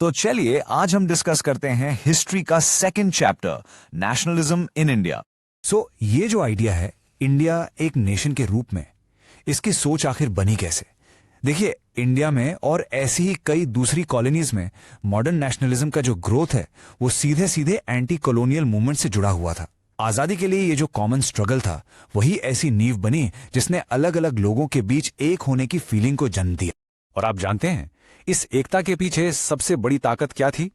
तो चलिए आज हम डिस्कस करते हैं हिस्ट्री का second chapter, nationalism in India. ये जो आइडिया है इंडिया एक नेशन के रूप में, इसकी सोच आखिर बनी कैसे? देखिए, इंडिया में और ऐसी ही कई दूसरी कॉलोनीज में मॉडर्न नेशनलिज्म का जो ग्रोथ है वो सीधे सीधे एंटी कॉलोनियल मूवमेंट से जुड़ा हुआ था। आजादी के लिए ये जो कॉमन स्ट्रगल था वही ऐसी नींव बनी जिसने अलग अलग लोगों के बीच एक होने की फीलिंग को जन्म दिया। और आप जानते हैं इस एकता के पीछे सबसे बड़ी ताकत क्या थी?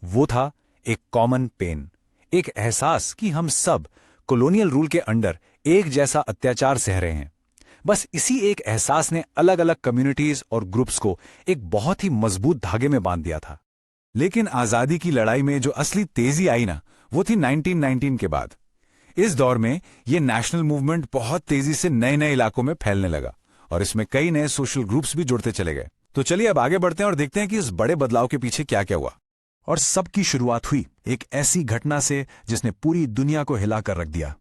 वो था एक कॉमन पेन, एक एहसास कि हम सब कॉलोनियल रूल के अंडर एक जैसा अत्याचार सह रहे हैं। बस इसी एक एहसास ने अलग अलग कम्युनिटीज और ग्रुप्स को एक बहुत ही मजबूत धागे में बांध दिया था। लेकिन आजादी की लड़ाई में जो असली तेजी आई ना, वो थी 1919 के बाद। इस दौर में ये नेशनल मूवमेंट बहुत तेजी से नए नए इलाकों में फैलने लगा और इसमें कई नए सोशल ग्रुप्स भी जुड़ते चले गए। तो चलिए अब आगे बढ़ते हैं और देखते हैं कि इस बड़े बदलाव के पीछे क्या क्या हुआ। और सबकी शुरुआत हुई एक ऐसी घटना से जिसने पूरी दुनिया को हिला कर रख दिया,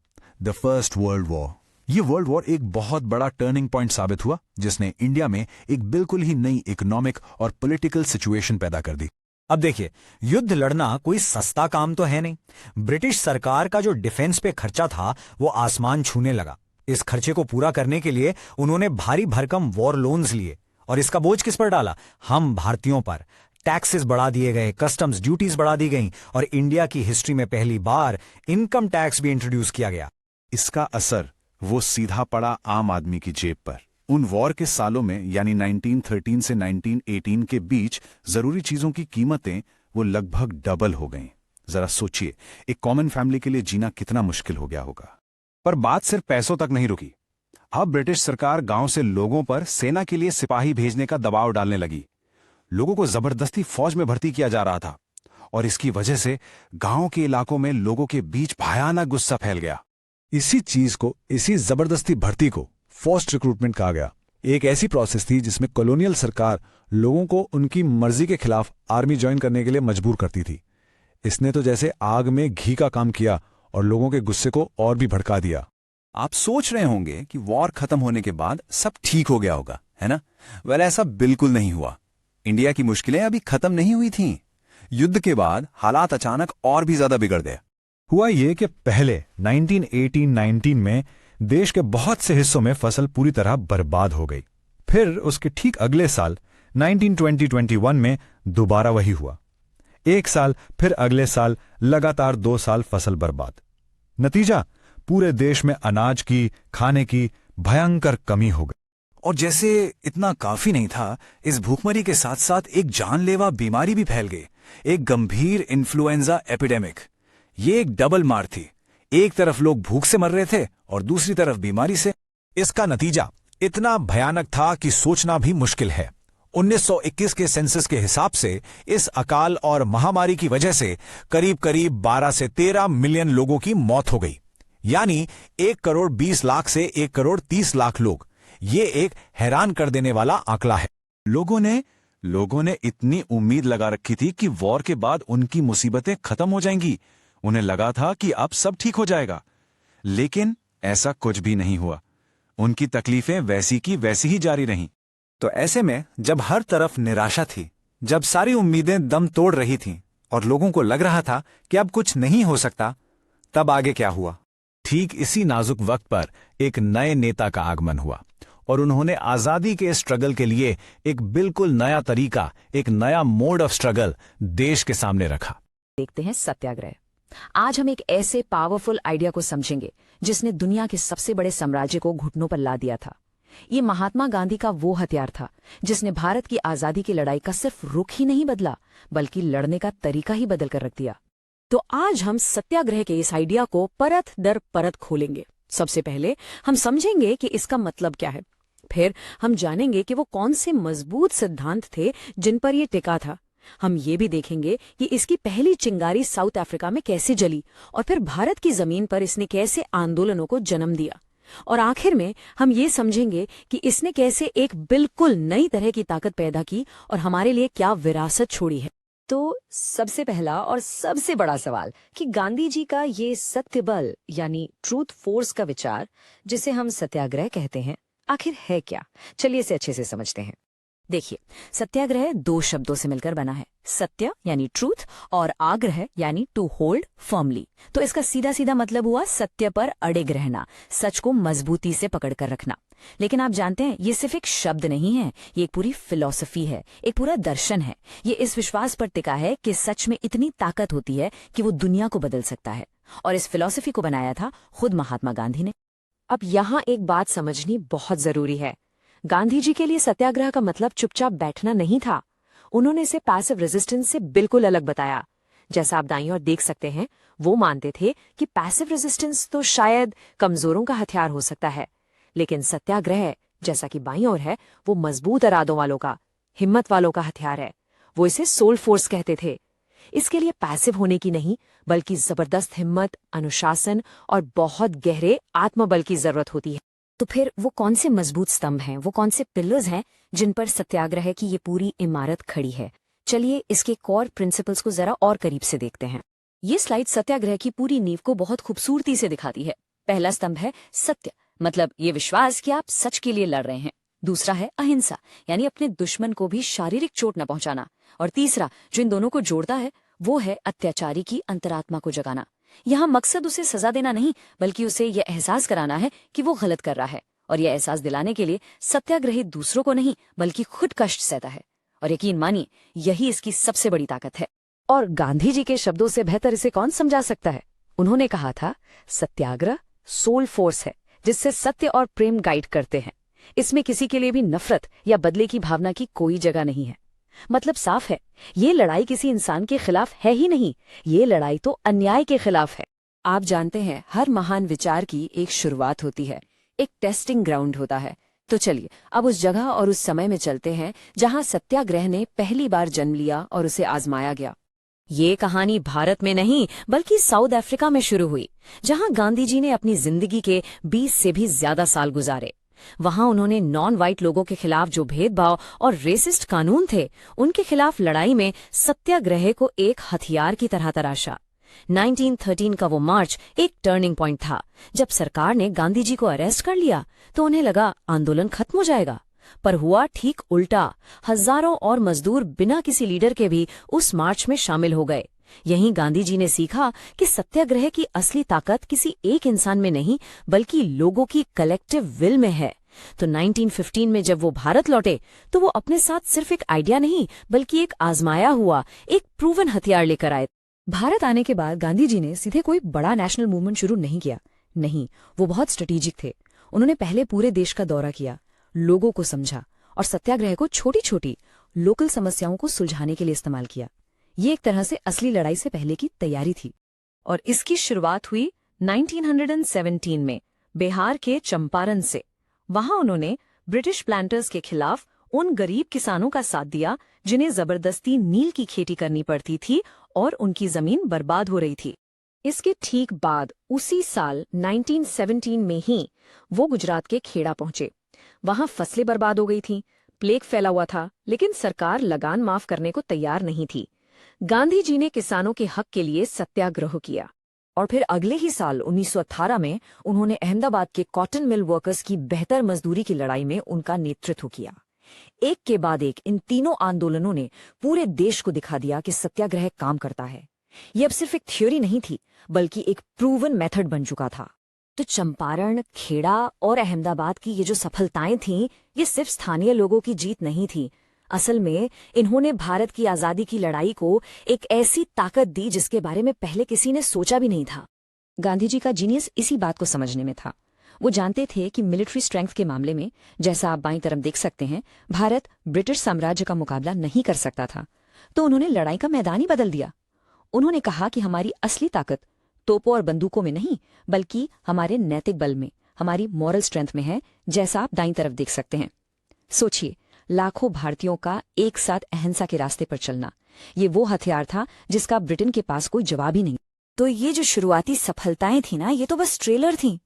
द फर्स्ट वर्ल्ड वॉर। ये वर्ल्ड वॉर एक बहुत बड़ा टर्निंग पॉइंट साबित हुआ जिसने इंडिया में एक बिल्कुल ही नई इकोनॉमिक और पॉलिटिकल सिचुएशन पैदा कर दी। अब देखिए, युद्ध लड़ना कोई सस्ता काम तो है नहीं। ब्रिटिश सरकार का जो डिफेंस पे खर्चा था वो आसमान छूने लगा। इस खर्चे को पूरा करने के लिए उन्होंने भारी भरकम वॉर लोन्स लिए और इसका बोझ किस पर डाला? हम भारतीयों पर। टैक्सेस बढ़ा दिए गए, कस्टम्स ड्यूटीज बढ़ा दी गईं और इंडिया की हिस्ट्री में पहली बार इनकम टैक्स भी इंट्रोड्यूस किया गया। इसका असर वो सीधा पड़ा आम आदमी की जेब पर। उन वॉर के सालों में यानी 1913 से 1918 के बीच जरूरी चीजों की कीमतें वो लगभग डबल हो गईं। जरा सोचिए, एक कॉमन फैमिली के लिए जीना कितना मुश्किल हो गया होगा। पर बात सिर्फ पैसों तक नहीं रुकी। अब ब्रिटिश सरकार गांव से लोगों पर सेना के लिए सिपाही भेजने का दबाव डालने लगी। लोगों को जबरदस्ती फौज में भर्ती किया जा रहा था और इसकी वजह से गांव के इलाकों में लोगों के बीच भयानक गुस्सा फैल गया। इसी जबरदस्ती भर्ती को फोर्स्ड रिक्रूटमेंट कहा गया। एक ऐसी प्रोसेस थी जिसमें कॉलोनियल सरकार लोगों को उनकी मर्जी के खिलाफ आर्मी ज्वाइन करने के लिए मजबूर करती थी। इसने तो जैसे आग में घी का काम किया और लोगों के गुस्से को और भी भड़का दिया। आप सोच रहे होंगे कि वॉर खत्म होने के बाद सब ठीक हो गया होगा, है ना? वेल, ऐसा बिल्कुल नहीं हुआ। इंडिया की मुश्किलें अभी खत्म नहीं हुई थीं। युद्ध के बाद हालात अचानक और भी ज्यादा बिगड़ गए। हुआ ये कि पहले 1918-19 में देश के बहुत से हिस्सों में फसल पूरी तरह बर्बाद हो गई। फिर उसके ठीक अगले साल 1920-21 में दोबारा वही हुआ। एक साल, फिर अगले साल, लगातार 2 साल फसल बर्बाद। नतीजा, पूरे देश में अनाज की, खाने की भयंकर कमी हो गई। और जैसे इतना काफी नहीं था, इस भूखमरी के साथ साथ एक जानलेवा बीमारी भी फैल गई, एक गंभीर इन्फ्लुएंजा एपिडेमिक। ये एक डबल मार थी। एक तरफ लोग भूख से मर रहे थे और दूसरी तरफ बीमारी से। इसका नतीजा इतना भयानक था कि सोचना भी मुश्किल है। 1921 के सेंसस के हिसाब से इस अकाल और महामारी की वजह से करीब करीब 12 से 13 मिलियन लोगों की मौत हो गई, यानी 1 करोड़ 20 लाख से 1 करोड़ 30 लाख लोग। ये एक हैरान कर देने वाला आंकड़ा है। लोगों ने इतनी उम्मीद लगा रखी थी कि वॉर के बाद उनकी मुसीबतें खत्म हो जाएंगी। उन्हें लगा था कि अब सब ठीक हो जाएगा, लेकिन ऐसा कुछ भी नहीं हुआ। उनकी तकलीफें वैसी की वैसी ही जारी रहीं। तो ऐसे में जब हर तरफ निराशा थी, जब सारी उम्मीदें दम तोड़ रही थीं और लोगों को लग रहा था कि अब कुछ नहीं हो सकता, तब आगे क्या हुआ? ठीक इसी नाजुक वक्त पर एक नए नेता का आगमन हुआ और उन्होंने आजादी के स्ट्रगल के लिए एक बिल्कुल नया तरीका, एक नया मोड ऑफ स्ट्रगल देश के सामने रखा। देखते हैं सत्याग्रह। आज हम एक ऐसे पावरफुल आइडिया को समझेंगे जिसने दुनिया के सबसे बड़े साम्राज्य को घुटनों पर ला दिया था। ये महात्मा गांधी का वो हथियार था जिसने भारत की आजादी की लड़ाई का सिर्फ रुख ही नहीं बदला, बल्कि लड़ने का तरीका ही बदल कर रख दिया। तो आज हम सत्याग्रह के इस आइडिया को परत दर परत खोलेंगे। सबसे पहले हम समझेंगे कि इसका मतलब क्या है। फिर हम जानेंगे कि वो कौन से मजबूत सिद्धांत थे जिन पर यह टिका था। हम ये भी देखेंगे कि इसकी पहली चिंगारी साउथ अफ्रीका में कैसे जली और फिर भारत की जमीन पर इसने कैसे आंदोलनों को जन्म दिया। और आखिर में हम ये समझेंगे कि इसने कैसे एक बिल्कुल नई तरह की ताकत पैदा की और हमारे लिए क्या विरासत छोड़ी है। तो सबसे पहला और सबसे बड़ा सवाल कि गांधी जी का ये सत्य बल यानी ट्रूथ फोर्स का विचार, जिसे हम सत्याग्रह कहते हैं, आखिर है क्या? चलिए इसे अच्छे से समझते हैं। देखिए, सत्याग्रह दो शब्दों से मिलकर बना है, सत्य यानी ट्रूथ और आग्रह यानी टू होल्ड फर्मली। तो इसका सीधा सीधा मतलब हुआ सत्य पर अड़िग रहना, सच को मजबूती से पकड़कर रखना। लेकिन आप जानते हैं, ये सिर्फ एक शब्द नहीं है, ये एक पूरी फिलॉसफी है, एक पूरा दर्शन है। ये इस विश्वास पर टिका है कि सच में इतनी ताकत होती है कि वो दुनिया को बदल सकता है। और इस फिलॉसफी को बनाया था खुद महात्मा गांधी ने। अब यहाँ एक बात समझनी बहुत जरूरी है। गांधी जी के लिए सत्याग्रह का मतलब चुपचाप बैठना नहीं था। उन्होंने इसे पैसिव रेजिस्टेंस से बिल्कुल अलग बताया। जैसा आप दाईं ओर देख सकते हैं, वो मानते थे कि पैसिव रेजिस्टेंस तो शायद कमजोरों का हथियार हो सकता है, लेकिन सत्याग्रह, जैसा कि बाईं ओर है, वो मजबूत इरादों वालों का, हिम्मत वालों का हथियार है। वो इसे सोल फोर्स कहते थे। इसके लिए पैसिव होने की नहीं, बल्कि जबरदस्त हिम्मत, अनुशासन और बहुत गहरे आत्मबल की जरूरत होती है। तो फिर वो कौन से मजबूत स्तंभ हैं, वो कौन से पिलर्स हैं जिन पर सत्याग्रह की ये पूरी इमारत खड़ी है? चलिए इसके कोर प्रिंसिपल्स को जरा और करीब से देखते हैं। ये स्लाइड सत्याग्रह की पूरी नींव को बहुत खूबसूरती से दिखाती है। पहला स्तंभ है सत्य, मतलब ये विश्वास कि आप सच के लिए लड़ रहे हैं। दूसरा है अहिंसा, यानी अपने दुश्मन को भी शारीरिक चोट न पहुंचाना। और तीसरा, जो इन दोनों को जोड़ता है, वो है अत्याचारी की अंतरात्मा को जगाना। यहाँ मकसद उसे सजा देना नहीं, बल्कि उसे यह एहसास कराना है कि वो गलत कर रहा है। और यह एहसास दिलाने के लिए सत्याग्रही दूसरों को नहीं, बल्कि खुद कष्ट सहता है। और यकीन मानिए, यही इसकी सबसे बड़ी ताकत है। और गांधी जी के शब्दों से बेहतर इसे कौन समझा सकता है? उन्होंने कहा था, सत्याग्रह सोल फोर्स है, जिससे सत्य और प्रेम गाइड करते हैं। इसमें किसी के लिए भी नफरत या बदले की भावना की कोई जगह नहीं है। मतलब साफ है, ये लड़ाई किसी इंसान के खिलाफ है ही नहीं, ये लड़ाई तो अन्याय के खिलाफ है। आप जानते हैं, हर महान विचार की एक शुरुआत होती है, एक टेस्टिंग ग्राउंड होता है। तो चलिए अब उस जगह और उस समय में चलते हैं जहां सत्याग्रह ने पहली बार जन्म लिया और उसे आजमाया गया। ये कहानी भारत में नहीं, बल्कि साउथ अफ्रीका में शुरू हुई, जहां गांधी जी ने अपनी जिंदगी के 20 से भी ज्यादा साल गुजारे। वहां उन्होंने नॉन वाइट लोगों के खिलाफ जो भेदभाव और रेसिस्ट कानून थे, उनके खिलाफ लड़ाई में सत्याग्रह को एक हथियार की तरह तराशा। 1913 का वो मार्च एक टर्निंग पॉइंट था। जब सरकार ने गांधी जी को अरेस्ट कर लिया तो उन्हें लगा आंदोलन खत्म हो जाएगा, पर हुआ ठीक उल्टा। हजारों और मजदूर बिना किसी लीडर के भी उस मार्च में शामिल हो गए। यहीं गांधी जी ने सीखा कि सत्याग्रह की असली ताकत किसी एक इंसान में नहीं, बल्कि लोगों की कलेक्टिव विल में है। तो 1915 में जब वो भारत लौटे तो वो अपने साथ सिर्फ एक आइडिया नहीं, बल्कि एक आजमाया हुआ, एक प्रूवन हथियार लेकर आए। भारत आने के बाद गांधी जी ने सीधे कोई बड़ा नेशनल मूवमेंट शुरू नहीं किया। नहीं, वो बहुत स्ट्रेटेजिक थे। उन्होंने पहले पूरे देश का दौरा किया, लोगों को समझा और सत्याग्रह को छोटी छोटी लोकल समस्याओं को सुलझाने के लिए इस्तेमाल किया। ये एक तरह से असली लड़ाई से पहले की तैयारी थी। और इसकी शुरुआत हुई 1917 में बिहार के चंपारण से। वहां उन्होंने ब्रिटिश प्लांटर्स के खिलाफ उन गरीब किसानों का साथ दिया जिन्हें जबरदस्ती नील की खेती करनी पड़ती थी और उनकी जमीन बर्बाद हो रही थी। इसके ठीक बाद उसी साल 1917 में ही वो गुजरात के खेड़ा पहुंचे। वहां फसलें बर्बाद हो गई थीं, प्लेग फैला हुआ था, लेकिन सरकार लगान माफ करने को तैयार नहीं थी। गांधी जी ने किसानों के हक के लिए सत्याग्रह किया और फिर अगले ही साल 1918 में उन्होंने अहमदाबाद के कॉटन मिल वर्कर्स की बेहतर मजदूरी की लड़ाई में उनका नेतृत्व किया। एक के बाद एक इन तीनों आंदोलनों ने पूरे देश को दिखा दिया कि सत्याग्रह काम करता है। ये अब सिर्फ एक थ्योरी नहीं थी, बल्कि एक प्रूवन मेथड बन चुका था। तो चंपारण, खेड़ा और अहमदाबाद की ये जो सफलताएं थीं, ये सिर्फ स्थानीय लोगों की जीत नहीं थी। असल में इन्होंने भारत की आजादी की लड़ाई को एक ऐसी ताकत दी जिसके बारे में पहले किसी ने सोचा भी नहीं था। गांधी जी का जीनियस इसी बात को समझने में था। वो जानते थे कि मिलिट्री स्ट्रेंथ के मामले में, जैसा आप बाईं तरफ देख सकते हैं, भारत ब्रिटिश साम्राज्य का मुकाबला नहीं कर सकता था। तो उन्होंने लड़ाई का मैदान ही बदल दिया। उन्होंने कहा कि हमारी असली ताकत तोपों और बंदूकों में नहीं, बल्कि हमारे नैतिक बल में, हमारी मॉरल स्ट्रेंथ में है, जैसा आप दाईं तरफ देख सकते हैं। सोचिए, लाखों भारतीयों का एक साथ अहिंसा के रास्ते पर चलना, ये वो हथियार था जिसका ब्रिटेन के पास कोई जवाब ही नहीं। तो ये जो शुरुआती सफलताएं थी ना, ये तो बस ट्रेलर थी।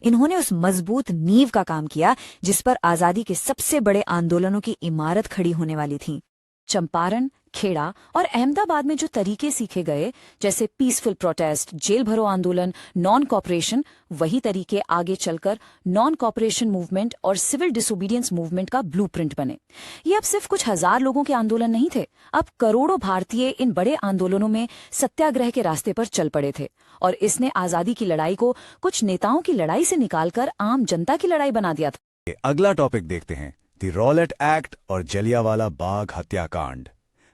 इन्होंने उस मजबूत नींव का काम किया जिस पर आजादी के सबसे बड़े आंदोलनों की इमारत खड़ी होने वाली थी। चंपारण, खेड़ा और अहमदाबाद में जो तरीके सीखे गए, जैसे पीसफुल प्रोटेस्ट, जेल भरो आंदोलन, नॉन कॉपरेशन, वही तरीके आगे चलकर नॉन कॉपरेशन मूवमेंट और सिविल डिसोबीडियंस मूवमेंट का ब्लूप्रिंट बने। ये अब सिर्फ कुछ हजार लोगों के आंदोलन नहीं थे, अब करोड़ों भारतीय इन बड़े आंदोलनों में सत्याग्रह के रास्ते पर चल पड़े थे और इसने आजादी की लड़ाई को कुछ नेताओं की लड़ाई से निकालकर आम जनता की लड़ाई बना दिया था। अगला टॉपिक देखते हैं, द रॉलेट एक्ट और जलियांवाला बाग हत्याकांड।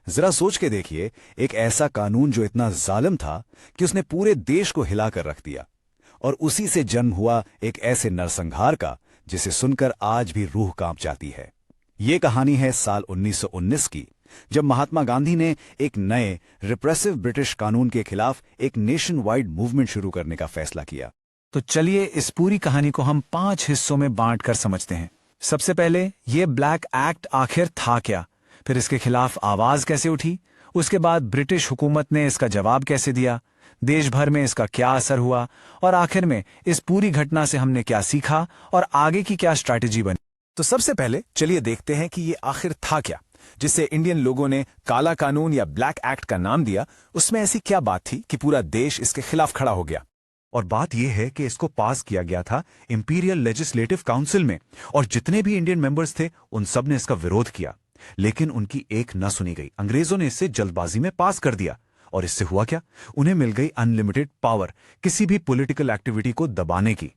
जरा सोच के देखिए, एक ऐसा कानून जो इतना जालिम था कि उसने पूरे देश को हिलाकर रख दिया, और उसी से जन्म हुआ एक ऐसे नरसंहार का जिसे सुनकर आज भी रूह कांप जाती है। ये कहानी है साल 1919 की, जब महात्मा गांधी ने एक नए रिप्रेसिव ब्रिटिश कानून के खिलाफ एक नेशन वाइड मूवमेंट शुरू करने का फैसला किया। तो चलिए इस पूरी कहानी को हम 5 हिस्सों में बांटकर समझते हैं। सबसे पहले ये ब्लैक एक्ट आखिर था क्या, फिर इसके खिलाफ आवाज कैसे उठी, उसके बाद ब्रिटिश हुकूमत ने इसका जवाब कैसे दिया, देश भर में इसका क्या असर हुआ, और आखिर में इस पूरी घटना से हमने क्या सीखा और आगे की क्या स्ट्रैटेजी बनी। तो सबसे पहले चलिए देखते हैं कि ये आखिर था क्या जिससे इंडियन लोगों ने काला कानून या ब्लैक एक्ट का नाम दिया। उसमें ऐसी क्या बात थी कि पूरा देश इसके खिलाफ खड़ा हो गया। और बात यह है कि इसको पास किया गया था इंपीरियल लेजिस्लेटिव काउंसिल में, और जितने भी इंडियन मेंबर्स थे उन सब ने इसका विरोध किया, लेकिन उनकी एक न सुनी गई। अंग्रेजों ने इसे जल्दबाजी में पास कर दिया, और इससे हुआ क्या, उन्हें मिल गई अनलिमिटेड पावर किसी भी पॉलिटिकल एक्टिविटी को दबाने की।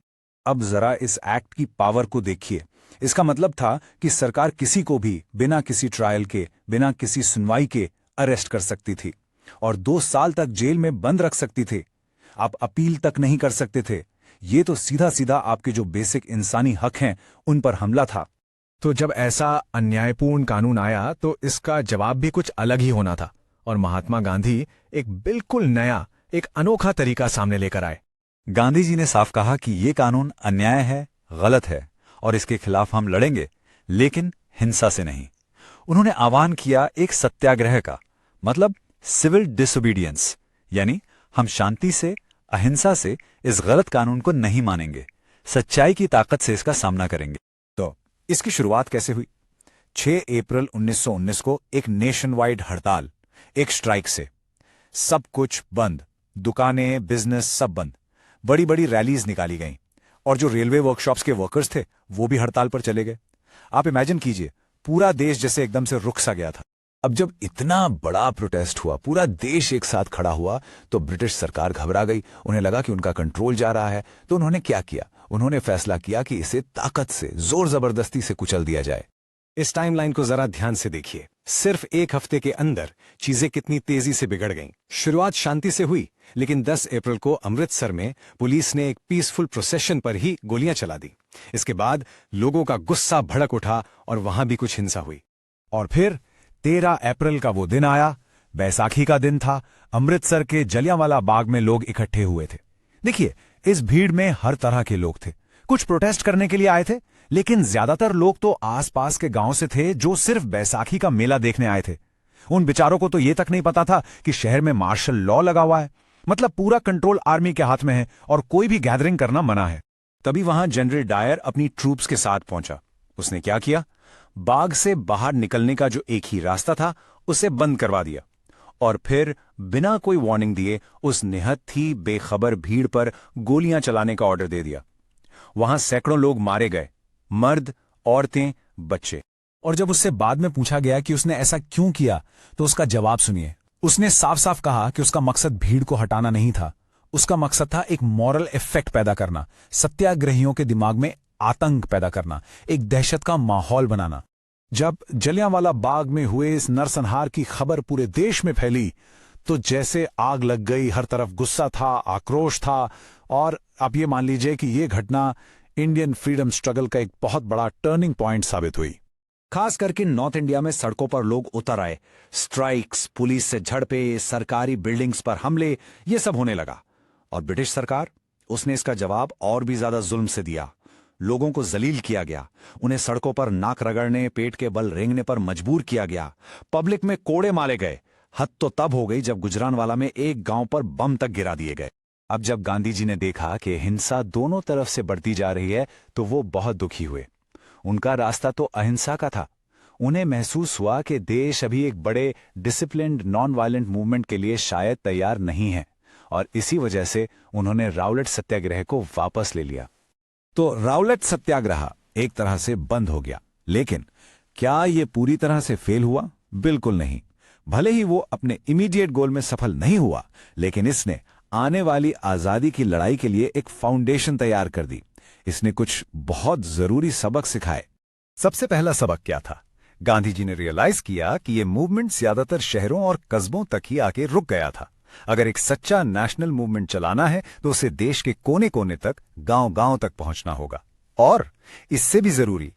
अब जरा इस एक्ट की पावर को देखिए। इसका मतलब था कि सरकार किसी को भी बिना किसी ट्रायल के, बिना किसी सुनवाई के अरेस्ट कर सकती थी और 2 साल तक जेल में बंद रख सकती थी। आप अपील तक नहीं कर सकते थे। ये तो सीधा सीधा आपके जो बेसिक इंसानी हक हैं उन पर हमला था। तो जब ऐसा अन्यायपूर्ण कानून आया तो इसका जवाब भी कुछ अलग ही होना था, और महात्मा गांधी एक बिल्कुल नया, एक अनोखा तरीका सामने लेकर आए। गांधी जी ने साफ कहा कि ये कानून अन्याय है, गलत है और इसके खिलाफ हम लड़ेंगे, लेकिन हिंसा से नहीं। उन्होंने आह्वान किया एक सत्याग्रह का, मतलब सिविल डिसोबीडियंस, यानी हम शांति से, अहिंसा से इस गलत कानून को नहीं मानेंगे, सच्चाई की ताकत से इसका सामना करेंगे। तो इसकी शुरुआत कैसे हुई? 6 अप्रैल 1919 को एक नेशन वाइड हड़ताल, एक स्ट्राइक से सब कुछ बंद, दुकानें, बिजनेस सब बंद। बड़ी बड़ी रैलीज निकाली गईं और जो रेलवे वर्कशॉप्स के वर्कर्स थे वो भी हड़ताल पर चले गए। आप इमेजिन कीजिए, पूरा देश जैसे एकदम से रुक सा गया था। अब जब इतना बड़ा प्रोटेस्ट हुआ, पूरा देश एक साथ खड़ा हुआ, तो ब्रिटिश सरकार घबरा गई। उन्हें लगा कि उनका कंट्रोल जा रहा है, तो उन्होंने क्या किया? उन्होंने फैसला किया कि इसे ताकत से, जोर जबरदस्ती से कुचल दिया जाए। इस टाइमलाइन को जरा ध्यान से देखिए। सिर्फ 1 हफ्ते के अंदर चीजें कितनी तेजी से बिगड़ गईं। शुरुआत शांति से हुई, लेकिन 10 अप्रैल को अमृतसर में पुलिस ने एक पीसफुल प्रोसेशन पर ही गोलियां चला दी। इसके बाद लोगों का गुस्सा भड़क उठा और वहां भी कुछ हिंसा हुई। और फिर 13 अप्रैल का वो दिन आया, बैसाखी का दिन था। अमृतसर के जलियांवाला बाग में लोग इकट्ठे हुए थे। देखिए, इस भीड़ में हर तरह के लोग थे। कुछ प्रोटेस्ट करने के लिए आए थे, लेकिन ज्यादातर लोग तो आसपास के गांव से थे जो सिर्फ बैसाखी का मेला देखने आए थे। उन बेचारों को तो ये तक नहीं पता था कि शहर में मार्शल लॉ लगा हुआ है, मतलब पूरा कंट्रोल आर्मी के हाथ में है और कोई भी गैदरिंग करना मना है। तभी वहां जनरल डायर अपनी ट्रूप्स के साथ पहुंचा। उसने क्या किया? बाग से बाहर निकलने का जो एक ही रास्ता था उसे बंद करवा दिया, और फिर बिना कोई वार्निंग दिए उस निहत्थी बेखबर भीड़ पर गोलियां चलाने का ऑर्डर दे दिया। वहां सैकड़ों लोग मारे गए, मर्द, औरतें, बच्चे। और जब उससे बाद में पूछा गया कि उसने ऐसा क्यों किया, तो उसका जवाब सुनिए। उसने साफ साफ कहा कि उसका मकसद भीड़ को हटाना नहीं था, उसका मकसद था एक मॉरल इफेक्ट पैदा करना, सत्याग्रहियों के दिमाग में आतंक पैदा करना, एक दहशत का माहौल बनाना। जब जलियांवाला बाग में हुए इस नरसंहार की खबर पूरे देश में फैली, तो जैसे आग लग गई। हर तरफ गुस्सा था, आक्रोश था, और आप ये मान लीजिए कि ये घटना इंडियन फ्रीडम स्ट्रगल का एक बहुत बड़ा टर्निंग पॉइंट साबित हुई। खास करके नॉर्थ इंडिया में सड़कों पर लोग उतर आए। स्ट्राइक्स, पुलिस से झड़पें, सरकारी बिल्डिंग्स पर हमले, ये सब होने लगा। और ब्रिटिश सरकार, उसने इसका जवाब और भी ज्यादा जुल्म से दिया। लोगों को जलील किया गया, उन्हें सड़कों पर नाक रगड़ने, पेट के बल रेंगने पर मजबूर किया गया, पब्लिक में कोड़े मारे गए। हद तो तब हो गई जब गुजरानवाला में एक गांव पर बम तक गिरा दिए गए। अब जब गांधी जी ने देखा कि हिंसा दोनों तरफ से बढ़ती जा रही है, तो वो बहुत दुखी हुए। उनका रास्ता तो अहिंसा का था। उन्हें महसूस हुआ कि देश अभी एक बड़े डिसिप्लिन्ड नॉन वायलेंट मूवमेंट के लिए शायद तैयार नहीं है, और इसी वजह से उन्होंने राउलेट सत्याग्रह को वापस ले लिया। तो राउलेट सत्याग्रह एक तरह से बंद हो गया, लेकिन क्या यह पूरी तरह से फेल हुआ? बिल्कुल नहीं। भले ही वो अपने इमीडिएट गोल में सफल नहीं हुआ, लेकिन इसने आने वाली आजादी की लड़ाई के लिए एक फाउंडेशन तैयार कर दी। इसने कुछ बहुत जरूरी सबक सिखाए। सबसे पहला सबक क्या था? गांधी जी ने रियलाइज किया कि यह मूवमेंट ज्यादातर शहरों और कस्बों तक ही आके रुक गया था। अगर एक सच्चा नेशनल मूवमेंट चलाना है तो उसे देश के कोने कोने तक, गांव-गांव तक पहुंचना होगा। और इससे भी जरूरी,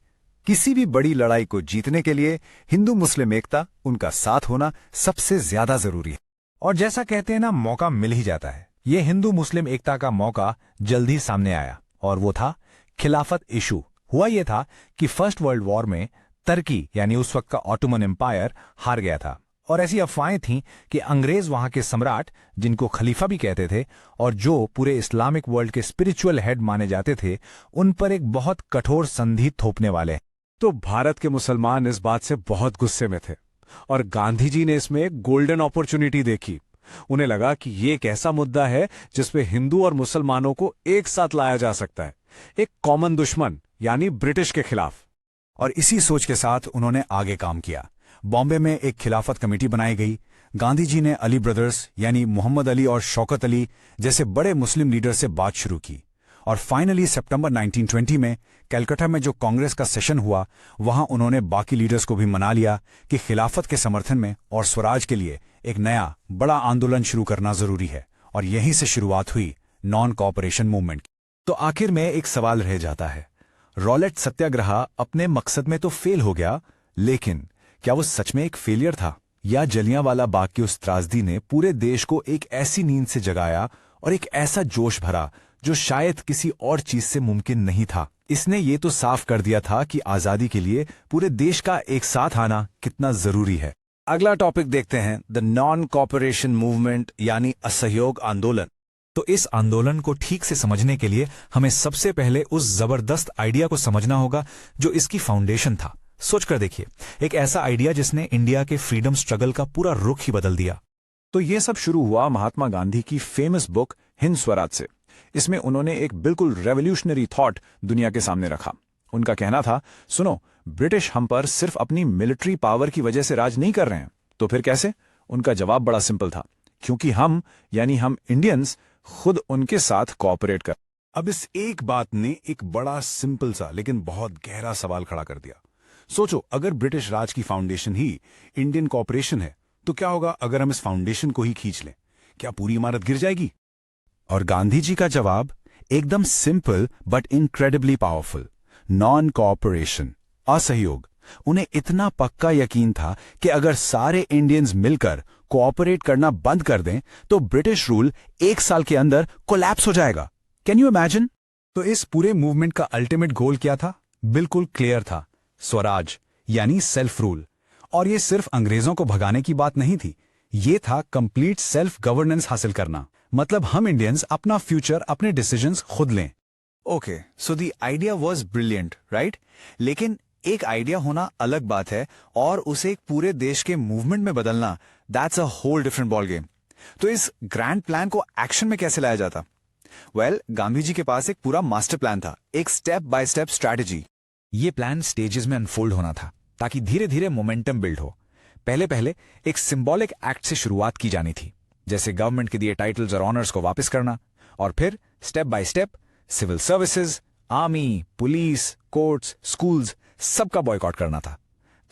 किसी भी बड़ी लड़ाई को जीतने के लिए हिंदू मुस्लिम एकता, उनका साथ होना सबसे ज्यादा जरूरी है। और जैसा कहते हैं ना, मौका मिल ही जाता है। ये हिंदू मुस्लिम एकता का मौका जल्द ही सामने आया, और वो था खिलाफत इशू। हुआ ये था कि फर्स्ट वर्ल्ड वॉर में तुर्की यानी उस वक्त का ऑटोमन एम्पायर हार गया था, और ऐसी अफवाहें थीं कि अंग्रेज वहां के सम्राट, जिनको खलीफा भी कहते थे और जो पूरे इस्लामिक वर्ल्ड के स्पिरिचुअल हेड माने जाते थे, उन पर एक बहुत कठोर संधि थोपने वाले हैं। तो भारत के मुसलमान इस बात से बहुत गुस्से में थे, और गांधी जी ने इसमें एक गोल्डन अपॉर्चुनिटी देखी। उन्हें लगा कि ये एक ऐसा मुद्दा है जिसपे हिंदू और मुसलमानों को एक साथ लाया जा सकता है, एक कॉमन दुश्मन यानी ब्रिटिश के खिलाफ। और इसी सोच के साथ उन्होंने आगे काम किया। बॉम्बे में एक खिलाफत कमेटी बनाई गई। गांधी जी ने अली ब्रदर्स यानी मोहम्मद अली और शौकत अली जैसे बड़े मुस्लिम लीडर से बात शुरू की, और फाइनली सितंबर 1920 में कलकत्ता में जो कांग्रेस का सेशन हुआ, वहां उन्होंने बाकी लीडर्स को भी मना लिया कि खिलाफत के समर्थन में और स्वराज के लिए एक नया बड़ा आंदोलन शुरू करना जरूरी है। और यहीं से शुरुआत हुई नॉन कोऑपरेशन मूवमेंट। तो आखिर में एक सवाल रह जाता है, रॉलेट सत्याग्रह अपने मकसद में तो फेल हो गया, लेकिन क्या वो सच में एक फेलियर था, या जलियांवाला बाग की उस त्रासदी ने पूरे देश को एक ऐसी नींद से जगाया और एक ऐसा जोश भरा जो शायद किसी और चीज से मुमकिन नहीं था? इसने ये तो साफ कर दिया था कि आजादी के लिए पूरे देश का एक साथ आना कितना जरूरी है। अगला टॉपिक देखते हैं, द नॉन कोऑपरेशन मूवमेंट यानी असहयोग आंदोलन। तो इस आंदोलन को ठीक से समझने के लिए हमें सबसे पहले उस जबरदस्त आइडिया को समझना होगा जो इसकी फाउंडेशन था। सोचकर देखिए, एक ऐसा आइडिया जिसने इंडिया के फ्रीडम स्ट्रगल का पूरा रुख ही बदल दिया। तो ये सब शुरू हुआ महात्मा गांधी की फेमस बुक हिंद स्वराज से। इसमें उन्होंने एक बिल्कुल रेवोल्यूशनरी थॉट दुनिया के सामने रखा। उनका कहना था, सुनो, ब्रिटिश हम पर सिर्फ अपनी मिलिट्री पावर की वजह से राज नहीं कर रहे हैं। तो फिर कैसे? उनका जवाब बड़ा सिंपल था, क्योंकि हम यानी हम इंडियंस खुद उनके साथ कोऑपरेट कर। अब इस एक बात ने एक बड़ा सिंपल सा लेकिन बहुत गहरा सवाल खड़ा कर दिया। सोचो, अगर ब्रिटिश राज की फाउंडेशन ही इंडियन कोऑपरेशन है, तो क्या होगा अगर हम इस फाउंडेशन को ही खींच लें? क्या पूरी इमारत गिर जाएगी? और गांधी जी का जवाब एकदम simple but incredibly powerful, non cooperation, असहयोग। उन्हें इतना पक्का यकीन था कि अगर सारे इंडियंस मिलकर कोऑपरेट करना बंद कर दें तो ब्रिटिश रूल 1 साल के अंदर कोलैप्स हो जाएगा। Can you imagine? तो इस पूरे मूवमेंट का अल्टीमेट गोल क्या था? बिल्कुल क्लियर था, स्वराज यानी सेल्फ रूल। और ये सिर्फ अंग्रेजों को भगाने की बात नहीं थी, ये था कंप्लीट सेल्फ गवर्नेंस हासिल करना। मतलब हम इंडियंस अपना फ्यूचर, अपने डिसीजंस खुद लें। Okay, so the idea was brilliant, right? लेकिन एक आइडिया होना अलग बात है और उसे एक पूरे देश के मूवमेंट में बदलना, that's a whole different ball game. तो इस ग्रैंड प्लान को एक्शन में कैसे लाया जाता? वेल, गांधी जी के पास एक पूरा मास्टर प्लान था, एक स्टेप बाय स्टेप स्ट्रैटेजी। ये प्लान स्टेजेस में अनफोल्ड होना था ताकि धीरे धीरे मोमेंटम बिल्ड हो। पहले पहले एक सिंबॉलिक एक्ट से शुरुआत की जानी थी, जैसे गवर्नमेंट के दिए टाइटल्स और ऑनर्स को वापस करना, और फिर step by step civil services, army, police, courts, schools, सबका बॉयकॉट करना था।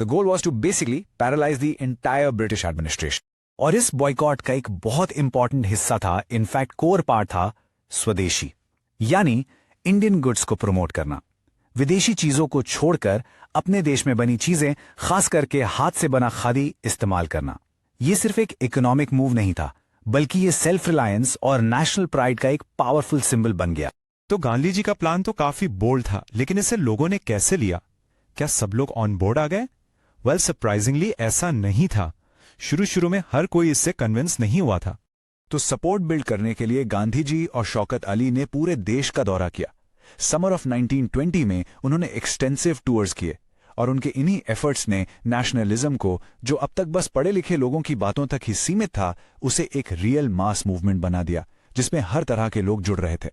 The goal was to basically paralyse the entire British administration. और इस बॉयकॉट का एक बहुत इंपॉर्टेंट हिस्सा था, इनफैक्ट कोर पार्ट था, स्वदेशी यानी इंडियन गुड्स को प्रमोट करना। विदेशी चीजों को छोड़कर अपने देश में बनी चीजें, खास करके हाथ से बना खादी इस्तेमाल करना। ये सिर्फ एक इकोनॉमिक मूव नहीं था, बल्कि ये सेल्फ रिलायंस और नेशनल प्राइड का एक पावरफुल सिंबल बन गया। तो गांधी जी का प्लान तो काफी बोल्ड था, लेकिन इसे लोगों ने कैसे लिया? क्या सब लोग ऑन बोर्ड आ गए? वेल, सरप्राइजिंगली ऐसा नहीं था। शुरू शुरू में हर कोई इससे कन्विंस नहीं हुआ था। तो सपोर्ट बिल्ड करने के लिए गांधी जी और शौकत अली ने पूरे देश का दौरा किया। समर ऑफ 1920 में उन्होंने एक्सटेंसिव टूर्स किए और उनके इन्हीं एफर्ट्स ने नेशनलिज्म को, जो अब तक बस पढ़े लिखे लोगों की बातों तक ही सीमित था, उसे एक रियल मास मूवमेंट बना दिया जिसमें हर तरह के लोग जुड़ रहे थे।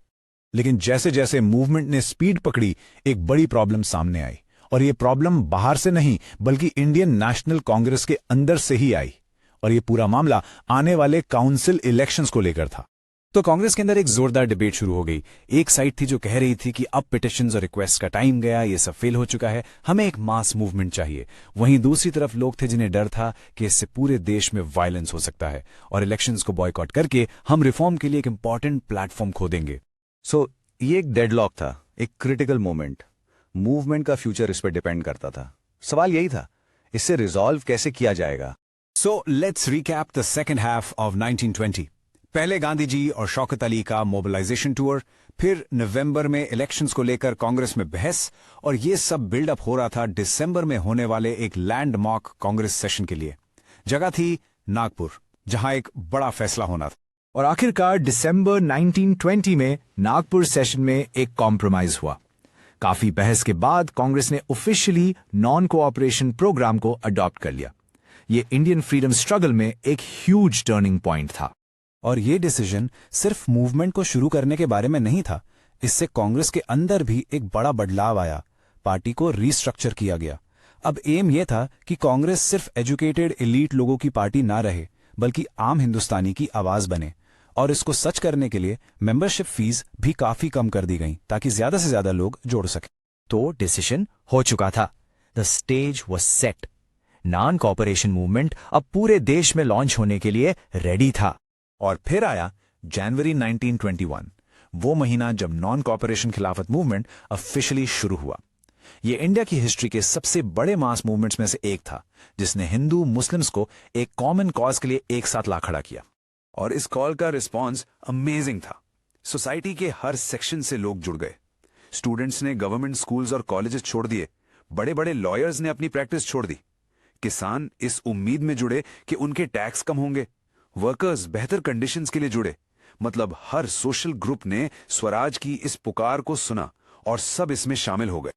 लेकिन जैसे जैसे मूवमेंट ने स्पीड पकड़ी, एक बड़ी प्रॉब्लम सामने आई, और ये प्रॉब्लम बाहर से नहीं बल्कि इंडियन नेशनल कांग्रेस के अंदर से ही आई। और ये पूरा मामला आने वाले काउंसिल इलेक्शंस को लेकर था। तो कांग्रेस के अंदर एक जोरदार डिबेट शुरू हो गई। एक साइड थी जो कह रही थी कि अब पिटिशंस और रिक्वेस्ट का टाइम गया, ये सब फेल हो चुका है, हमें एक मास मूवमेंट चाहिए। वहीं दूसरी तरफ लोग थे जिन्हें डर था कि इससे पूरे देश में वायलेंस हो सकता है और इलेक्शंस को बॉयकॉट करके हम रिफॉर्म के लिए एक इंपॉर्टेंट प्लेटफॉर्म खो देंगे। सो ये एक डेडलॉक था, एक क्रिटिकल मोमेंट। मूवमेंट का फ्यूचर इस पर डिपेंड करता था। सवाल यही था, इससे रिजॉल्व कैसे किया जाएगा। So let's recap the second half of 1920। पहले गांधी जी और शौकत अली का मोबिलाइजेशन टूर, फिर नवंबर में इलेक्शंस को लेकर कांग्रेस में बहस, और ये सब बिल्डअप हो रहा था दिसंबर में होने वाले एक लैंडमार्क कांग्रेस सेशन के लिए। जगह थी नागपुर, जहां एक बड़ा फैसला होना था। और आखिरकार दिसंबर 1920 में नागपुर सेशन में एक कॉम्प्रोमाइज हुआ। काफी बहस के बाद कांग्रेस ने ऑफिशियली नॉन कोऑपरेशन प्रोग्राम को अडॉप्ट कर लिया। ये इंडियन फ्रीडम स्ट्रगल में एक ह्यूज टर्निंग पॉइंट था। और ये डिसीजन सिर्फ मूवमेंट को शुरू करने के बारे में नहीं था, इससे कांग्रेस के अंदर भी एक बड़ा बदलाव आया। पार्टी को रीस्ट्रक्चर किया गया। अब एम यह था कि कांग्रेस सिर्फ एजुकेटेड एलीट लोगों की पार्टी ना रहे, बल्कि आम हिंदुस्तानी की आवाज बने। और इसको सच करने के लिए मेंबरशिप फीस भी काफी कम कर दी गई ताकि ज्यादा से ज्यादा लोग जोड़ सके। तो डिसीजन हो चुका था। The stage was set. Non cooperation movement अब पूरे देश में लॉन्च होने के लिए रेडी था। और फिर आया जनवरी 1921, वो महीना जब नॉन कॉपरेशन खिलाफत मूवमेंट ऑफिशियली शुरू हुआ। ये इंडिया की हिस्ट्री के सबसे बड़े मास मूवमेंट्स में से एक था, जिसने हिंदू मुस्लिम्स को एक कॉमन कॉज के लिए एक साथ ला खड़ा किया। और इस कॉल का रिस्पॉन्स अमेजिंग था। सोसाइटी के हर सेक्शन से लोग जुड़ गए। स्टूडेंट्स ने गवर्नमेंट स्कूल्स और कॉलेजेस छोड़ दिए, बड़े बड़े लॉयर्स ने अपनी प्रैक्टिस छोड़ दी, किसान इस उम्मीद में जुड़े कि उनके टैक्स कम होंगे, वर्कर्स बेहतर कंडीशंस के लिए जुड़े। मतलब हर सोशल ग्रुप ने स्वराज की इस पुकार को सुना और सब इसमें शामिल हो गए।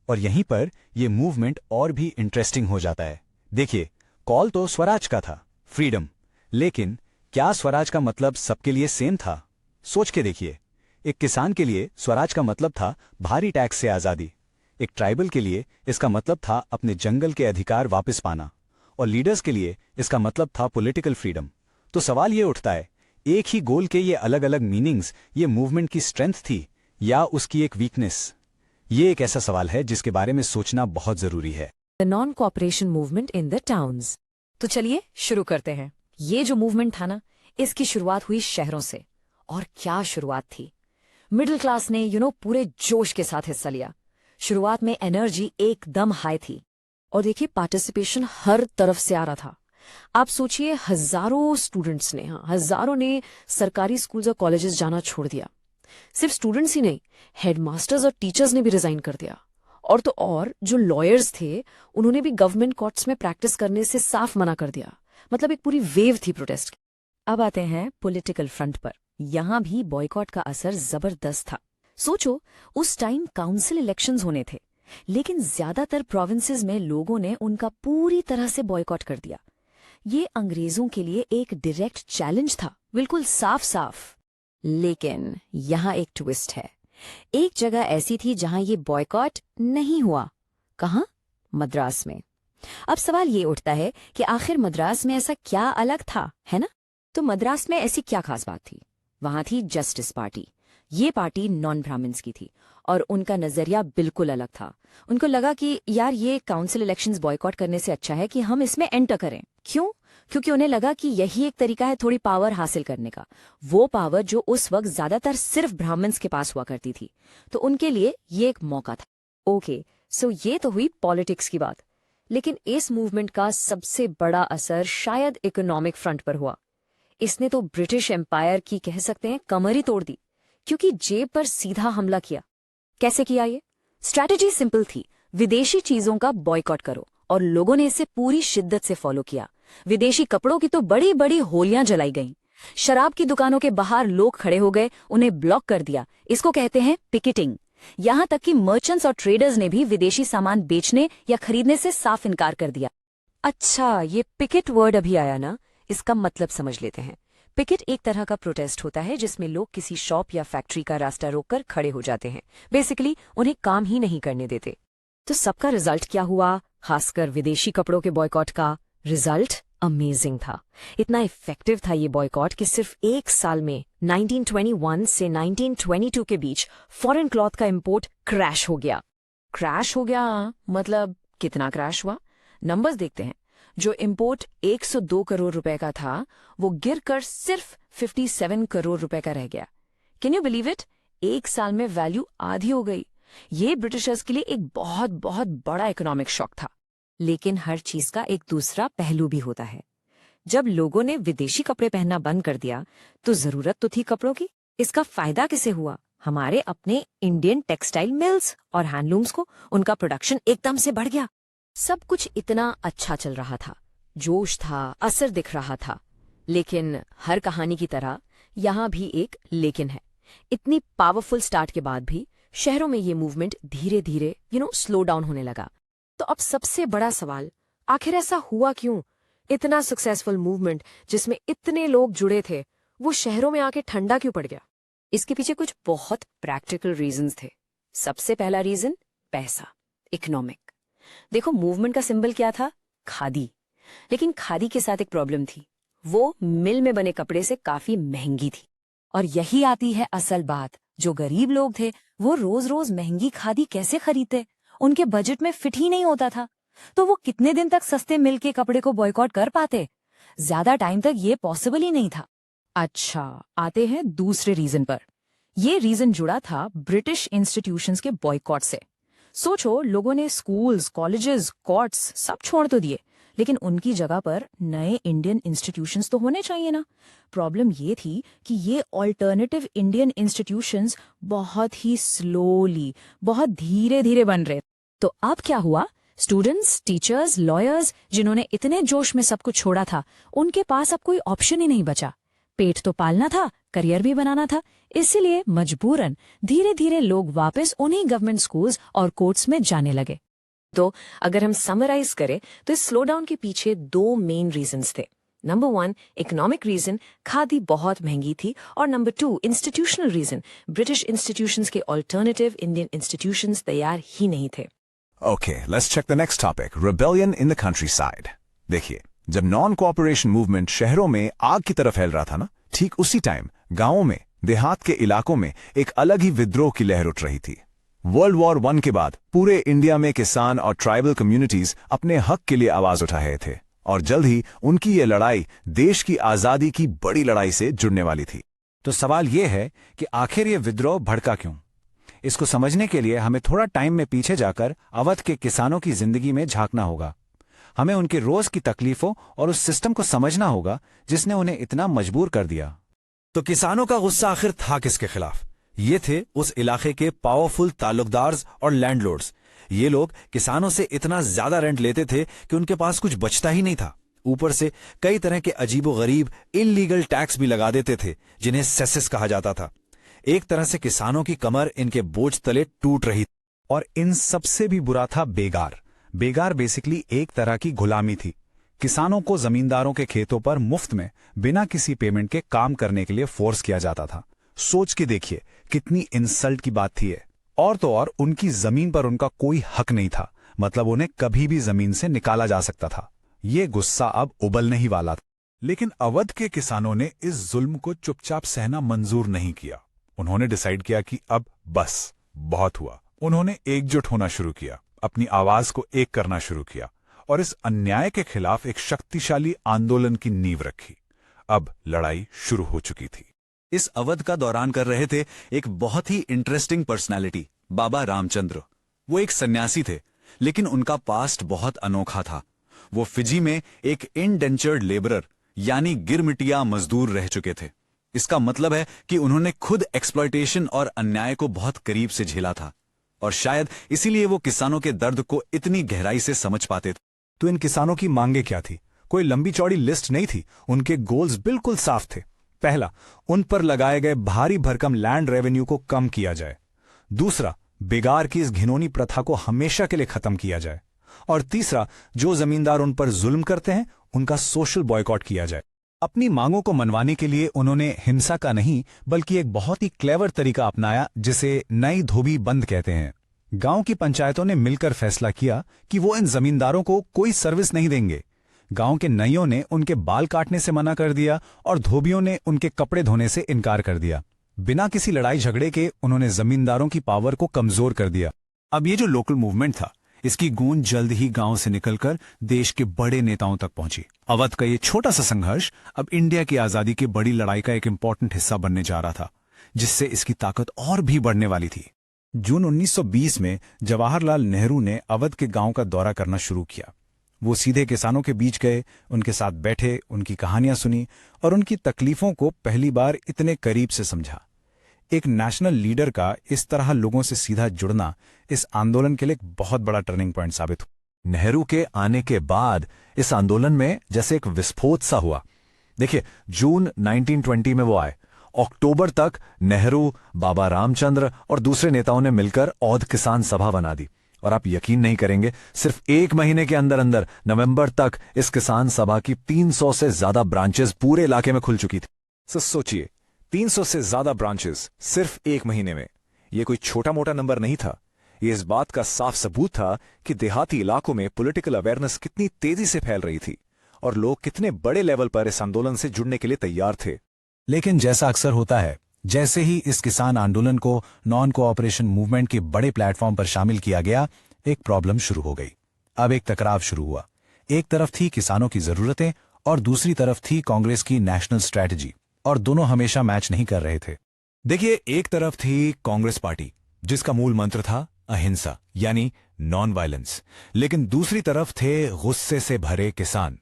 और यहीं पर यह मूवमेंट और भी इंटरेस्टिंग हो जाता है। देखिए, कॉल तो स्वराज का था, फ्रीडम, लेकिन क्या स्वराज का मतलब सबके लिए सेम था? सोच के देखिए। एक किसान के लिए स्वराज का मतलब था भारी टैक्स से आजादी, एक ट्राइबल के लिए इसका मतलब था अपने जंगल के अधिकार वापस पाना, और लीडर्स के लिए इसका मतलब था पॉलिटिकल फ्रीडम। तो सवाल ये उठता है, एक ही गोल के ये अलग अलग मीनिंग्स ये मूवमेंट की स्ट्रेंथ थी या उसकी एक वीकनेस? ये एक ऐसा सवाल है जिसके बारे में सोचना बहुत जरूरी है। The non cooperation movement in the towns. तो चलिए शुरू करते हैं। ये जो मूवमेंट था ना, इसकी शुरुआत हुई शहरों से। और क्या शुरुआत थी! मिडिल क्लास ने पूरे जोश के साथ हिस्सा लिया। शुरुआत में एनर्जी एकदम हाई थी। और देखिए, पार्टिसिपेशन हर तरफ से आ रहा था। आप सोचिए, हजारों स्टूडेंट्स ने, हजारों ने सरकारी स्कूल्स और कॉलेजेस जाना छोड़ दिया। सिर्फ स्टूडेंट्स ही नहीं, हेडमास्टर्स और टीचर्स ने भी रिजाइन कर दिया। और तो और जो लॉयर्स थे, उन्होंने भी गवर्नमेंट कोर्ट्स में प्रैक्टिस करने से साफ मना कर दिया। मतलब एक पूरी वेव थी प्रोटेस्ट की। अब आते हैं पॉलिटिकल फ्रंट पर। यहां भी बॉयकॉट का असर जबरदस्त था। सोचो, उस टाइम काउंसिल इलेक्शंस होने थे, लेकिन ज्यादातर प्रोविंसेस में लोगों ने उनका पूरी तरह से बॉयकॉट कर दिया। ये अंग्रेजों के लिए एक डायरेक्ट चैलेंज था, बिल्कुल साफ साफ। लेकिन यहां एक ट्विस्ट है। एक जगह ऐसी थी जहां ये बॉयकॉट नहीं हुआ। कहां? मद्रास में। अब सवाल ये उठता है कि आखिर मद्रास में ऐसा क्या अलग था, है ना? तो मद्रास में ऐसी क्या खास बात थी? वहां थी जस्टिस पार्टी। ये पार्टी नॉन ब्राह्मण्स की थी और उनका नजरिया बिल्कुल अलग था। उनको लगा कि यार, ये काउंसिल इलेक्शंस बॉयकॉट करने से अच्छा है कि हम इसमें एंटर करें। क्यों? क्योंकि उन्हें लगा कि यही एक तरीका है थोड़ी पावर हासिल करने का, वो पावर जो उस वक्त ज्यादातर सिर्फ ब्राह्मण्स के पास हुआ करती थी। तो उनके लिए ये एक मौका था। ओके, सो ये तो हुई पॉलिटिक्स की बात। लेकिन इस मूवमेंट का सबसे बड़ा असर शायद इकोनॉमिक फ्रंट पर हुआ। इसने तो ब्रिटिश एम्पायर की, कह सकते हैं, कमर ही तोड़ दी, क्योंकि जेब पर सीधा हमला किया। कैसे किया ये? स्ट्रैटेजी सिंपल थी, विदेशी चीजों का बॉयकॉट करो, और लोगों ने इसे पूरी शिद्दत से फॉलो किया। विदेशी कपड़ों की तो बड़ी बड़ी होलियां जलाई गईं। शराब की दुकानों के बाहर लोग खड़े हो गए, उन्हें ब्लॉक कर दिया। इसको कहते हैं पिकेटिंग। यहाँ तक कि मर्चेंट्स और ट्रेडर्स ने भी विदेशी सामान बेचने या खरीदने से साफ इनकार कर दिया। अच्छा, ये पिकेट वर्ड अभी आया ना, इसका मतलब समझ लेते हैं। पिकेट एक तरह का प्रोटेस्ट होता है जिसमें लोग किसी शॉप या फैक्ट्री का रास्ता रोककर खड़े हो जाते हैं। बेसिकली उन्हें काम ही नहीं करने देते। तो सबका रिजल्ट क्या हुआ, खासकर विदेशी कपड़ों के बॉयकॉट का? रिजल्ट अमेजिंग था। इतना इफेक्टिव था ये बॉयकॉट कि सिर्फ एक साल में 1921 से 1922 के बीच फॉरेन क्लॉथ का इंपोर्ट क्रैश हो गया। क्रैश हो गया मतलब कितना क्रैश हुआ? नंबर्स देखते हैं। जो इंपोर्ट 102 करोड़ रुपए का था वो गिरकर सिर्फ 57 करोड़ रुपए का रह गया। Can you believe it? एक साल में वैल्यू आधी हो गई। ये ब्रिटिशर्स के लिए एक बहुत बहुत बड़ा इकोनॉमिक शॉक था। लेकिन हर चीज का एक दूसरा पहलू भी होता है। जब लोगों ने विदेशी कपड़े पहनना बंद कर दिया तो जरूरत तो थी कपड़ों की। इसका फायदा किसे हुआ? हमारे अपने इंडियन टेक्सटाइल मिल्स और हैंडलूम्स को उनका प्रोडक्शन एकदम से बढ़ गया। सब कुछ इतना अच्छा चल रहा था, जोश था, असर दिख रहा था। लेकिन हर कहानी की तरह यहाँ भी एक लेकिन है। इतनी पावरफुल स्टार्ट के बाद भी शहरों में ये मूवमेंट धीरे धीरे स्लो डाउन होने लगा। तो अब सबसे बड़ा सवाल, आखिर ऐसा हुआ क्यों? इतना सक्सेसफुल मूवमेंट जिसमें इतने लोग जुड़े थे, वो शहरों में आके ठंडा क्यों पड़ गया? इसके पीछे कुछ बहुत प्रैक्टिकल रीजंस थे। सबसे पहला रीजन पैसा, इकोनॉमिक। देखो, मूवमेंट का सिंबल क्या था? खादी। लेकिन खादी के साथ एक प्रॉब्लम थी, वो मिल में बने कपड़े से काफी महंगी थी। और यही आती है असल बात। जो गरीब लोग थे वो रोज रोज महंगी खादी कैसे खरीदते? उनके बजट में फिट ही नहीं होता था। तो वो कितने दिन तक सस्ते मिल के कपड़े को बॉयकॉट कर पाते? ज्यादा टाइम तक ये पॉसिबल ही नहीं था। अच्छा, आते हैं दूसरे रीजन पर। ये रीजन जुड़ा था ब्रिटिश इंस्टीट्यूशंस के बॉयकॉट से। सोचो, लोगों ने स्कूल्स, कॉलेजेस, कोर्ट्स सब छोड़ तो दिए, लेकिन उनकी जगह पर नए इंडियन इंस्टीट्यूशंस तो होने चाहिए ना। प्रॉब्लम ये थी कि ये ऑल्टरनेटिव इंडियन इंस्टीट्यूशंस बहुत ही स्लोली, बहुत धीरे धीरे बन रहे। तो अब क्या हुआ? स्टूडेंट्स, टीचर्स, लॉयर्स जिन्होंने इतने जोश में सब कुछ छोड़ा था, उनके पास अब कोई ऑप्शन ही नहीं बचा। पेट तो पालना था, करियर भी बनाना था, इसीलिए मजबूरन धीरे धीरे लोग वापस उन्हीं गवर्नमेंट स्कूल्स और कोर्ट्स में जाने लगे। तो अगर हम समराइज करें तो इस स्लो डाउन के पीछे दो मेन रीजंस थे। नंबर 1, इकोनॉमिक रीजन, खादी बहुत महंगी थी। और number 2, institutional reason, British institutions के ऑल्टरनेटिव इंडियन इंस्टीट्यूशंस तैयार ही नहीं थे। Okay, let's check the next topic, rebellion in the countryside. देखिए, जब नॉन कोऑपरेशन मूवमेंट शहरों में आग की तरफ फैल रहा था ना, ठीक उसी टाइम गांवों में, देहात के इलाकों में एक अलग ही विद्रोह की लहर उठ रही थी। वर्ल्ड वॉर 1 के बाद पूरे इंडिया में किसान और ट्राइबल कम्युनिटीज अपने हक के लिए आवाज उठा रहे थे, और जल्द ही उनकी ये लड़ाई देश की आजादी की बड़ी लड़ाई से जुड़ने वाली थी। तो सवाल यह है कि आखिर ये विद्रोह भड़का क्यों? इसको समझने के लिए हमें थोड़ा टाइम में पीछे जाकर अवध के किसानों की जिंदगी में झांकना होगा। हमें उनके रोज की तकलीफों और उस सिस्टम को समझना होगा जिसने उन्हें इतना मजबूर कर दिया। तो किसानों का गुस्सा आखिर था किसके खिलाफ? ये थे उस इलाके के पावरफुल ताल्लुकदार्स और लैंडलॉर्ड्स। ये लोग किसानों से इतना ज्यादा रेंट लेते थे कि उनके पास कुछ बचता ही नहीं था। ऊपर से कई तरह के अजीबोगरीब इल्लीगल टैक्स भी लगा देते थे, जिन्हें सेसेस कहा जाता था। एक तरह से किसानों की कमर इनके बोझ तले टूट रही। और इन सबसे भी बुरा था बेगार। बेगार बेसिकली एक तरह की गुलामी थी। किसानों को जमींदारों के खेतों पर मुफ्त में बिना किसी पेमेंट के काम करने के लिए फोर्स किया जाता था। सोच के देखिए कितनी इंसल्ट की बात थी ये। और तो और उनकी जमीन पर उनका कोई हक नहीं था, मतलब उन्हें कभी भी जमीन से निकाला जा सकता था। ये गुस्सा अब उबलने ही वाला था। लेकिन अवध के किसानों ने इस जुल्म को चुपचाप सहना मंजूर नहीं किया। उन्होंने डिसाइड किया कि अब बस बहुत हुआ। उन्होंने एकजुट होना शुरू किया, अपनी आवाज को एक करना शुरू किया और इस अन्याय के खिलाफ एक शक्तिशाली आंदोलन की नींव रखी। अब लड़ाई शुरू हो चुकी थी। इस अवध का दौरान कर रहे थे एक बहुत ही इंटरेस्टिंग पर्सनालिटी, बाबा रामचंद्र। वो एक सन्यासी थे, लेकिन उनका पास्ट बहुत अनोखा था। वो फिजी में एक इंडेंचर्ड लेबरर यानी गिरमिटिया मजदूर रह चुके थे। इसका मतलब है कि उन्होंने खुद एक्सप्लॉयटेशन और अन्याय को बहुत करीब से झेला था, और शायद इसीलिए वो किसानों के दर्द को इतनी गहराई से समझ पाते थे। तो इन किसानों की मांगे क्या थी? कोई लंबी चौड़ी लिस्ट नहीं थी। उनके गोल्स बिल्कुल साफ थे। पहला, उन पर लगाए गए भारी भरकम लैंड रेवेन्यू को कम किया जाए। दूसरा, बेगार की इस घिनौनी प्रथा को हमेशा के लिए खत्म किया जाए। और तीसरा, जो जमींदार उन पर जुल्म करते हैं उनका सोशल बॉयकॉट किया जाए। अपनी मांगों को मनवाने के लिए उन्होंने हिंसा का नहीं बल्कि एक बहुत ही क्लेवर तरीका अपनाया जिसे नई धोबी बंद कहते हैं। गांव की पंचायतों ने मिलकर फैसला किया कि वो इन जमींदारों को कोई सर्विस नहीं देंगे। गांव के नइयों ने उनके बाल काटने से मना कर दिया और धोबियों ने उनके कपड़े धोने से इनकार कर दिया। बिना किसी लड़ाई झगड़े के उन्होंने जमींदारों की पावर को कमजोर कर दिया। अब ये जो लोकल मूवमेंट था, इसकी गूंज जल्द ही गांव से निकलकर देश के बड़े नेताओं तक पहुंची। अवध का ये छोटा सा संघर्ष अब इंडिया की आजादी की बड़ी लड़ाई का एक इंपॉर्टेंट हिस्सा बनने जा रहा था, जिससे इसकी ताकत और भी बढ़ने वाली थी। जून 1920 में जवाहरलाल नेहरू ने अवध के गांव का दौरा करना शुरू किया। वो सीधे किसानों के बीच गए, उनके साथ बैठे, उनकी कहानियां सुनी और उनकी तकलीफों को पहली बार इतने करीब से समझा। एक नेशनल लीडर का इस तरह लोगों से सीधा जुड़ना इस आंदोलन के लिए एक बहुत बड़ा टर्निंग पॉइंट साबित हुआ। नेहरू के आने के बाद इस आंदोलन में जैसे एक विस्फोट सा हुआ। देखिए, जून 1920 में वो आए, अक्टूबर तक नेहरू, बाबा रामचंद्र और दूसरे नेताओं ने मिलकर औध किसान सभा बना दी। और आप यकीन नहीं करेंगे, सिर्फ एक महीने के अंदर अंदर नवंबर तक इस किसान सभा की 300 से ज्यादा ब्रांचेस पूरे इलाके में खुल चुकी थी। तो सोचिए, 300 से ज्यादा ब्रांचेस सिर्फ एक महीने में। यह कोई छोटा मोटा नंबर नहीं था। ये इस बात का साफ सबूत था कि देहाती इलाकों में पॉलिटिकल अवेयरनेस कितनी तेजी से फैल रही थी और लोग कितने बड़े लेवल पर इस आंदोलन से जुड़ने के लिए तैयार थे। लेकिन जैसा अक्सर होता है, जैसे ही इस किसान आंदोलन को नॉन कोऑपरेशन मूवमेंट के बड़े प्लेटफॉर्म पर शामिल किया गया, एक प्रॉब्लम शुरू हो गई। अब एक टकराव शुरू हुआ। एक तरफ थी किसानों की जरूरतें और दूसरी तरफ थी कांग्रेस की नेशनल स्ट्रैटेजी, और दोनों हमेशा मैच नहीं कर रहे थे। देखिए, एक तरफ थी कांग्रेस पार्टी जिसका मूल मंत्र था अहिंसा यानी नॉन वायलेंस, लेकिन दूसरी तरफ थे गुस्से से भरे किसान।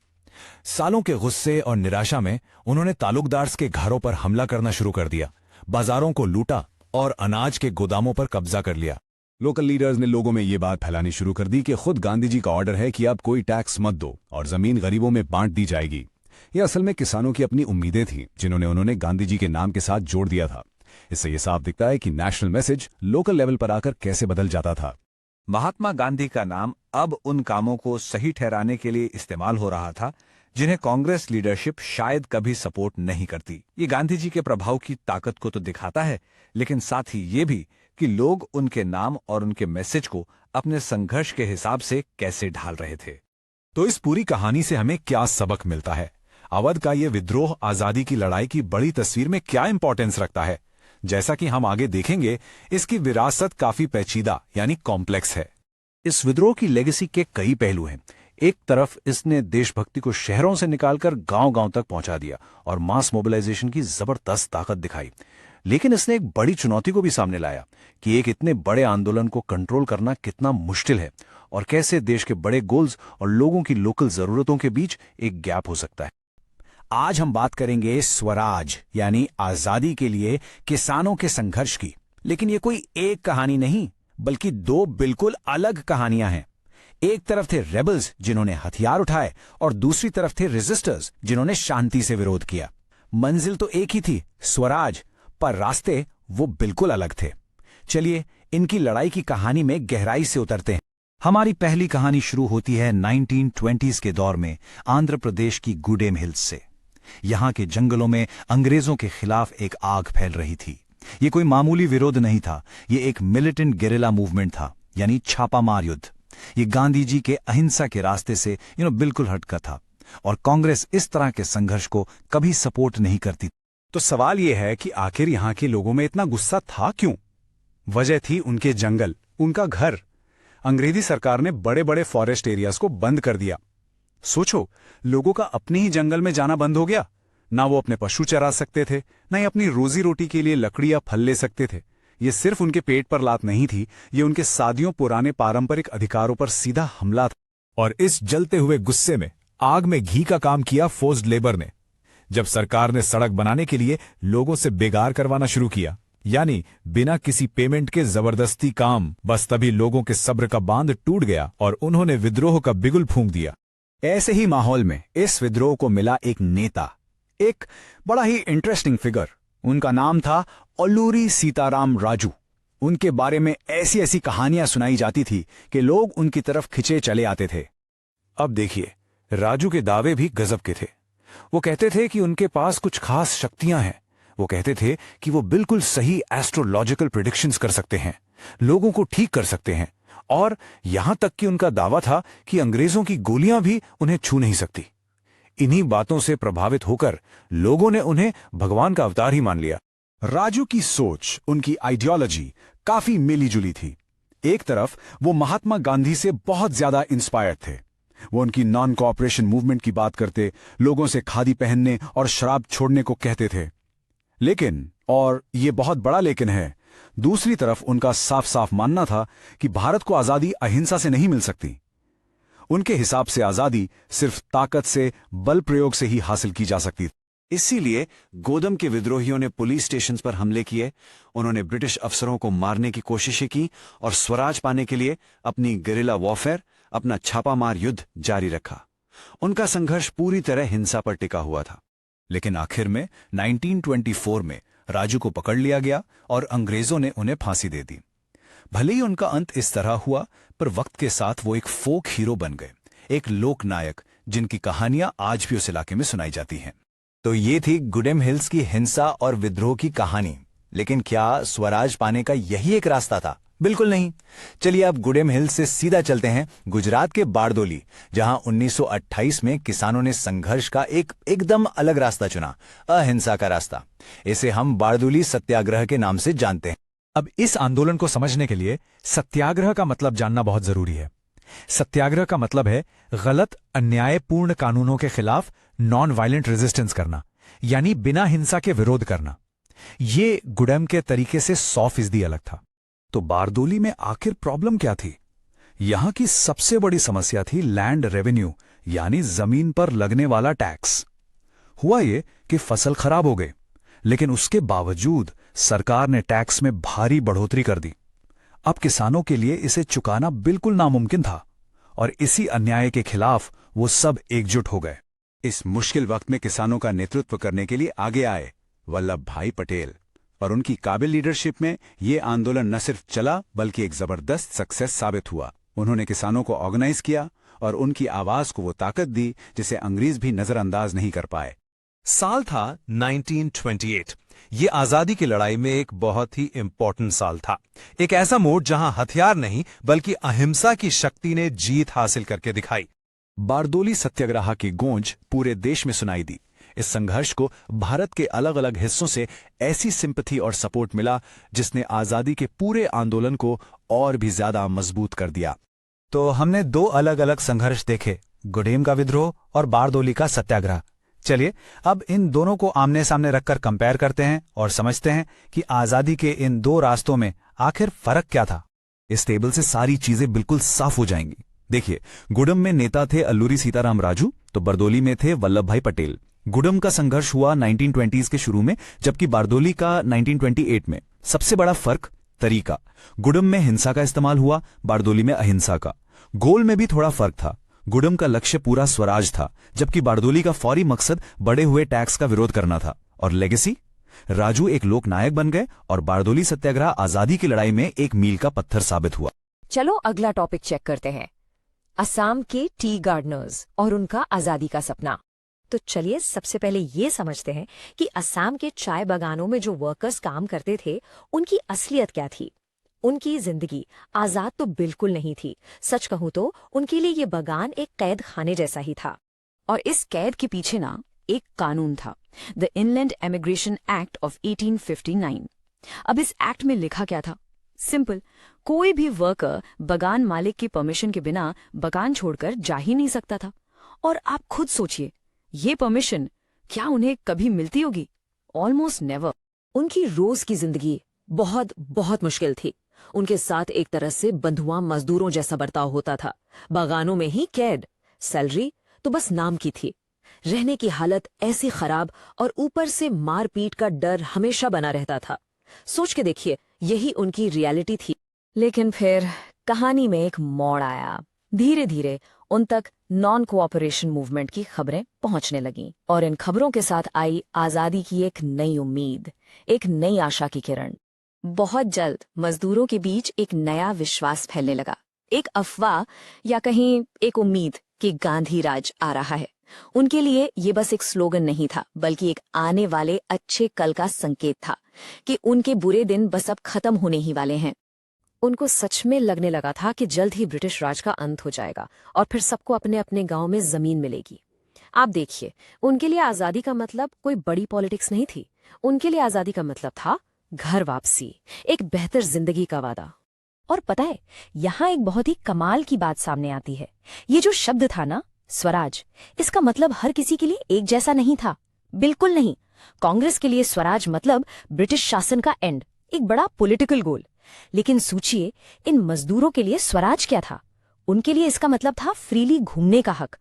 सालों के गुस्से और निराशा में उन्होंने तालुकदार्स के घरों पर हमला करना शुरू कर दिया, बाजारों को लूटा और अनाज के गोदामों पर कब्जा कर लिया। लोकल लीडर्स ने लोगों में ये बात फैलानी शुरू कर दी कि खुद गांधी जी का ऑर्डर है कि अब कोई टैक्स मत दो और जमीन गरीबों में बांट दी जाएगी। ये असल में किसानों की अपनी उम्मीदें थीं, जिन्होंने उन्होंने गांधी जी के नाम के साथ जोड़ दिया था। इससे यह साफ दिखता है कि नेशनल मैसेज लोकल लेवल पर आकर कैसे बदल जाता था। महात्मा गांधी का नाम अब उन कामों को सही ठहराने के लिए इस्तेमाल हो रहा था जिन्हें कांग्रेस लीडरशिप शायद कभी सपोर्ट नहीं करती। ये गांधी जी के प्रभाव की ताकत को तो दिखाता है, लेकिन साथ ही ये भी कि लोग उनके नाम और उनके मैसेज को अपने संघर्ष के हिसाब से कैसे ढाल रहे थे। तो इस पूरी कहानी से हमें क्या सबक मिलता है? अवध का ये विद्रोह आजादी की लड़ाई की बड़ी तस्वीर में क्या इंपॉर्टेंस रखता है? जैसा कि हम आगे देखेंगे, इसकी विरासत काफी पेचीदा यानी कॉम्प्लेक्स है। इस विद्रोह की लेगेसी के कई पहलू हैं। एक तरफ इसने देशभक्ति को शहरों से निकालकर गांव-गांव तक पहुंचा दिया और मास मोबिलाइजेशन की जबरदस्त ताकत दिखाई। लेकिन इसने एक बड़ी चुनौती को भी सामने लाया कि एक इतने बड़े आंदोलन को कंट्रोल करना कितना मुश्किल है और कैसे देश के बड़े गोल्स और लोगों की लोकल जरूरतों के बीच एक गैप हो सकता है। आज हम बात करेंगे स्वराज यानी आजादी के लिए किसानों के संघर्ष की। लेकिन ये कोई एक कहानी नहीं, बल्कि दो बिल्कुल अलग कहानियां हैं। एक तरफ थे रेबल्स जिन्होंने हथियार उठाए और दूसरी तरफ थे रेजिस्टर्स जिन्होंने शांति से विरोध किया। मंजिल तो एक ही थी, स्वराज, पर रास्ते वो बिल्कुल अलग थे। चलिए इनकी लड़ाई की कहानी में गहराई से उतरते हैं। हमारी पहली कहानी शुरू होती है 1920s के दौर में आंध्र प्रदेश की गुडेम हिल्स से। यहां के जंगलों में अंग्रेजों के खिलाफ एक आग फैल रही थी। ये कोई मामूली विरोध नहीं था, ये एक मिलिटेंट गेरिला मूवमेंट था, यानी छापामार युद्ध। ये गांधी जी के अहिंसा के रास्ते से बिल्कुल हटकर था और कांग्रेस इस तरह के संघर्ष को कभी सपोर्ट नहीं करती। तो सवाल यह है कि आखिर यहां के लोगों में इतना गुस्सा था क्यों? वजह थी उनके जंगल, उनका घर। अंग्रेजी सरकार ने बड़े बड़े फॉरेस्ट एरियाज को बंद कर दिया। सोचो, लोगों का अपने ही जंगल में जाना बंद हो गया। ना वो अपने पशु चरा सकते थे, ना ही अपनी रोजी रोटी के लिए लकड़ी या फल ले सकते थे। ये सिर्फ उनके पेट पर लात नहीं थी, ये उनके सादियों पुराने पारंपरिक अधिकारों पर सीधा हमला था। और इस जलते हुए गुस्से में आग में घी का काम किया फोर्स्ड लेबर ने। जब सरकार ने सड़क बनाने के लिए लोगों से बेगार करवाना शुरू किया, यानी बिना किसी पेमेंट के जबरदस्ती काम, बस तभी लोगों के सब्र का बांध टूट गया और उन्होंने विद्रोह का बिगुल फूंक दिया। ऐसे ही माहौल में इस विद्रोह को मिला एक नेता, एक बड़ा ही इंटरेस्टिंग फिगर। उनका नाम था अल्लूरी सीताराम राजू। उनके बारे में ऐसी ऐसी कहानियां सुनाई जाती थी कि लोग उनकी तरफ खिंचे चले आते थे। अब देखिए, राजू के दावे भी गजब के थे। वो कहते थे कि उनके पास कुछ खास शक्तियां हैं। वो कहते थे कि वो बिल्कुल सही एस्ट्रोलॉजिकल प्रिडिक्शंस कर सकते हैं, लोगों को ठीक कर सकते हैं, और यहां तक कि उनका दावा था कि अंग्रेजों की गोलियां भी उन्हें छू नहीं सकती। इन्हीं बातों से प्रभावित होकर लोगों ने उन्हें भगवान का अवतार ही मान लिया। राजू की सोच, उनकी आइडियोलॉजी काफी मिली जुली थी। एक तरफ वो महात्मा गांधी से बहुत ज्यादा इंस्पायर्ड थे। वो उनकी नॉन कोऑपरेशन मूवमेंट की बात करते, लोगों से खादी पहनने और शराब छोड़ने को कहते थे। लेकिन, और ये बहुत बड़ा लेकिन है, दूसरी तरफ उनका साफ साफ मानना था कि भारत को आजादी अहिंसा से नहीं मिल सकती। उनके हिसाब से आजादी सिर्फ ताकत से, बल प्रयोग से ही हासिल की जा सकती थी। इसीलिए गोदम के विद्रोहियों ने पुलिस स्टेशन पर हमले किए, उन्होंने ब्रिटिश अफसरों को मारने की कोशिशें की और स्वराज पाने के लिए अपनी गेरिला वॉरफेयर, अपना छापामार युद्ध जारी रखा। उनका संघर्ष पूरी तरह हिंसा पर टिका हुआ था। लेकिन आखिर में 1924 में राजू को पकड़ लिया गया और अंग्रेजों ने उन्हें फांसी दे दी। भले ही उनका अंत इस तरह हुआ, पर वक्त के साथ वो एक फोक हीरो बन गए, एक लोक नायक जिनकी कहानियां आज भी उस इलाके में सुनाई जाती हैं। तो ये थी गुडेम हिल्स की हिंसा और विद्रोह की कहानी। लेकिन क्या स्वराज पाने का यही एक रास्ता था? बिल्कुल नहीं। चलिए अब गुडेम हिल्स से सीधा चलते हैं गुजरात के बारदोली, जहां 1928 में किसानों ने संघर्ष का एक एकदम अलग रास्ता चुना, अहिंसा का रास्ता। इसे हम बारदोली सत्याग्रह के नाम से जानते हैं। अब इस आंदोलन को समझने के लिए सत्याग्रह का मतलब जानना बहुत जरूरी है। सत्याग्रह का मतलब है गलत, अन्यायपूर्ण कानूनों के खिलाफ नॉन वायलेंट रेजिस्टेंस करना, यानी बिना हिंसा के विरोध करना। ये गुडेम के तरीके से 100% अलग था। तो बारदोली में आखिर प्रॉब्लम क्या थी? यहां की सबसे बड़ी समस्या थी लैंड रेवेन्यू, यानी जमीन पर लगने वाला टैक्स। हुआ ये कि फसल खराब हो गई, लेकिन उसके बावजूद सरकार ने टैक्स में भारी बढ़ोतरी कर दी। अब किसानों के लिए इसे चुकाना बिल्कुल नामुमकिन था, और इसी अन्याय के खिलाफ वो सब एकजुट हो गए। इस मुश्किल वक्त में किसानों का नेतृत्व करने के लिए आगे आए वल्लभ भाई पटेल, और उनकी काबिल लीडरशिप में ये आंदोलन न सिर्फ चला बल्कि एक जबरदस्त सक्सेस साबित हुआ। उन्होंने किसानों को ऑर्गेनाइज किया और उनकी आवाज को वो ताकत दी जिसे अंग्रेज भी नजरअंदाज नहीं कर पाए। साल था 1928। ये आजादी की लड़ाई में एक बहुत ही इंपॉर्टेंट साल था। एक ऐसा मोड़ जहां हथियार नहीं बल्कि अहिंसा की शक्ति ने जीत हासिल करके दिखाई। बारदोली सत्याग्रह की गूंज पूरे देश में सुनाई दी। इस संघर्ष को भारत के अलग अलग हिस्सों से ऐसी सिंपैथी और सपोर्ट मिला जिसने आजादी के पूरे आंदोलन को और भी ज्यादा मजबूत कर दिया। तो हमने दो अलग अलग संघर्ष देखे, गुडेम का विद्रोह और बारदोली का सत्याग्रह। चलिए अब इन दोनों को आमने सामने रखकर कंपेयर करते हैं और समझते हैं कि आजादी के इन दो रास्तों में आखिर फर्क क्या था। इस टेबल से सारी चीजें बिल्कुल साफ हो जाएंगी। देखिए, गुडम में नेता थे अल्लूरी सीताराम राजू, तो बारदोली में थे वल्लभ भाई पटेल। गुडम का संघर्ष हुआ 1920s के शुरू में, जबकि बारदोली का 1928 में। सबसे बड़ा फर्क तरीका, गुडम में हिंसा का इस्तेमाल हुआ, बारदोली में अहिंसा का। गोल में भी थोड़ा फर्क था, गुडम का लक्ष्य पूरा स्वराज था, जबकि बारदोली का फौरी मकसद बढ़े हुए टैक्स का विरोध करना था। और लेगेसी, राजू एक लोक नायक बन गए और बारदोली सत्याग्रह आजादी की लड़ाई में एक मील का पत्थर साबित हुआ। चलो अगला टॉपिक चेक करते हैं, असम के टी गार्डनर्स और उनका आजादी का सपना। तो चलिए सबसे पहले ये समझते हैं कि असम के चाय बागानों में जो वर्कर्स काम करते थे उनकी असलियत क्या थी। उनकी जिंदगी आजाद तो बिल्कुल नहीं थी। सच कहूं तो उनके लिए ये बागान एक कैद खाने जैसा ही था। और इस कैद के पीछे ना एक कानून था, the inland emigration act of 1859। अब इस एक्ट में लिखा क्या था? सिंपल, कोई भी वर्कर बागान मालिक की परमिशन के बिना बागान छोड़कर जा ही नहीं सकता था। और आप खुद सोचिए, ये परमिशन क्या उन्हें कभी मिलती होगी? Almost never. उनकी रोज की जिंदगी बहुत बहुत मुश्किल थी। उनके साथ एक तरह से बंधुआ मजदूरों जैसा बर्ताव होता था। बागानों में ही कैद, सैलरी तो बस नाम की थी। रहने की हालत ऐसी खराब और ऊपर से मारपीट का डर हमेशा बना रहता था। सोच के देखिए, यही उनकी रियलिटी थी। लेकिन फिर कहानी में एक मोड़ आया। धीरे धीरे उन तक नॉन कोऑपरेशन मूवमेंट की खबरें पहुंचने लगीं, और इन खबरों के साथ आई आजादी की एक नई उम्मीद, एक नई आशा की किरण। बहुत जल्द मजदूरों के बीच एक नया विश्वास फैलने लगा, एक अफवाह या कहीं एक उम्मीद कि गांधी राज आ रहा है। उनके लिए ये बस एक स्लोगन नहीं था, बल्कि एक आने वाले अच्छे कल का संकेत था कि उनके बुरे दिन बस अब खत्म होने ही वाले हैं। उनको सच में लगने लगा था कि जल्द ही ब्रिटिश राज का अंत हो जाएगा और फिर सबको अपने अपने गांव में जमीन मिलेगी। आप देखिए, उनके लिए आजादी का मतलब कोई बड़ी पॉलिटिक्स नहीं थी। उनके लिए आजादी का मतलब था घर वापसी, एक बेहतर जिंदगी का वादा। और पता है, यहाँ एक बहुत ही कमाल की बात सामने आती है। ये जो शब्द था ना, स्वराज, इसका मतलब हर किसी के लिए एक जैसा नहीं था। बिल्कुल नहीं। कांग्रेस के लिए स्वराज मतलब ब्रिटिश शासन का एंड, एक बड़ा पॉलिटिकल गोल। लेकिन सोचिए, इन मजदूरों के लिए स्वराज क्या था? उनके लिए इसका मतलब था फ्रीली घूमने का हक,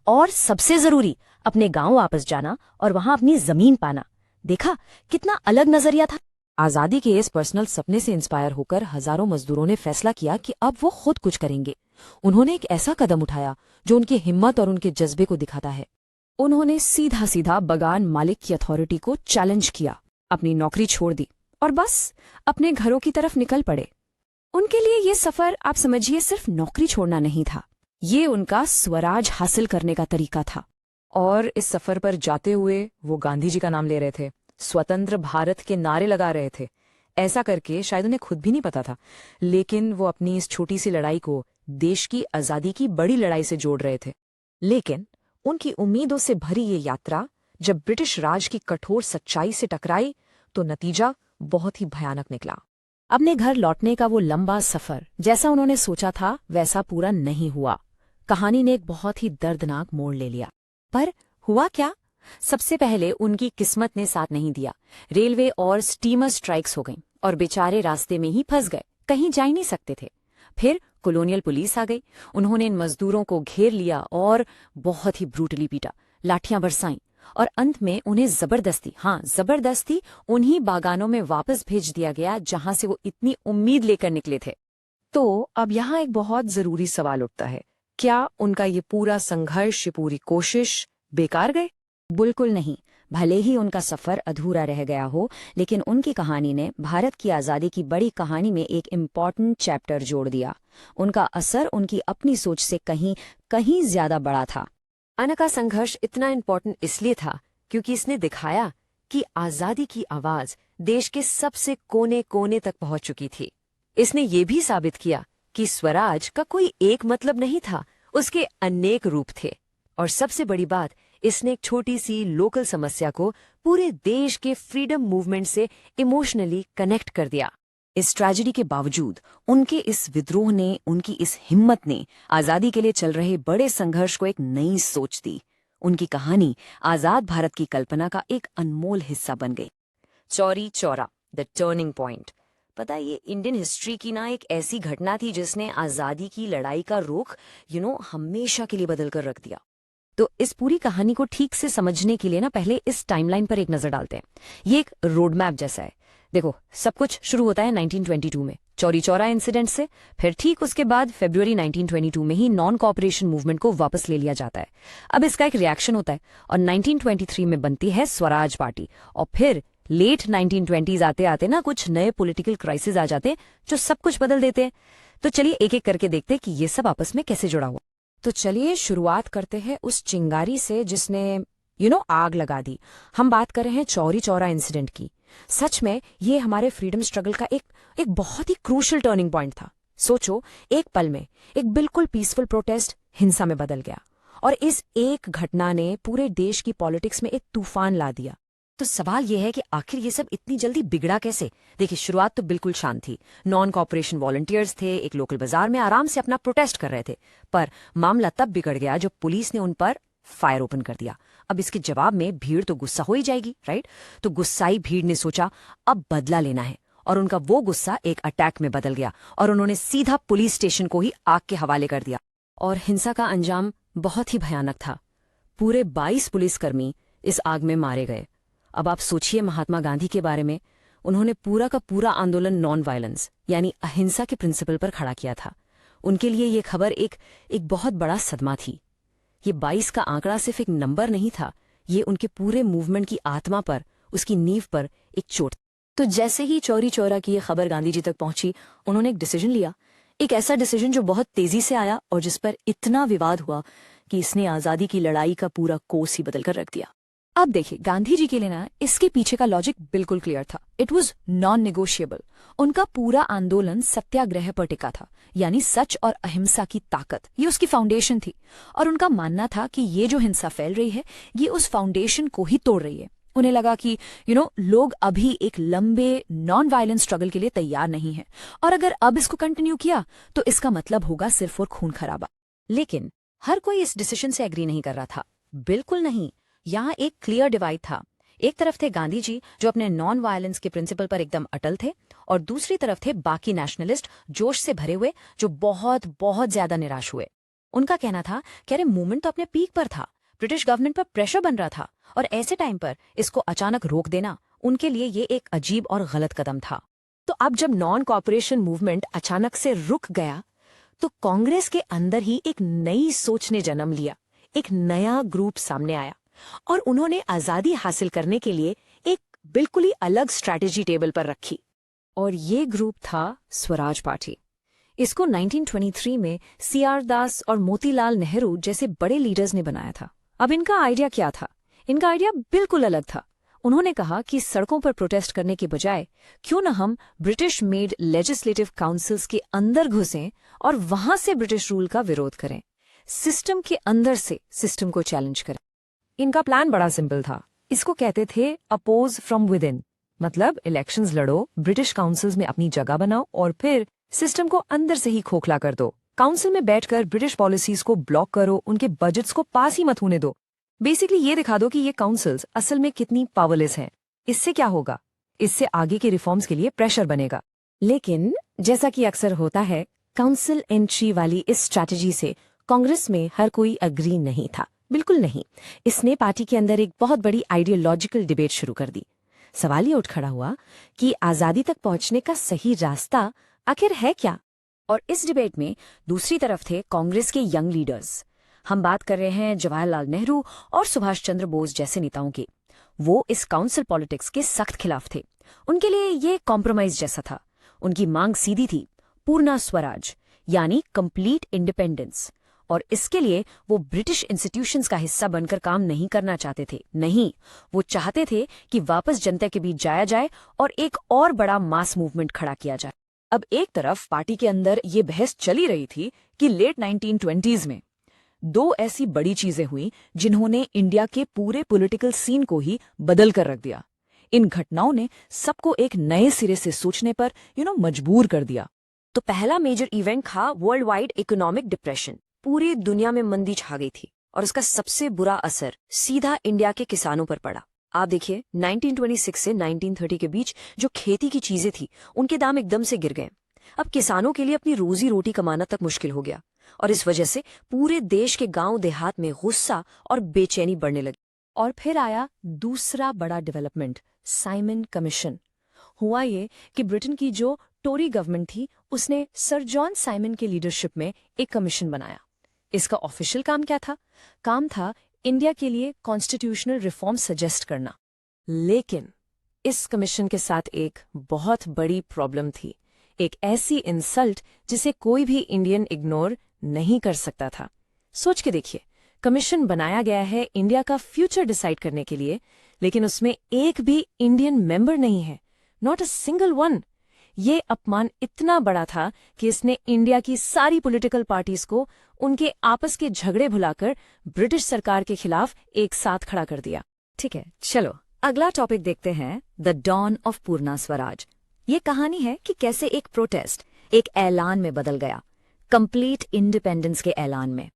और सबसे जरूरी अपने गांव वापस जाना और वहां अपनी जमीन पाना। देखा कितना अलग नजरिया था। आजादी के इस पर्सनल सपने से इंस्पायर होकर हजारों मजदूरों ने फैसला किया कि अब वो खुद कुछ करेंगे। उन्होंने एक ऐसा कदम उठाया जो उनकी हिम्मत और उनके जज्बे को दिखाता है। उन्होंने सीधा सीधा बगान मालिक की अथॉरिटी को चैलेंज किया, अपनी नौकरी छोड़ दी और बस अपने घरों की तरफ निकल पड़े। उनके लिए ये सफर, आप समझिए, सिर्फ नौकरी छोड़ना नहीं था, ये उनका स्वराज हासिल करने का तरीका था। और इस सफर पर जाते हुए वो गांधी जी का नाम ले रहे थे, स्वतंत्र भारत के नारे लगा रहे थे। ऐसा करके शायद उन्हें खुद भी नहीं पता था, लेकिन वो अपनी इस छोटी सी लड़ाई को देश की आजादी की बड़ी लड़ाई से जोड़ रहे थे। लेकिन उनकी उम्मीदों से भरी ये यात्रा जब ब्रिटिश राज की कठोर सच्चाई से टकराई तो नतीजा बहुत ही भयानक निकला। अपने घर लौटने का वो लंबा सफर जैसा उन्होंने सोचा था वैसा पूरा नहीं हुआ। कहानी ने एक बहुत ही दर्दनाक मोड़ ले लिया। पर हुआ क्या? सबसे पहले उनकी किस्मत ने साथ नहीं दिया। रेलवे और स्टीमर स्ट्राइक्स हो गईं और बेचारे रास्ते में ही फंस गए, कहीं जा ही नहीं सकते थे। फिर कॉलोनियल पुलिस आ गई। उन्होंने इन मजदूरों को घेर लिया और बहुत ही ब्रूटली पीटा, लाठियां बरसाईं और अंत में उन्हें जबरदस्ती उन्हीं बागानों में वापस भेज दिया गया जहां से वो इतनी उम्मीद लेकर निकले थे। तो अब यहाँ एक बहुत जरूरी सवाल उठता है, क्या उनका ये पूरा संघर्ष, ये पूरी कोशिश बेकार गए? बिल्कुल नहीं। भले ही उनका सफर अधूरा रह गया हो, लेकिन उनकी कहानी ने भारत की आजादी की बड़ी कहानी में एक इम्पॉर्टेंट चैप्टर जोड़ दिया। उनका असर उनकी अपनी सोच से कहीं ज्यादा बड़ा था। अन्ना का संघर्ष इतना इम्पोर्टेंट इसलिए था क्योंकि इसने दिखाया कि आजादी की आवाज देश के सबसे कोने कोने तक पहुंच चुकी थी। इसने ये भी साबित किया कि स्वराज का कोई एक मतलब नहीं था, उसके अनेक रूप थे। और सबसे बड़ी बात, इसने एक छोटी सी लोकल समस्या को पूरे देश के फ्रीडम मूवमेंट से इमोशनली कनेक्ट कर दिया। इस ट्रेजेडी के बावजूद उनके इस विद्रोह ने, उनकी इस हिम्मत ने आजादी के लिए चल रहे बड़े संघर्ष को एक नई सोच दी। उनकी कहानी आजाद भारत की कल्पना का एक अनमोल हिस्सा बन गई। Chauri Chaura, the turning point. पता है, ये इंडियन हिस्ट्री की ना एक ऐसी घटना थी जिसने आजादी की लड़ाई का रुख हमेशा के लिए बदल कर रख दिया। तो इस पूरी कहानी को ठीक से समझने के लिए ना पहले इस टाइमलाइन पर एक नजर डालते हैं। ये एक रोड मैप जैसा है। देखो, सब कुछ शुरू होता है 1922 में चौरी चौरा इंसिडेंट से। फिर ठीक उसके बाद फरवरी 1922 में ही नॉन कॉपरेशन मूवमेंट को वापस ले लिया जाता है। अब इसका एक रिएक्शन होता है और 1923 में बनती है स्वराज पार्टी। और फिर लेट 1920s आते आते ना कुछ नए पॉलिटिकल क्राइसिस आ जाते हैं जो सब कुछ बदल देते हैं। तो चलिए एक एक करके देखते हैं कि ये सब आपस में कैसे जुड़ा हुआ। तो चलिए शुरुआत करते हैं उस चिंगारी से जिसने आग लगा दी। हम बात कर रहे हैं चौरी चौरा इंसिडेंट की। सच में ये हमारे फ्रीडम स्ट्रगल का एक बहुत ही क्रूशल टर्निंग पॉइंट था। सोचो, एक पल में एक बिल्कुल पीसफुल प्रोटेस्ट हिंसा में बदल गया और इस एक घटना ने पूरे देश की पॉलिटिक्स में एक तूफान ला दिया। तो सवाल यह है कि आखिर ये सब इतनी जल्दी बिगड़ा कैसे? देखिए, शुरुआत तो बिल्कुल शांत थी। नॉन कॉपरेशन वॉलंटियर्स थे, एक लोकल बाजार में आराम से अपना प्रोटेस्ट कर रहे थे। पर मामला तब बिगड़ गया जब पुलिस ने उन पर फायर ओपन कर दिया। अब इसके जवाब में भीड़ तो गुस्सा हो ही जाएगी, राइट? तो गुस्साई भीड़ ने सोचा अब बदला लेना है और उनका वो गुस्सा एक अटैक में बदल गया और उन्होंने सीधा पुलिस स्टेशन को ही आग के हवाले कर दिया। और हिंसा का अंजाम बहुत ही भयानक था। पूरे 22 पुलिसकर्मी इस आग में मारे गए। अब आप सोचिए महात्मा गांधी के बारे में। उन्होंने पूरा का पूरा आंदोलन नॉन वायलेंस यानी अहिंसा के प्रिंसिपल पर खड़ा किया था। उनके लिए ये खबर एक बहुत बड़ा सदमा थी। ये 22 का आंकड़ा सिर्फ एक नंबर नहीं था, ये उनके पूरे मूवमेंट की आत्मा पर, उसकी नींव पर एक चोट। तो जैसे ही चौरी चौरा की ये खबर गांधी जी तक पहुंची, उन्होंने एक डिसीजन लिया, एक ऐसा डिसीजन जो बहुत तेजी से आया और जिस पर इतना विवाद हुआ कि इसने आजादी की लड़ाई का पूरा कोर्स ही बदल कर रख दिया। अब देखिए, गांधी जी के लिए ना इसके पीछे का लॉजिक बिल्कुल क्लियर था। It was non negotiable. उनका पूरा आंदोलन सत्याग्रह पर टिका था, यानी सच और अहिंसा की ताकत, ये उसकी फाउंडेशन थी। और उनका मानना था कि ये जो हिंसा फैल रही है, ये उस फाउंडेशन को ही तोड़ रही है। उन्हें लगा कि लोग अभी एक लंबे नॉन वायलेंस स्ट्रगल के लिए तैयार नहीं है, और अगर अब इसको कंटिन्यू किया तो इसका मतलब होगा सिर्फ और खून खराबा। लेकिन हर कोई इस डिसीजन से एग्री नहीं कर रहा था, बिल्कुल नहीं। यहाँ एक क्लियर डिवाइड था। एक तरफ थे गांधी जी जो अपने नॉन वायलेंस के प्रिंसिपल पर एकदम अटल थे, और दूसरी तरफ थे बाकी नेशनलिस्ट जोश से भरे हुए जो बहुत बहुत ज्यादा निराश हुए। उनका कहना था कि अरे मूवमेंट तो अपने पीक पर था, ब्रिटिश गवर्नमेंट पर प्रेशर बन रहा था, और ऐसे टाइम पर इसको अचानक रोक देना उनके लिए ये एक अजीब और गलत कदम था। तो अब जब नॉन कॉपरेशन मूवमेंट अचानक से रुक गया, तो कांग्रेस के अंदर ही एक नई सोच ने जन्म लिया। एक नया ग्रुप सामने आया और उन्होंने आजादी हासिल करने के लिए एक बिल्कुल ही अलग स्ट्रैटेजी टेबल पर रखी, और ये ग्रुप था स्वराज पार्टी। इसको 1923 में CR दास और मोतीलाल नेहरू जैसे बड़े लीडर्स ने बनाया था। अब इनका आइडिया क्या था? इनका आइडिया बिल्कुल अलग था। उन्होंने कहा कि सड़कों पर प्रोटेस्ट करने के बजाय क्यों न हम ब्रिटिश मेड लेजिस्लेटिव काउंसिल्स के अंदर घुसें और वहां से ब्रिटिश रूल का विरोध करें, सिस्टम के अंदर से सिस्टम को चैलेंज करें। इनका प्लान बड़ा सिंपल था। इसको कहते थे अपोज फ्रॉम विद इन, मतलब इलेक्शंस लड़ो, ब्रिटिश काउंसिल्स में अपनी जगह बनाओ और फिर सिस्टम को अंदर से ही खोखला कर दो। काउंसिल में बैठकर ब्रिटिश पॉलिसीज को ब्लॉक करो, उनके बजट्स को पास ही मत होने दो। बेसिकली ये दिखा दो कि ये काउंसिल्स असल में कितनी पावरलेस हैं। इससे क्या होगा? इससे आगे के रिफॉर्म्स के लिए प्रेशर बनेगा। लेकिन जैसा कि अक्सर होता है, काउंसिल एंट्री वाली इस स्ट्रैटेजी से कांग्रेस में हर कोई अग्री नहीं था, बिल्कुल नहीं। इसने पार्टी के अंदर एक बहुत बड़ी आइडियोलॉजिकल डिबेट शुरू कर दी। सवाल ये उठ खड़ा हुआ कि आजादी तक पहुंचने का सही रास्ता आखिर है क्या? और इस डिबेट में दूसरी तरफ थे कांग्रेस के यंग लीडर्स। हम बात कर रहे हैं जवाहरलाल नेहरू और सुभाष चंद्र बोस जैसे नेताओं की। वो इस काउंसिल पॉलिटिक्स के सख्त खिलाफ थे। उनके लिए ये कॉम्प्रोमाइज जैसा था। उनकी मांग सीधी थी, पूर्ण स्वराज यानी कंप्लीट इंडिपेंडेंस। और इसके लिए वो ब्रिटिश इंस्टीट्यूशंस का हिस्सा बनकर काम नहीं करना चाहते थे। नहीं, वो चाहते थे कि वापस जनता के बीच जाया जाए और एक और बड़ा मास मूवमेंट खड़ा किया जाए। अब एक तरफ पार्टी के अंदर ये बहस चली रही थी कि लेट 1920s में दो ऐसी बड़ी चीजें हुई जिन्होंने इंडिया के पूरे पॉलिटिकल सीन को ही बदल कर रख दिया। इन घटनाओं ने सबको एक नए सिरे से सोचने पर मजबूर कर दिया। तो पहला मेजर इवेंट था वर्ल्ड वाइड इकोनॉमिक डिप्रेशन। पूरी दुनिया में मंदी छा गई थी और उसका सबसे बुरा असर सीधा इंडिया के किसानों पर पड़ा। आप देखिए, 1926 से 1930 के बीच जो खेती की चीजें थी उनके दाम एकदम से गिर गए। अब किसानों के लिए अपनी रोजी रोटी कमाना तक मुश्किल हो गया, और इस वजह से पूरे देश के गांव देहात में गुस्सा और बेचैनी बढ़ने लगी। और फिर आया दूसरा बड़ा डेवलपमेंट, साइमन कमीशन। हुआ ये कि ब्रिटेन की जो टोरी गवर्नमेंट थी उसने सर जॉन साइमन के लीडरशिप में एक कमीशन बनाया। इसका ऑफिशियल काम क्या था? काम था इंडिया के लिए कॉन्स्टिट्यूशनल रिफॉर्म सजेस्ट करना। लेकिन इस कमीशन के साथ एक बहुत बड़ी प्रॉब्लम थी, एक ऐसी इंसल्ट जिसे कोई भी इंडियन इग्नोर नहीं कर सकता था। सोच के देखिए, कमीशन बनाया गया है इंडिया का फ्यूचर डिसाइड करने के लिए, लेकिन उसमें एक भी इंडियन मेंबर नहीं है, नॉट अ सिंगल वन। ये अपमान इतना बड़ा था कि इसने इंडिया की सारी पॉलिटिकल पार्टीज को उनके आपस के झगड़े भुलाकर ब्रिटिश सरकार के खिलाफ एक साथ खड़ा कर दिया। ठीक है, चलो अगला टॉपिक देखते हैं, द डॉन ऑफ पूर्ण स्वराज। ये कहानी है कि कैसे एक प्रोटेस्ट एक ऐलान में बदल गया, कंप्लीट इंडिपेंडेंस के ऐलान में।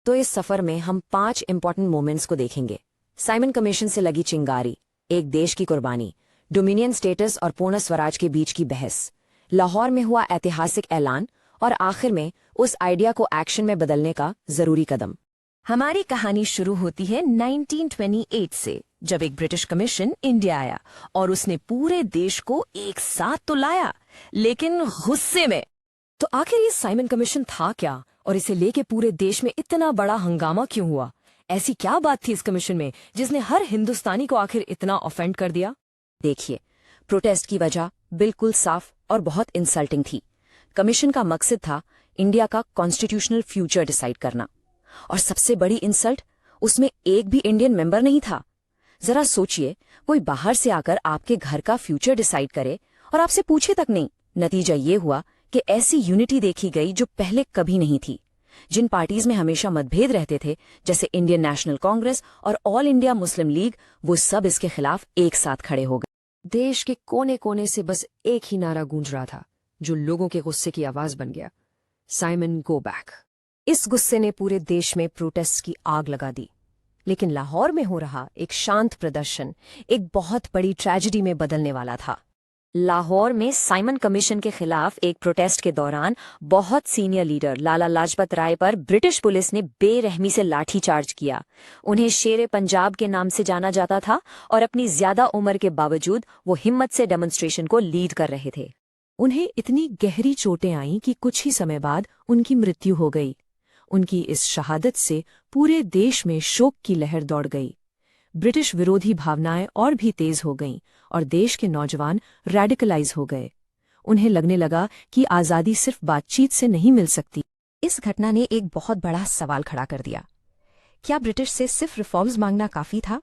तो इस सफर में हम 5 इंपॉर्टेंट मोमेंट्स को देखेंगे। साइमन कमीशन से लगी चिंगारी, एक देश की कुर्बानी, डोमिनियन स्टेटस और पूर्ण स्वराज के बीच की बहस, लाहौर में हुआ ऐतिहासिक ऐलान, और आखिर में उस आइडिया को एक्शन में बदलने का जरूरी कदम। हमारी कहानी शुरू होती है 1928 से, जब एक ब्रिटिश कमीशन इंडिया आया और उसने पूरे देश को एक साथ तो लाया, लेकिन गुस्से में। तो आखिर ये साइमन कमीशन था क्या, और इसे लेके पूरे देश में इतना बड़ा हंगामा क्यों हुआ? ऐसी क्या बात थी इस कमीशन में जिसने हर हिंदुस्तानी को आखिर इतना ऑफेंड कर दिया? देखिए, प्रोटेस्ट की वजह बिल्कुल साफ और बहुत इंसल्टिंग थी। कमीशन का मकसद था इंडिया का कॉन्स्टिट्यूशनल फ्यूचर डिसाइड करना, और सबसे बड़ी इंसल्ट, उसमें एक भी इंडियन मेंबर नहीं था। जरा सोचिए, कोई बाहर से आकर आपके घर का फ्यूचर डिसाइड करे और आपसे पूछे तक नहीं। नतीजा ये हुआ कि ऐसी यूनिटी देखी गई जो पहले कभी नहीं थी। जिन पार्टीज में हमेशा मतभेद रहते थे, जैसे इंडियन नेशनल कांग्रेस और ऑल इंडिया मुस्लिम लीग, वो सब इसके खिलाफ एक साथ खड़े हो गए। देश के कोने कोने से बस एक ही नारा गूंज रहा था, जो लोगों के गुस्से की आवाज बन गया, साइमन गो बैक। इस गुस्से ने पूरे देश में प्रोटेस्ट की आग लगा दी। लेकिन लाहौर में हो रहा एक शांत प्रदर्शन एक बहुत बड़ी ट्रेजेडी में बदलने वाला था। लाहौर में साइमन कमीशन के खिलाफ एक प्रोटेस्ट के दौरान बहुत सीनियर लीडर लाला लाजपत राय पर ब्रिटिश पुलिस ने बेरहमी से लाठीचार्ज किया। उन्हें शेरे पंजाब के नाम से जाना जाता था और अपनी ज्यादा उम्र के बावजूद वो हिम्मत से डेमोन्स्ट्रेशन को लीड कर रहे थे। उन्हें इतनी गहरी चोटें आईं कि कुछ ही समय बाद उनकी मृत्यु हो गई। उनकी इस शहादत से पूरे देश में शोक की लहर दौड़ गई। ब्रिटिश विरोधी भावनाएं और भी तेज हो गईं और देश के नौजवान रेडिकलाइज हो गए। उन्हें लगने लगा कि आज़ादी सिर्फ बातचीत से नहीं मिल सकती। इस घटना ने एक बहुत बड़ा सवाल खड़ा कर दिया। क्या ब्रिटिश से सिर्फ रिफॉर्म्स मांगना काफी था,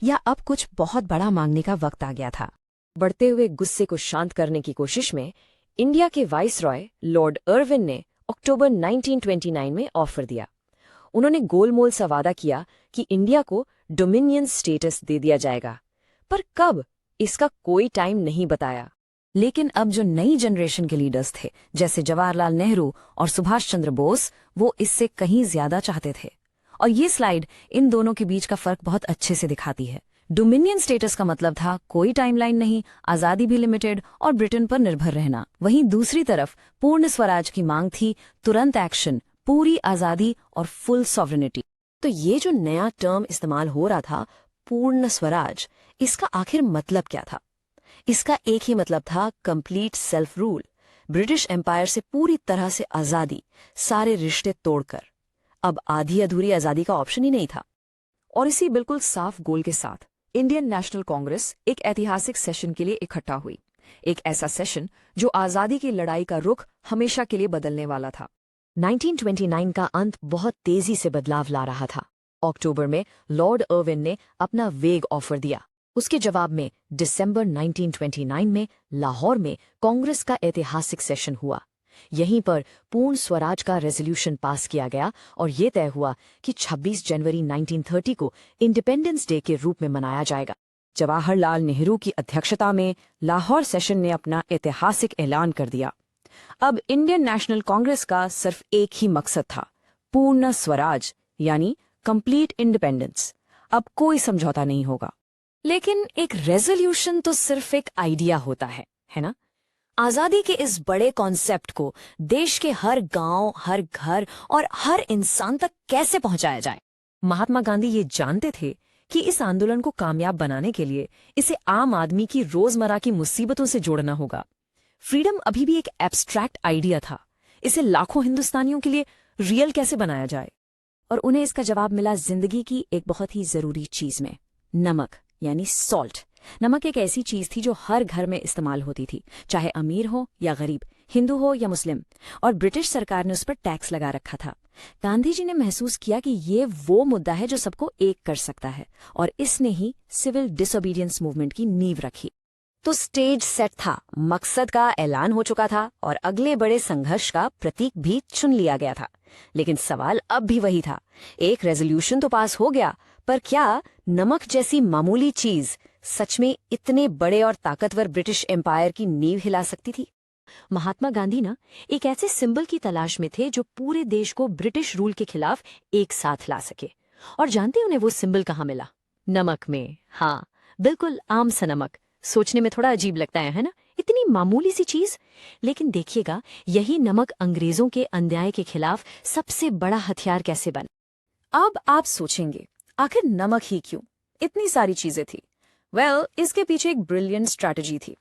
या अब कुछ बहुत बड़ा मांगने का वक्त आ गया था? बढ़ते हुए गुस्से को शांत करने की कोशिश में इंडिया के वाइसरॉय लॉर्ड इरविन ने अक्टूबर 1929 में ऑफर दिया। उन्होंने गोलमोल सा वादा किया कि इंडिया को डोमिनियन स्टेटस दे दिया जाएगा, पर कब, इसका कोई टाइम नहीं बताया। लेकिन अब जो नई जनरेशन के लीडर्स थे, जैसे जवाहरलाल नेहरू और सुभाष चंद्र बोस, वो इससे कहीं ज्यादा चाहते थे। और ये स्लाइड इन दोनों के बीच का फर्क बहुत अच्छे से दिखाती है। डोमिनियन स्टेटस का मतलब था कोई टाइमलाइन नहीं, आजादी भी लिमिटेड और ब्रिटेन पर निर्भर रहना। वहीं दूसरी तरफ पूर्ण स्वराज की मांग थी, तुरंत एक्शन, पूरी आजादी और फुल सॉवरेनिटी। तो ये जो नया टर्म इस्तेमाल हो रहा था, पूर्ण स्वराज, इसका आखिर मतलब क्या था? इसका एक ही मतलब था, complete self rule. British empire से पूरी तरह से आजादी, सारे रिश्ते तोड़कर। अब आधी अधूरी आजादी का ऑप्शन ही नहीं था। और इसी बिल्कुल साफ गोल के साथ इंडियन नेशनल कांग्रेस एक ऐतिहासिक सेशन के लिए इकट्ठा हुई। एक ऐसा सेशन जो आजादी की लड़ाई का रुख हमेशा के लिए बदलने वाला था। 1929 का अंत बहुत तेजी से बदलाव ला रहा था। अक्टूबर में लॉर्ड इरविन ने अपना वेग ऑफर दिया। उसके जवाब में दिसंबर 1929 में लाहौर में कांग्रेस का ऐतिहासिक सेशन हुआ। यहीं पर पूर्ण स्वराज का रेजोल्यूशन पास किया गया और ये तय हुआ कि 26 जनवरी 1930 को इंडिपेंडेंस डे के रूप में मनाया जाएगा। जवाहरलाल नेहरू की अध्यक्षता में लाहौर सेशन ने अपना ऐतिहासिक ऐलान कर दिया। अब इंडियन नेशनल कांग्रेस का सिर्फ एक ही मकसद था, पूर्ण स्वराज, यानी कंप्लीट इंडिपेंडेंस। अब कोई समझौता नहीं होगा। लेकिन एक रेजोल्यूशन तो सिर्फ एक आइडिया होता है ना? आजादी के इस बड़े कॉन्सेप्ट को देश के हर गांव, हर घर और हर इंसान तक कैसे पहुंचाया जाए? महात्मा गांधी ये जानते थे कि इस आंदोलन को कामयाब बनाने के लिए इसे आम आदमी की रोजमर्रा की मुसीबतों से जोड़ना होगा। फ्रीडम अभी भी एक एब्स्ट्रैक्ट आइडिया था। इसे लाखों हिंदुस्तानियों के लिए रियल कैसे बनाया जाए? और उन्हें इसका जवाब मिला जिंदगी की एक बहुत ही जरूरी चीज में, नमक, यानी सॉल्ट। नमक एक ऐसी चीज थी जो हर घर में इस्तेमाल होती थी, चाहे अमीर हो या गरीब, हिंदू हो या मुस्लिम। और ब्रिटिश सरकार ने उस पर टैक्स लगा रखा था। गांधी जी ने महसूस किया कि ये वो मुद्दा है जो सबको एक कर सकता है, और इसने ही सिविल डिसोबीडियंस मूवमेंट की नींव रखी। तो स्टेज सेट था, मकसद का ऐलान हो चुका था और अगले बड़े संघर्ष का प्रतीक भी चुन लिया गया था। लेकिन सवाल अब भी वही था, एक रेजोल्यूशन तो पास हो गया, पर क्या नमक जैसी मामूली चीज सच में इतने बड़े और ताकतवर ब्रिटिश एम्पायर की नींव हिला सकती थी? महात्मा गांधी ना एक ऐसे सिंबल की तलाश में थे जो पूरे देश को ब्रिटिश रूल के खिलाफ एक साथ ला सके। और जानते उन्हें वो सिंबल कहाँ मिला? नमक में। हाँ, बिल्कुल आम सा नमक। सोचने में थोड़ा अजीब लगता है ना, इतनी मामूली सी चीज। लेकिन देखिएगा, यही नमक अंग्रेजों के अन्याय के खिलाफ सबसे बड़ा हथियार कैसे बना। अब आप सोचेंगे, आखिर नमक ही क्यों? इतनी सारी चीजें थी। इसके पीछे एक ब्रिलियंट स्ट्रैटेजी थी।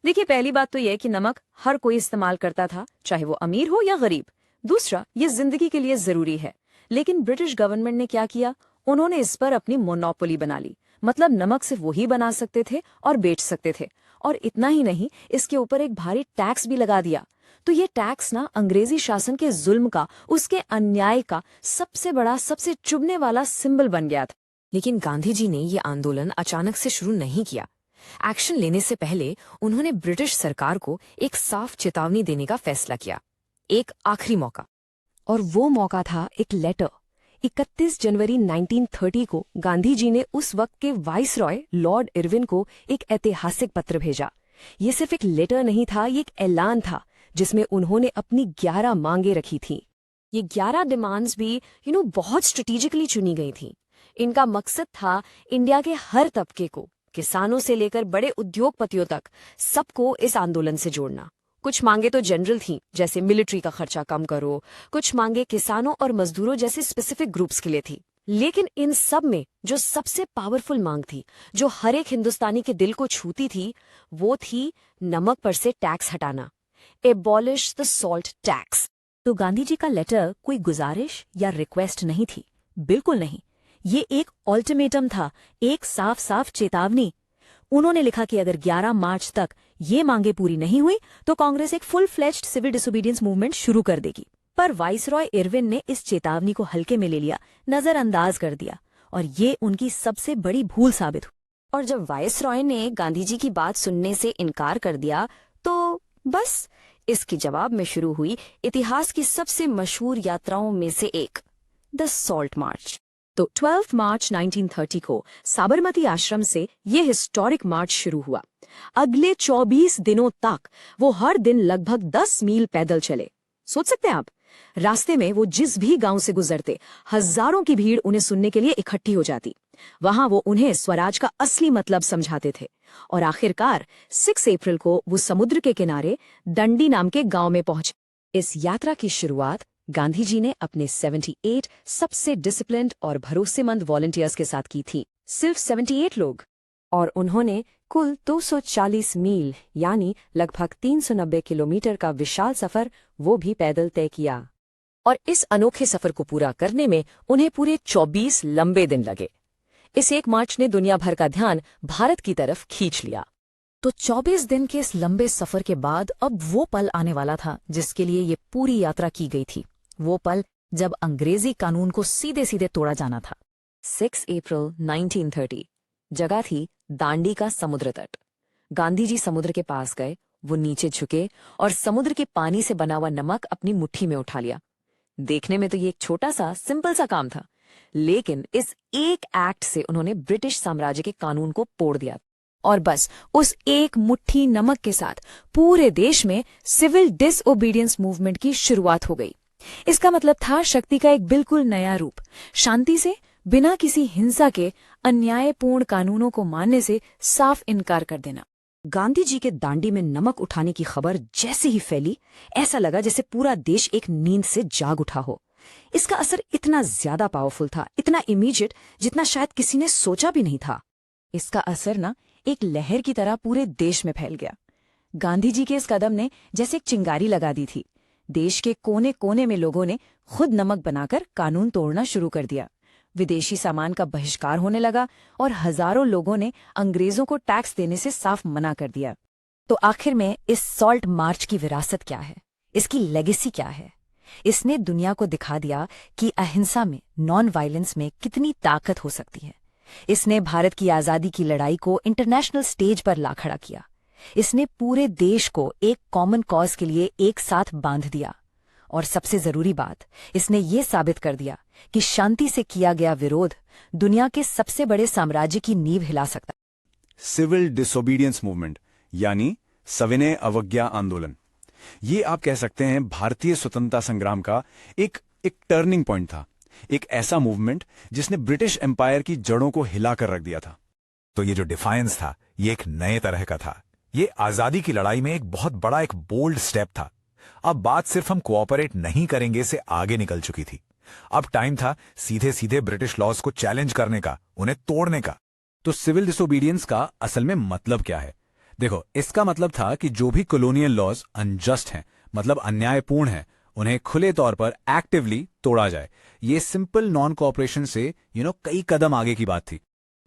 देखिए, पहली बात तो यह कि नमक हर कोई इस्तेमाल करता था, चाहे वो अमीर हो या गरीब। दूसरा, ये जिंदगी के लिए जरूरी है। लेकिन ब्रिटिश गवर्नमेंट ने क्या किया? उन्होंने इस पर अपनी मोनोपोली बना ली। मतलब नमक सिर्फ वही बना सकते थे और बेच सकते थे, और इतना ही नहीं, इसके ऊपर एक भारी टैक्स भी लगा दिया। तो ये टैक्स ना अंग्रेजी शासन के जुल्म का, उसके अन्याय का सबसे बड़ा, सबसे चुभने वाला सिंबल बन गया था। लेकिन गांधी जी ने ये आंदोलन अचानक से शुरू नहीं किया। एक्शन लेने से पहले उन्होंने ब्रिटिश सरकार को एक साफ चेतावनी देने का फैसला किया, एक आखिरी मौका। और वो मौका था एक लेटर। 31 जनवरी 1930 को गांधी जी ने उस वक्त के वाइसरॉय लॉर्ड इरविन को एक ऐतिहासिक पत्र भेजा। ये सिर्फ एक लेटर नहीं था, ये एक ऐलान था जिसमें उन्होंने अपनी 11 मांगे रखी थी। ये 11 डिमांड्स भी बहुत स्ट्रेटेजिकली चुनी गई थी। इनका मकसद था इंडिया के हर तबके को, किसानों से लेकर बड़े उद्योगपतियों तक, सबको इस आंदोलन से जोड़ना। कुछ मांगे तो जनरल थीं, जैसे मिलिट्री का खर्चा कम करो। कुछ मांगे किसानों और मजदूरों जैसे स्पेसिफिक ग्रुप्स के लिए थी। लेकिन इन सब में जो सबसे पावरफुल मांग थी, जो हर एक हिंदुस्तानी के दिल को छूती थी, वो थी नमक पर से टैक्स हटाना। Abolish the salt tax. तो गांधी जी का लेटर कोई गुजारिश या रिक्वेस्ट नहीं थी, बिल्कुल नहीं। ये एक अल्टीमेटम था, एक साफ साफ चेतावनी। उन्होंने लिखा कि अगर 11 मार्च तक ये मांगे पूरी नहीं हुई तो कांग्रेस एक full fledged civil disobedience movement शुरू कर देगी। पर वाइसरॉय इरविन ने इस चेतावनी को हल्के में ले लिया, नजरअंदाज कर दिया, और ये उनकी सबसे बड़ी भूल साबित हुई। और जब वाइसरॉय ने गांधी जी की बात सुनने से इनकार कर दिया तो बस इसके जवाब में शुरू हुई इतिहास की सबसे मशहूर यात्राओं में से एक, द सॉल्ट मार्च। तो 12 मार्च 1930 को साबरमती आश्रम से ये हिस्टोरिक मार्च शुरू हुआ। अगले 24 दिनों तक वो हर दिन लगभग 10 मील पैदल चले। सोच सकते हैं आप, रास्ते में वो जिस भी गांव से गुजरते, हजारों की भीड़ उन्हें सुनने के लिए इकट्ठी हो जाती। वहां वो उन्हें स्वराज का असली मतलब समझाते थे। और आखिरकार 6 अप्रैल को वो समुद्र के किनारे दंडी नाम के गांव में पहुंचे। इस यात्रा की शुरुआत गांधी जी ने अपने 78 सबसे डिसिप्लिन्ड और भरोसेमंद वॉलंटियर्स के साथ की थी। सिर्फ 78 लोग। और उन्होंने कुल 240 मील यानी लगभग 390 किलोमीटर का विशाल सफर, वो भी पैदल तय किया। और इस अनोखे सफर को पूरा करने में उन्हें पूरे 24 लंबे दिन लगे। इस एक मार्च ने दुनिया भर का ध्यान भारत की तरफ खींच लिया। तो 24 दिन के इस लंबे सफर के बाद अब वो पल आने वाला था जिसके लिए ये पूरी यात्रा की गई थी। वो पल जब अंग्रेजी कानून को सीधे सीधे तोड़ा जाना था। 6 अप्रैल 1930, जगह थी दांडी का समुद्र तट। गांधी जी समुद्र के पास गए, वो नीचे झुके और समुद्र के पानी से बना हुआ नमक अपनी मुट्ठी में उठा लिया। देखने में तो ये एक छोटा सा सिंपल सा काम था, लेकिन इस एक एक्ट से उन्होंने ब्रिटिश साम्राज्य के कानून को तोड़ दिया। और बस उस एक मुट्ठी नमक के साथ पूरे देश में सिविल डिसओबीडियंस मूवमेंट की शुरुआत हो गई। इसका मतलब था शक्ति का एक बिल्कुल नया रूप, शांति से, बिना किसी हिंसा के, अन्यायपूर्ण कानूनों को मानने से साफ इनकार कर देना। गांधी जी के दांडी में नमक उठाने की खबर जैसे ही फैली, ऐसा लगा जैसे पूरा देश एक नींद से जाग उठा हो। इसका असर इतना ज्यादा पावरफुल था, इतना इमीडिएट, जितना शायद किसी ने सोचा भी नहीं था। इसका असर ना एक लहर की तरह पूरे देश में फैल गया। गांधी जी के इस कदम ने जैसे एक चिंगारी लगा दी थी। देश के कोने कोने में लोगों ने खुद नमक बनाकर कानून तोड़ना शुरू कर दिया। विदेशी सामान का बहिष्कार होने लगा और हजारों लोगों ने अंग्रेजों को टैक्स देने से साफ मना कर दिया। तो आखिर में इस सॉल्ट मार्च की विरासत क्या है, इसकी लेगेसी क्या है? इसने दुनिया को दिखा दिया कि अहिंसा में, नॉन वायलेंस में कितनी ताकत हो सकती है। इसने भारत की आजादी की लड़ाई को इंटरनेशनल स्टेज पर ला खड़ा किया। इसने पूरे देश को एक कॉमन कॉज के लिए एक साथ बांध दिया। और सबसे जरूरी बात, इसने ये साबित कर दिया कि शांति से किया गया विरोध दुनिया के सबसे बड़े साम्राज्य की नींव हिला सकता। सिविल डिसोबीडियंस मूवमेंट यानी सविनय अवज्ञा आंदोलन, ये आप कह सकते हैं भारतीय स्वतंत्रता संग्राम का एक टर्निंग पॉइंट था। एक ऐसा मूवमेंट जिसने ब्रिटिश एम्पायर की जड़ों को हिलाकर रख दिया था। तो ये जो डिफायंस था, ये एक नए तरह का था। ये आजादी की लड़ाई में एक बहुत बड़ा, एक बोल्ड स्टेप था। अब बात सिर्फ हम कोऑपरेट नहीं करेंगे से आगे निकल चुकी थी। अब टाइम था सीधे सीधे ब्रिटिश लॉज को चैलेंज करने का, उन्हें तोड़ने का। तो सिविल डिसोबीडियंस का असल में मतलब क्या है? देखो, इसका मतलब था कि जो भी कॉलोनियल लॉज अनजस्ट हैं, मतलब अन्यायपूर्ण हैं, उन्हें खुले तौर पर एक्टिवली तोड़ा जाए। ये सिंपल नॉन कोऑपरेशन से कई कदम आगे की बात थी।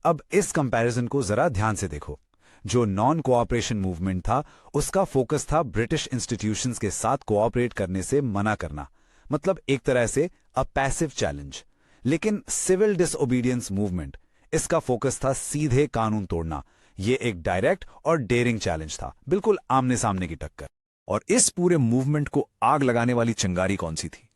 अब इस कंपैरिजन को जरा ध्यान से देखो। जो नॉन कोऑपरेशन मूवमेंट था उसका फोकस था ब्रिटिश इंस्टीट्यूशंस के साथ कोऑपरेट करने से मना करना, मतलब एक तरह से अ पैसिव चैलेंज। लेकिन सिविल डिसओबीडियंस मूवमेंट, इसका फोकस था सीधे कानून तोड़ना। ये एक डायरेक्ट और डेयरिंग चैलेंज था, बिल्कुल आमने सामने की टक्कर। और इस पूरे मूवमेंट को आग लगाने वाली चिंगारी कौन सी थी?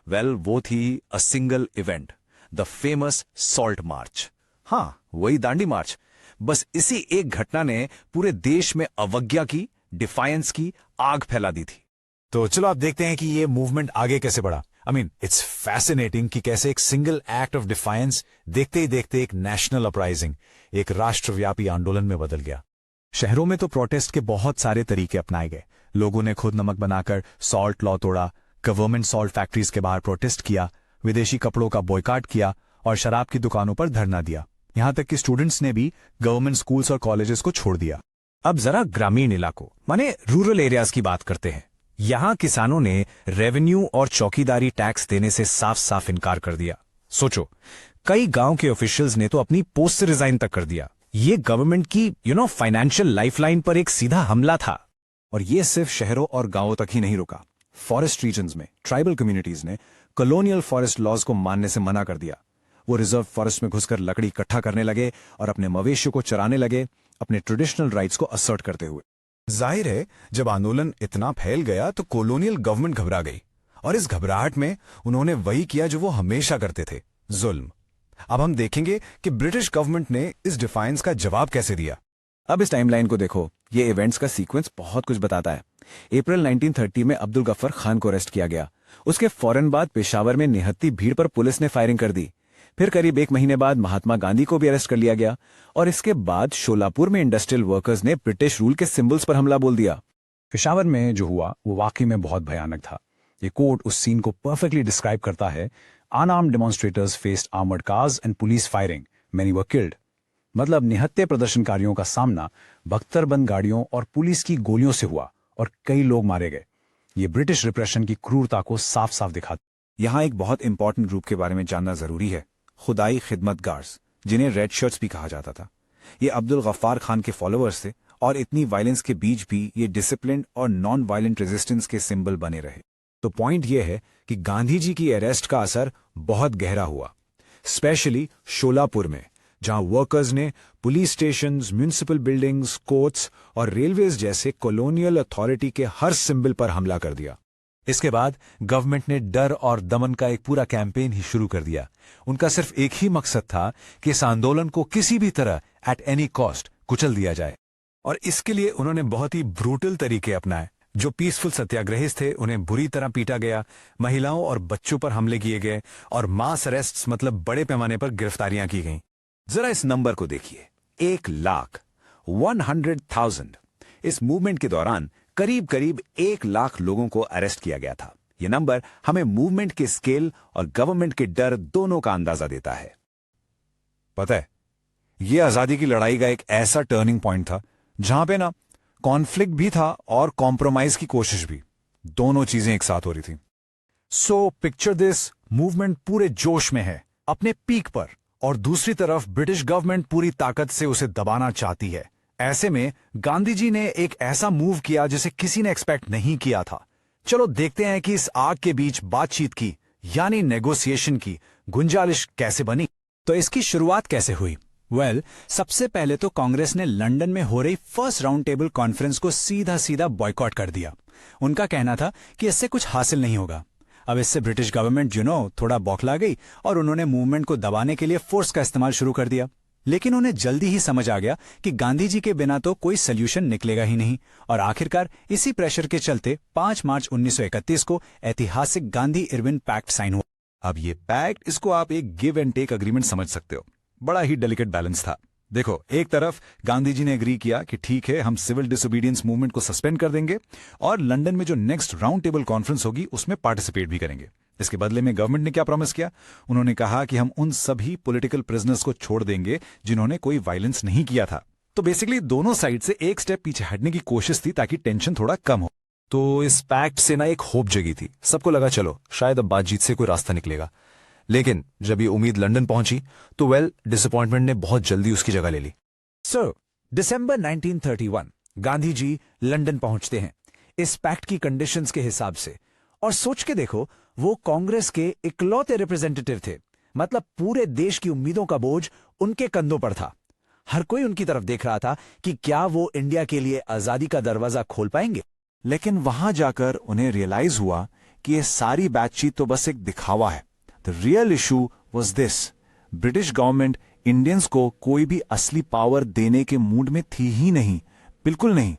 वेल, वो थी a single event, the famous salt march. हाँ, वही दांडी मार्च। बस इसी एक घटना ने पूरे देश में अवज्ञा की, डिफायंस की आग फैला दी थी। तो चलो आप देखते हैं कि ये मूवमेंट आगे कैसे बढ़ा। आई मीन इट्स फैसिनेटिंग कि कैसे एक सिंगल एक्ट ऑफ डिफायंस देखते ही देखते एक नेशनल अपराइजिंग, एक राष्ट्रव्यापी आंदोलन में बदल गया। शहरों में तो प्रोटेस्ट के बहुत सारे तरीके अपनाए गए। लोगों ने खुद नमक बनाकर सॉल्ट लॉ तोड़ा, गवर्नमेंट सॉल्ट फैक्ट्रीज के बाहर प्रोटेस्ट किया, विदेशी कपड़ों का बॉयकॉट किया और शराब की दुकानों पर धरना दिया। यहां तक कि स्टूडेंट्स ने भी गवर्नमेंट स्कूल्स और कॉलेजेस को छोड़ दिया। अब जरा ग्रामीण इलाकों माने रूरल एरियाज की बात करते हैं। यहां किसानों ने रेवेन्यू और चौकीदारी टैक्स देने से साफ साफ इनकार कर दिया। सोचो, कई गांव के ऑफिशियल्स ने तो अपनी पोस्ट से रिजाइन तक कर दिया। ये गवर्नमेंट की फाइनेंशियल लाइफलाइन पर एक सीधा हमला था। और ये सिर्फ शहरों और गांवों तक ही नहीं रुका। फॉरेस्ट रीजन्स में ट्राइबल कम्युनिटीज ने कॉलोनियल फॉरेस्ट लॉज को मानने से मना कर दिया। वो रिजर्व फॉरेस्ट में घुसकर लकड़ी इकट्ठा करने लगे और अपने मवेशियों को चराने लगे, अपने ट्रेडिशनल राइट्स को असर्ट करते हुए। जाहिर है, जब आंदोलन इतना फैल गया तो कॉलोनियल गवर्नमेंट घबरा गई और इस घबराहट में उन्होंने वही किया जो वो हमेशा करते थे, जुल्म। अब हम देखेंगे कि ब्रिटिश गवर्नमेंट ने इस डिफायंस का जवाब कैसे दिया। अब इस टाइमलाइन को देखो, ये इवेंट्स का सीक्वेंस बहुत कुछ बताता है। अप्रैल 1930 में अब्दुल गफ्फार खान को अरेस्ट किया गया। उसके फौरन बाद पेशावर में निहत्ती भीड़ पर पुलिस ने फायरिंग कर दी। फिर करीब 1 महीने बाद महात्मा गांधी को भी अरेस्ट कर लिया गया और इसके बाद शोलापुर में इंडस्ट्रियल वर्कर्स ने ब्रिटिश रूल के सिंबल्स पर हमला बोल दिया। पेशावर में जो हुआ वो वाकई में बहुत भयानक था। ये कोट उस सीन को परफेक्टली डिस्क्राइब करता है। Unarmed demonstrators faced armoured cars and police firing, many were killed. मतलब निहत्थे प्रदर्शनकारियों का सामना बख्तरबंद गाड़ियों और पुलिस की गोलियों से हुआ और कई लोग मारे गए। ये ब्रिटिश रिप्रेशन की क्रूरता को साफ साफ दिखाता। यहां एक बहुत इंपॉर्टेंट ग्रुप के बारे में जानना जरूरी है, खुदाई खिदमतगार्स, जिन्हें रेड शर्ट्स भी कहा जाता था। ये अब्दुल गफ्फार खान के फॉलोअर्स थे और इतनी वायलेंस के बीच भी ये डिसिप्लिन और नॉन वायलेंट रेजिस्टेंस के सिंबल बने रहे। तो पॉइंट यह है कि गांधी जी की अरेस्ट का असर बहुत गहरा हुआ, स्पेशली शोलापुर में, जहां वर्कर्स ने police stations, municipal buildings, courts और रेलवेज जैसे कॉलोनियल अथॉरिटी के हर सिंबल पर हमला कर दिया। इसके बाद गवर्नमेंट ने डर और दमन का एक पूरा कैंपेन ही शुरू कर दिया। उनका सिर्फ एक ही मकसद था कि इस आंदोलन को किसी भी तरह एट एनी कॉस्ट कुचल दिया जाए। और इसके लिए उन्होंने बहुत ही ब्रूटल तरीके अपनाए। जो पीसफुल सत्याग्रही थे उन्हें बुरी तरह पीटा गया, महिलाओं और बच्चों पर हमले किए गए और मास अरेस्ट्स मतलब बड़े पैमाने पर गिरफ्तारियां की गईं। जरा इस नंबर को देखिए, 1,100,000। इस मूवमेंट के दौरान करीब करीब 1 लाख लोगों को अरेस्ट किया गया था। यह नंबर हमें मूवमेंट के स्केल और गवर्नमेंट के डर दोनों का अंदाजा देता है। पता है, यह आजादी की लड़ाई का एक ऐसा टर्निंग पॉइंट था जहां पे ना कॉन्फ्लिक्ट भी था और कॉम्प्रोमाइज की कोशिश भी, दोनों चीजें एक साथ हो रही थी। सो पिक्चर दिस, मूवमेंट पूरे जोश में है, अपने पीक पर, और दूसरी तरफ ब्रिटिश गवर्नमेंट पूरी ताकत से उसे दबाना चाहती है। ऐसे में गांधी जी ने एक ऐसा मूव किया जिसे किसी ने एक्सपेक्ट नहीं किया था। चलो देखते हैं कि इस आग के बीच बातचीत की यानी नेगोशिएशन की गुंजाइश कैसे बनी। तो इसकी शुरुआत कैसे हुई? सबसे पहले तो कांग्रेस ने लंदन में हो रही फर्स्ट राउंड टेबल कॉन्फ्रेंस को सीधा सीधा बॉयकॉट कर दिया। उनका कहना था कि इससे कुछ हासिल नहीं होगा। अब इससे ब्रिटिश गवर्नमेंट थोड़ा बौखला गई और उन्होंने मूवमेंट को दबाने के लिए फोर्स का इस्तेमाल शुरू कर दिया। लेकिन उन्हें जल्दी ही समझ आ गया कि गांधी जी के बिना तो कोई सोल्यूशन निकलेगा ही नहीं, और आखिरकार इसी प्रेशर के चलते 5 मार्च 1931 को ऐतिहासिक गांधी इरविन पैक्ट साइन हुआ। अब ये पैक्ट, इसको आप एक गिव एंड टेक अग्रीमेंट समझ सकते हो। बड़ा ही डेलिकेट बैलेंस था। देखो, एक तरफ गांधी जी ने एग्री किया कि ठीक है, हम सिविल डिसोबीडियंस मूवमेंट को सस्पेंड कर देंगे और लंदन में जो नेक्स्ट राउंड टेबल कॉन्फ्रेंस होगी उसमें पार्टिसिपेट भी करेंगे। इसके बदले में गवर्नमेंट ने क्या प्रॉमिस किया? उन्होंने कहा कि हम उन सभी पॉलिटिकल प्रिजनर्स को छोड़ देंगे जिन्होंने कोई वायलेंस नहीं किया था। तो बेसिकली दोनों साइड से एक स्टेप पीछे हटने की कोशिश थी ताकि टेंशन थोड़ा कम हो। तो इस पैक्ट से ना एक होप जगी थी। सबको लगा चलो शायद अब बातचीत से कोई रास्ता निकलेगा। लेकिन जब ये उम्मीद लंदन पहुंची तो डिसअपॉइंटमेंट ने बहुत जल्दी उसकी जगह ले ली। सर, दिसंबर 1931 गांधी जी लंदन पहुंचते हैं इस पैक्ट की कंडीशंस के हिसाब से। और सोच के देखो, वो कांग्रेस के इकलौते रिप्रेजेंटेटिव थे। मतलब पूरे देश की उम्मीदों का बोझ उनके कंधों पर था। हर कोई उनकी तरफ देख रहा था कि क्या वो इंडिया के लिए आजादी का दरवाजा खोल पाएंगे। लेकिन वहां जाकर उन्हें रियलाइज हुआ कि ये सारी बातचीत तो बस एक दिखावा है। The real issue was this, British government Indians को कोई भी असली पावर देने के मूड में थी ही नहीं, बिल्कुल नहीं।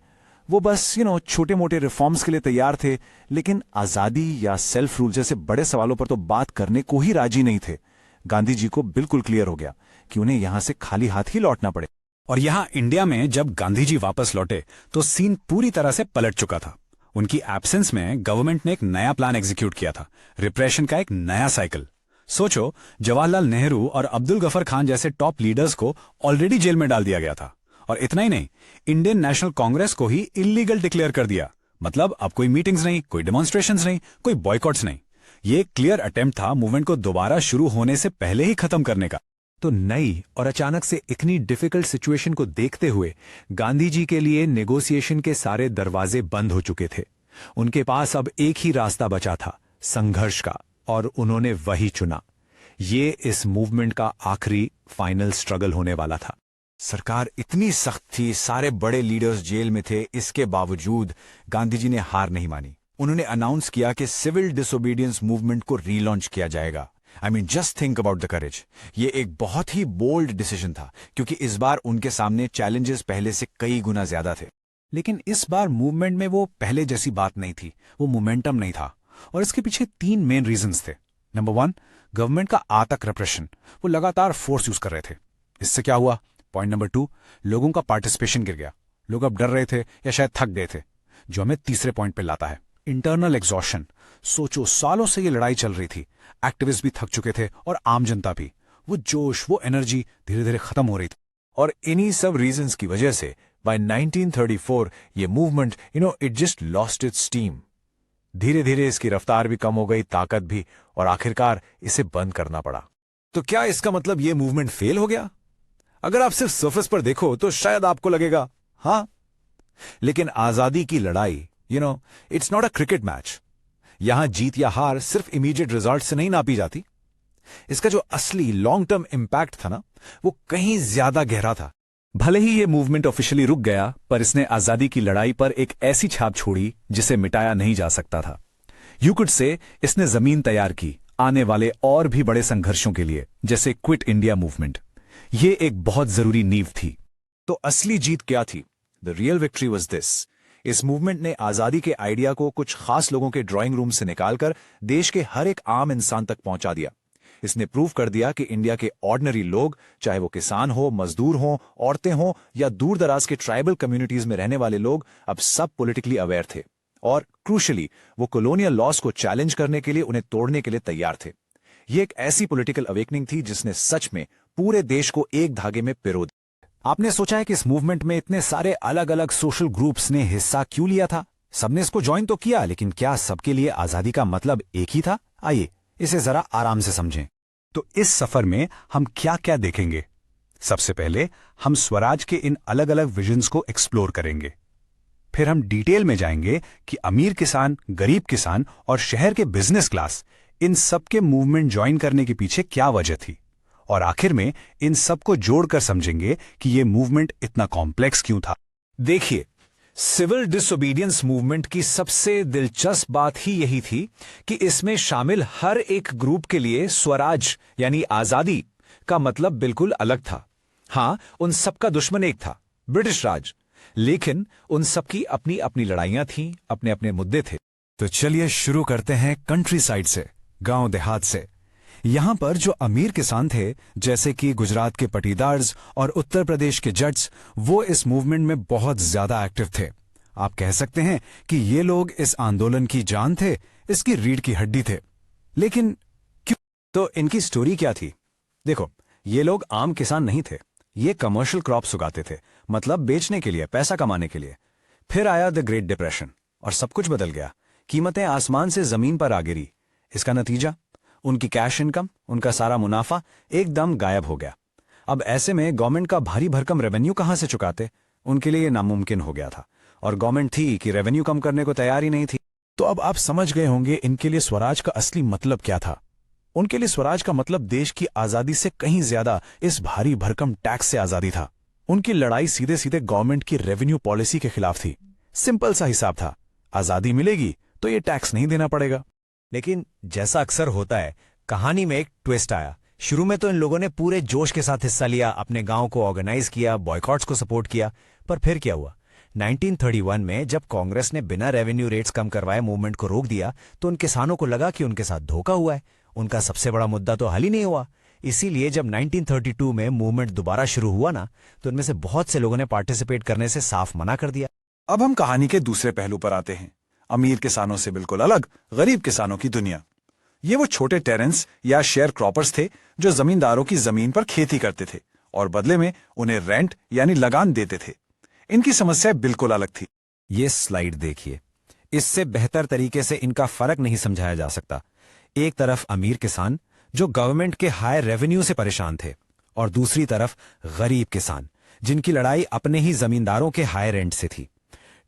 वो बस छोटे मोटे रिफॉर्म्स के लिए तैयार थे, लेकिन आजादी या सेल्फ रूल जैसे बड़े सवालों पर तो बात करने को ही राजी नहीं थे। गांधी जी को बिल्कुल क्लियर हो गया कि उन्हें यहां से खाली हाथ ही लौटना पड़े। और यहां इंडिया में जब गांधी जी वापस लौटे तो सीन पूरी तरह से पलट चुका था। उनकी एब्सेंस में गवर्नमेंट ने एक नया प्लान एग्जीक्यूट किया था, रिप्रेशन का एक नया साइकिल। सोचो, जवाहरलाल नेहरू और अब्दुल गफर खान जैसे टॉप लीडर्स को ऑलरेडी जेल में डाल दिया गया था। और इतना ही नहीं, इंडियन नेशनल कांग्रेस को ही इलीगल डिक्लेयर कर दिया। मतलब अब कोई मीटिंग्स नहीं, कोई डेमोन्स्ट्रेशंस नहीं, कोई बॉयकॉट्स नहीं। ये एक क्लियर अटेम्प्ट था मूवमेंट को दोबारा शुरू होने से पहले ही खत्म करने का। तो नई और अचानक से इतनी डिफिकल्ट सिचुएशन को देखते हुए गांधी जी के लिए नेगोशिएशन के सारे दरवाजे बंद हो चुके थे। उनके पास अब एक ही रास्ता बचा था, संघर्ष का, और उन्होंने वही चुना। ये इस मूवमेंट का आखिरी फाइनल स्ट्रगल होने वाला था। सरकार इतनी सख्त थी, सारे बड़े लीडर्स जेल में थे, इसके बावजूद गांधी जी ने हार नहीं मानी। उन्होंने अनाउंस किया कि सिविल डिसोबीडियंस मूवमेंट को रीलॉन्च किया जाएगा। I mean, just think about the courage. ये एक बहुत ही बोल्ड डिसीजन था, क्योंकि इस बार उनके सामने चैलेंजेस पहले से कई गुना ज्यादा थे। लेकिन इस बार मूवमेंट में वो पहले जैसी बात नहीं थी, वो मोमेंटम नहीं था। और इसके पीछे 3 मेन रीजंस थे। नंबर 1, गवर्नमेंट का आतंक रेप्रेशन, वो लगातार फोर्स यूज कर रहे थे। इससे क्या हुआ? पॉइंट नंबर 2, लोगों का पार्टिसिपेशन गिर गया। लोग अब डर रहे थे या शायद थक गए थे, जो हमें तीसरे पॉइंट पे लाता है, इंटरनल एग्जॉशन। सोचो, सालों से ये लड़ाई चल रही थी, एक्टिविस्ट भी थक चुके थे और आम जनता भी। वो जोश, वो एनर्जी धीरे धीरे खत्म हो रही थी। और इन्हीं सब रीजंस की वजह से बाय 1934 ये movement it just lost its steam. धीरे धीरे इसकी रफ्तार भी कम हो गई, ताकत भी, और आखिरकार इसे बंद करना पड़ा। तो क्या इसका मतलब ये मूवमेंट फेल हो गया? अगर आप सिर्फ सरफेस पर देखो तो शायद आपको लगेगा हाँ, लेकिन आजादी की लड़ाई it's not a cricket match. यहां जीत या हार सिर्फ इमीडिएट रिजल्ट से नहीं नापी जाती। इसका जो असली लॉन्ग टर्म इंपैक्ट था ना, वो कहीं ज्यादा गहरा था। भले ही ये मूवमेंट ऑफिशियली रुक गया, पर इसने आजादी की लड़ाई पर एक ऐसी छाप छोड़ी जिसे मिटाया नहीं जा सकता था। यू कुड से इसने जमीन तैयार की आने वाले और भी बड़े संघर्षों के लिए, जैसे क्विट इंडिया मूवमेंट। ये एक बहुत जरूरी नींव थी। तो असली जीत क्या थी? The real victory was this. इस मूवमेंट ने आजादी के आइडिया को कुछ खास लोगों के ड्राइंग रूम से निकालकर देश के हर एक आम इंसान तक पहुंचा दिया। इसने प्रूव कर दिया कि इंडिया के ऑर्डिनरी लोग, चाहे वो किसान हो, मजदूर हो, औरतें हो, या दूर दराज के ट्राइबल कम्युनिटीज में रहने वाले लोग, अब सब पॉलिटिकली अवेयर थे। और क्रूशली, वो कॉलोनियल लॉस को चैलेंज करने के लिए, उन्हें तोड़ने के लिए तैयार थे। ये एक ऐसी पॉलिटिकल अवेकनिंग थी जिसने सच में पूरे देश को एक धागे में पिरो दिया। आपने सोचा है कि इस मूवमेंट में इतने सारे अलग अलग सोशल ग्रुप्स ने हिस्सा क्यों लिया था? सबने इसको ज्वाइन तो किया, लेकिन क्या सबके लिए आजादी का मतलब एक ही था? आइए इसे जरा आराम से समझें। तो इस सफर में हम क्या क्या देखेंगे? सबसे पहले हम स्वराज के इन अलग अलग विजन्स को एक्सप्लोर करेंगे। फिर हम डिटेल में जाएंगे कि अमीर किसान, गरीब किसान और शहर के बिजनेस क्लास, इन सबके मूवमेंट ज्वाइन करने के पीछे क्या वजह थी। और आखिर में इन सबको जोड़कर समझेंगे कि यह मूवमेंट इतना कॉम्प्लेक्स क्यों था। देखिए, सिविल डिसोबीडियंस मूवमेंट की सबसे दिलचस्प बात ही यही थी कि इसमें शामिल हर एक ग्रुप के लिए स्वराज यानी आजादी का मतलब बिल्कुल अलग था। हां, उन सबका दुश्मन एक था, ब्रिटिश राज, लेकिन उन सबकी अपनी अपनी लड़ाइयां थीं, अपने अपने मुद्दे थे। तो चलिए शुरू करते हैं कंट्री साइड से, गांव देहात से। यहां पर जो अमीर किसान थे, जैसे कि गुजरात के पटीदार्स और उत्तर प्रदेश के जट्स, वो इस मूवमेंट में बहुत ज्यादा एक्टिव थे। आप कह सकते हैं कि ये लोग इस आंदोलन की जान थे, इसकी रीढ़ की हड्डी थे। लेकिन क्यों? तो इनकी स्टोरी क्या थी? देखो, ये लोग आम किसान नहीं थे, ये कमर्शियल क्रॉप्स उगाते थे, मतलब बेचने के लिए, पैसा कमाने के लिए। फिर आया द ग्रेट डिप्रेशन और सब कुछ बदल गया। कीमतें आसमान से जमीन पर आ गिरी। इसका नतीजा, उनकी कैश इनकम, उनका सारा मुनाफा एकदम गायब हो गया। अब ऐसे में गवर्नमेंट का भारी भरकम रेवेन्यू कहां से चुकाते? उनके लिए नामुमकिन हो गया था, और गवर्नमेंट थी कि रेवेन्यू कम करने को तैयार ही नहीं थी। तो अब आप समझ गए होंगे इनके लिए स्वराज का असली मतलब क्या था। उनके लिए स्वराज का मतलब देश की आजादी से कहीं ज्यादा इस भारी भरकम टैक्स से आजादी था। उनकी लड़ाई सीधे सीधे गवर्नमेंट की रेवेन्यू पॉलिसी के खिलाफ थी। सिंपल सा हिसाब था, आजादी मिलेगी तो ये टैक्स नहीं देना पड़ेगा। लेकिन जैसा अक्सर होता है, कहानी में एक ट्विस्ट आया। शुरू में तो इन लोगों ने पूरे जोश के साथ हिस्सा लिया, अपने गांव को ऑर्गेनाइज किया, बॉयकॉट्स को सपोर्ट किया। पर फिर क्या हुआ? 1931 में जब कांग्रेस ने बिना रेवेन्यू रेट्स कम करवाए मूवमेंट को रोक दिया, तो उन किसानों को लगा कि उनके साथ धोखा हुआ है। उनका सबसे बड़ा मुद्दा तो हल ही नहीं हुआ। इसीलिए जब 1932 में मूवमेंट दोबारा शुरू हुआ ना, तो उनमें से बहुत से लोगों ने पार्टिसिपेट करने से साफ मना कर दिया। अब हम कहानी के दूसरे पहलू पर आते हैं। अमीर किसानों से बिल्कुल अलग गरीब किसानों की दुनिया। ये वो छोटे टेरेंस या शेयर क्रॉपर्स थे जो जमींदारों की जमीन पर खेती करते थे और बदले में उन्हें रेंट यानी लगान देते थे। इनकी समस्या बिल्कुल अलग थी। ये स्लाइड देखिए, इससे बेहतर तरीके से इनका फर्क नहीं समझाया जा सकता। एक तरफ अमीर किसान जो गवर्नमेंट के हाई रेवेन्यू से परेशान थे, और दूसरी तरफ गरीब किसान जिनकी लड़ाई अपने ही जमींदारों के हाई रेंट से थी।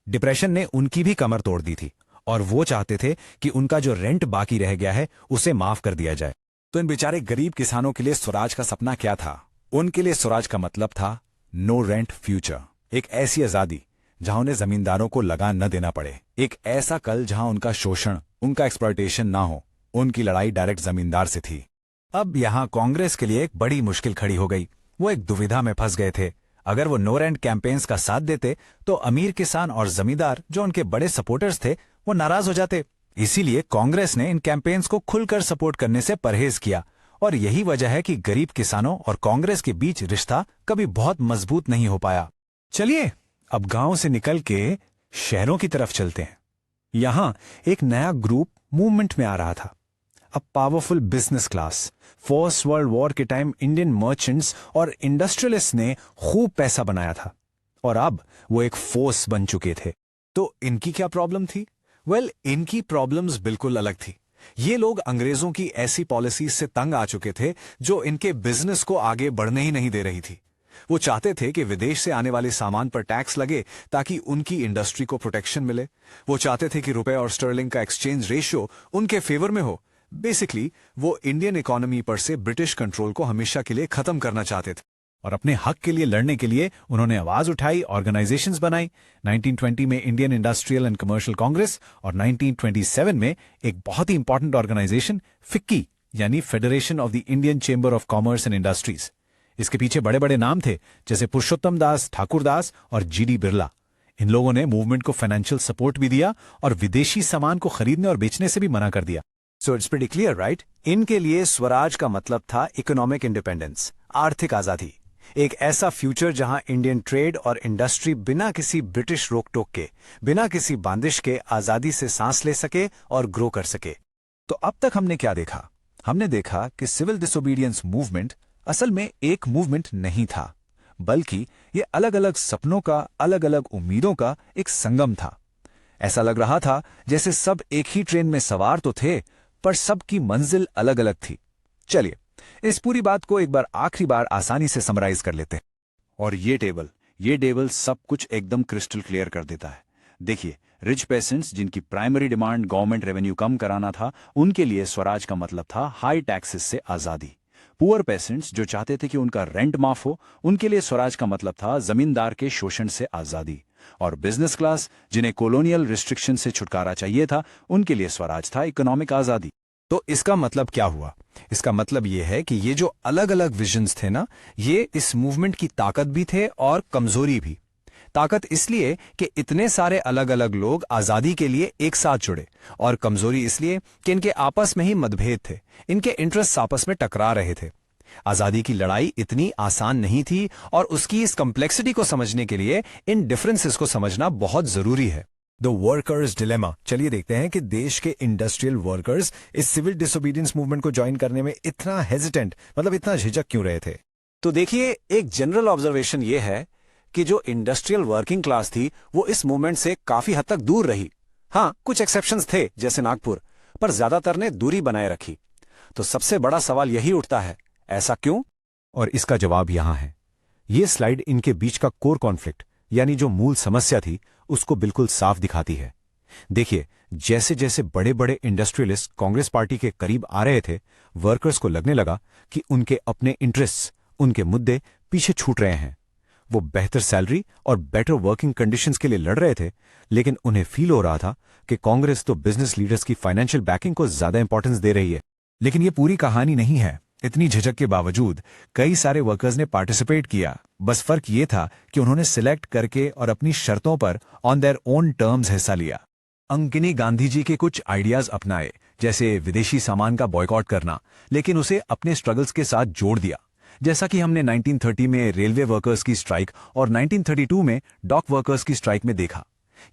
डिप्रेशन ने उनकी भी कमर तोड़ दी थी, और वो चाहते थे कि उनका जो रेंट बाकी रह गया है उसे माफ कर दिया जाए। तो इन बेचारे गरीब किसानों के लिए स्वराज का सपना क्या था? उनके लिए स्वराज का मतलब था नो रेंट फ्यूचर, एक ऐसी आजादी जहां उन्हें जमींदारों को लगान न देना पड़े, एक ऐसा कल जहां उनका शोषण, उनका एक्सप्लॉयटेशन ना हो। उनकी लड़ाई डायरेक्ट जमींदार से थी। अब यहां कांग्रेस के लिए एक बड़ी मुश्किल खड़ी हो गई। वो एक दुविधा में फंस गए थे। अगर वो नो रेंट कैंपेन्स का साथ देते तो अमीर किसान और जमींदार जो उनके बड़े सपोर्टर्स थे वो नाराज हो जाते। इसीलिए कांग्रेस ने इन कैंपेन्स को खुलकर सपोर्ट करने से परहेज किया, और यही वजह है कि गरीब किसानों और कांग्रेस के बीच रिश्ता कभी बहुत मजबूत नहीं हो पाया। चलिए अब गांव से निकल के शहरों की तरफ चलते हैं। यहां एक नया ग्रुप मूवमेंट में आ रहा था, a powerful business class. First world war के टाइम इंडियन मर्चेंट्स और इंडस्ट्रियलिस्ट ने खूब पैसा बनाया था, और अब वो एक फोर्स बन चुके थे। तो इनकी क्या प्रॉब्लम थी? वेल, इनकी प्रॉब्लम्स बिल्कुल अलग थी। ये लोग अंग्रेजों की ऐसी पॉलिसीज से तंग आ चुके थे जो इनके बिजनेस को आगे बढ़ने ही नहीं दे रही थी। वो चाहते थे कि विदेश से आने वाले सामान पर टैक्स लगे ताकि उनकी इंडस्ट्री को प्रोटेक्शन मिले। वो चाहते थे कि रुपए और स्टर्लिंग का एक्सचेंज रेशियो उनके फेवर में हो। बेसिकली वो इंडियन इकोनॉमी पर से ब्रिटिश कंट्रोल को हमेशा के लिए खत्म करना चाहते थे, और अपने हक के लिए लड़ने के लिए उन्होंने आवाज उठाई, ऑर्गेनाइजेशंस बनाई। 1920 में Indian industrial and commercial Congress, और 1927 में एक बहुत ही इंपॉर्टेंट ऑर्गेनाइजेशन फिक्की यानी federation of the Indian chamber of commerce and industries. इसके पीछे बड़े बड़े नाम थे जैसे पुरुषोत्तम दास, ठाकुर दास और जीडी बिरला। इन लोगों ने मूवमेंट को फाइनेंशियल सपोर्ट भी दिया और विदेशी सामान को खरीदने और बेचने से भी मना कर दिया। So it's pretty clear, right? इनके लिए स्वराज का मतलब था इकोनॉमिक इंडिपेंडेंस, आर्थिक आजादी, एक ऐसा फ्यूचर जहां इंडियन ट्रेड और इंडस्ट्री बिना किसी ब्रिटिश रोक टोक के, बिना किसी बांदिश के आजादी से सांस ले सके और ग्रो कर सके। तो अब तक हमने क्या देखा? हमने देखा कि सिविल डिसोबीडियंस मूवमेंट असल में एक मूवमेंट नहीं था, बल्कि ये अलग अलग सपनों का, अलग अलग उम्मीदों का एक संगम था। ऐसा लग रहा था जैसे सब एक ही ट्रेन में सवार तो थे, पर सबकी मंजिल अलग अलग थी। चलिए इस पूरी बात को एक बार आखिरी बार आसानी से समराइज कर लेते हैं। और ये टेबल सब कुछ एकदम क्रिस्टल क्लियर कर देता है। देखिए, रिच पेसेंट्स जिनकी प्राइमरी डिमांड गवर्नमेंट रेवेन्यू कम कराना था, उनके लिए स्वराज का मतलब था हाई टैक्सेस से आजादी। पुअर पेसेंट्स जो चाहते थे कि उनका रेंट माफ हो, उनके लिए स्वराज का मतलब था जमींदार के शोषण से आजादी। और बिजनेस क्लास जिन्हें कॉलोनियल रिस्ट्रिक्शन से छुटकारा चाहिए था, उनके लिए स्वराज था इकोनॉमिक आजादी। तो इसका मतलब क्या हुआ? इसका मतलब यह है कि ये जो अलग अलग विजन्स थे ना, ये इस मूवमेंट की ताकत भी थे और कमजोरी भी। ताकत इसलिए कि इतने सारे अलग अलग लोग आजादी के लिए एक साथ जुड़े, और कमजोरी इसलिए कि इनके आपस में ही मतभेद थे, इनके इंटरेस्ट आपस में टकरा रहे थे। आजादी की लड़ाई इतनी आसान नहीं थी, और उसकी इस कॉम्प्लेक्सिटी को समझने के लिए इन डिफरेंसेस को समझना बहुत जरूरी है। The workers dilemma. चलिए देखते हैं कि देश के इंडस्ट्रियल वर्कर्स इस सिविल डिसोबीडियंस मूवमेंट को ज्वाइन करने में इतना हेजिटेंट, मतलब इतना झिझक क्यों रहे थे। तो देखिए, एक जनरल ऑब्जर्वेशन यह है कि जो इंडस्ट्रियल वर्किंग क्लास थी वो इस मूवमेंट से काफी हद तक दूर रही। हाँ, कुछ एक्सेप्शंस थे जैसे नागपुर, पर ज्यादातर ने दूरी बनाए रखी। तो सबसे बड़ा सवाल यही उठता है, ऐसा क्यों? और इसका जवाब यहां है। ये स्लाइड इनके बीच का कोर कॉन्फ्लिक्ट यानी जो मूल समस्या थी उसको बिल्कुल साफ दिखाती है। देखिए, जैसे जैसे बड़े बड़े इंडस्ट्रियलिस्ट कांग्रेस पार्टी के करीब आ रहे थे, वर्कर्स को लगने लगा कि उनके अपने इंटरेस्ट्स, उनके मुद्दे पीछे छूट रहे हैं। वो बेहतर सैलरी और बेटर वर्किंग कंडीशंस के लिए लड़ रहे थे, लेकिन उन्हें फील हो रहा था कि कांग्रेस तो बिजनेस लीडर्स की फाइनेंशियल बैकिंग को ज्यादा इंपॉर्टेंस दे रही है। लेकिन ये पूरी कहानी नहीं है। इतनी झिझक के बावजूद कई सारे वर्कर्स ने पार्टिसिपेट किया। बस फर्क ये था कि उन्होंने सिलेक्ट करके और अपनी शर्तों पर ऑन देयर ओन टर्म्स हिस्सा लिया। अंकिनी गांधी जी के कुछ आइडियाज अपनाए, जैसे विदेशी सामान का बॉयकॉट करना, लेकिन उसे अपने स्ट्रगल्स के साथ जोड़ दिया। जैसा कि हमने 1930 में रेलवे वर्कर्स की स्ट्राइक और 1932 में डॉक वर्कर्स की स्ट्राइक में देखा।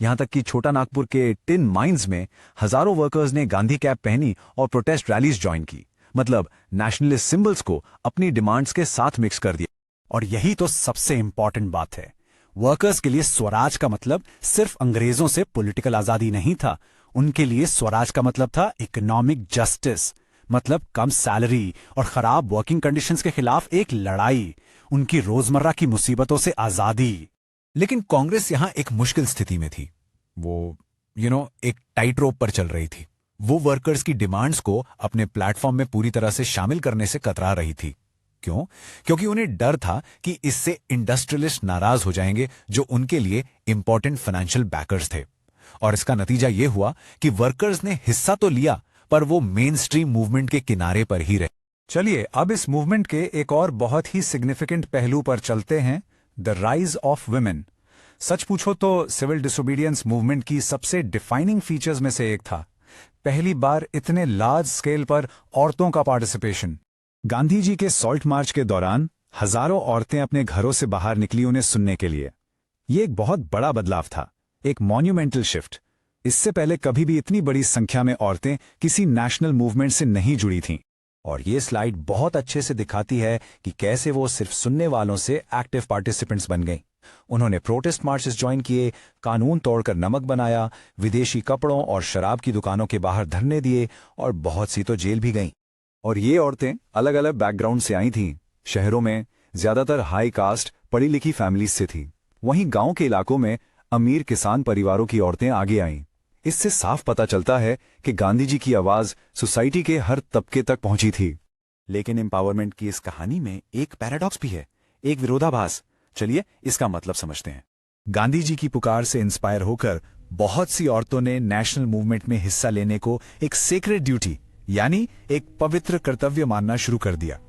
यहां तक कि छोटा नागपुर के टिन माइंस में हजारों वर्कर्स ने गांधी कैप पहनी और प्रोटेस्ट रैलीज ज्वाइन की। मतलब नेशनलिस्ट सिंबल्स को अपनी डिमांड्स के साथ मिक्स कर दिया। और यही तो सबसे इंपॉर्टेंट बात है। वर्कर्स के लिए स्वराज का मतलब सिर्फ अंग्रेजों से पॉलिटिकल आजादी नहीं था। उनके लिए स्वराज का मतलब था इकोनॉमिक जस्टिस, मतलब कम सैलरी और खराब वर्किंग कंडीशंस के खिलाफ एक लड़ाई, उनकी रोजमर्रा की मुसीबतों से आजादी। लेकिन कांग्रेस यहां एक मुश्किल स्थिति में थी। वो एक टाइट रोप पर चल रही थी। वो वर्कर्स की डिमांड्स को अपने प्लेटफॉर्म में पूरी तरह से शामिल करने से कतरा रही थी। क्यों? क्योंकि उन्हें डर था कि इससे इंडस्ट्रियलिस्ट नाराज हो जाएंगे, जो उनके लिए इंपॉर्टेंट फाइनेंशियल बैकर्स थे। और इसका नतीजा यह हुआ कि वर्कर्स ने हिस्सा तो लिया, पर वो मेन स्ट्रीम मूवमेंट के किनारे पर ही रहे। चलिए अब इस मूवमेंट के एक और बहुत ही सिग्निफिकेंट पहलू पर चलते हैं, द राइज ऑफ वुमेन। सच पूछो तो सिविल डिसोबीडियंस मूवमेंट की सबसे डिफाइनिंग फीचर्स में से एक था। पहली बार इतने लार्ज स्केल पर औरतों का पार्टिसिपेशन। गांधी जी के सॉल्ट मार्च के दौरान हजारों औरतें अपने घरों से बाहर निकली उन्हें सुनने के लिए। ये एक बहुत बड़ा बदलाव था, एक मॉन्यूमेंटल शिफ्ट। इससे पहले कभी भी इतनी बड़ी संख्या में औरतें किसी नेशनल मूवमेंट से नहीं जुड़ी थीं। और ये स्लाइड बहुत अच्छे से दिखाती है कि कैसे वो सिर्फ सुनने वालों से एक्टिव पार्टिसिपेंट्स बन गईं। उन्होंने प्रोटेस्ट मार्चेस ज्वाइन किए, कानून तोड़कर नमक बनाया, विदेशी कपड़ों और शराब की दुकानों के बाहर धरने दिए, और बहुत सी तो जेल भी गईं। और ये औरतें अलग अलग बैकग्राउंड से आई थीं। शहरों में ज्यादातर हाई कास्ट पढ़ी लिखी फैमिलीज से थीं। वहीं गांव के इलाकों में अमीर किसान परिवारों की औरतें आगे आईं। इससे साफ पता चलता है कि गांधी जी की आवाज सोसाइटी के हर तबके तक पहुंची थी। लेकिन एम्पावरमेंट की इस कहानी में एक पैराडॉक्स भी है, एक विरोधाभास। चलिए इसका मतलब समझते हैं। गांधी जी की पुकार से इंस्पायर होकर बहुत सी औरतों ने नेशनल मूवमेंट में हिस्सा लेने को एक सेक्रेड ड्यूटी, यानी एक पवित्र कर्तव्य मानना शुरू कर दिया।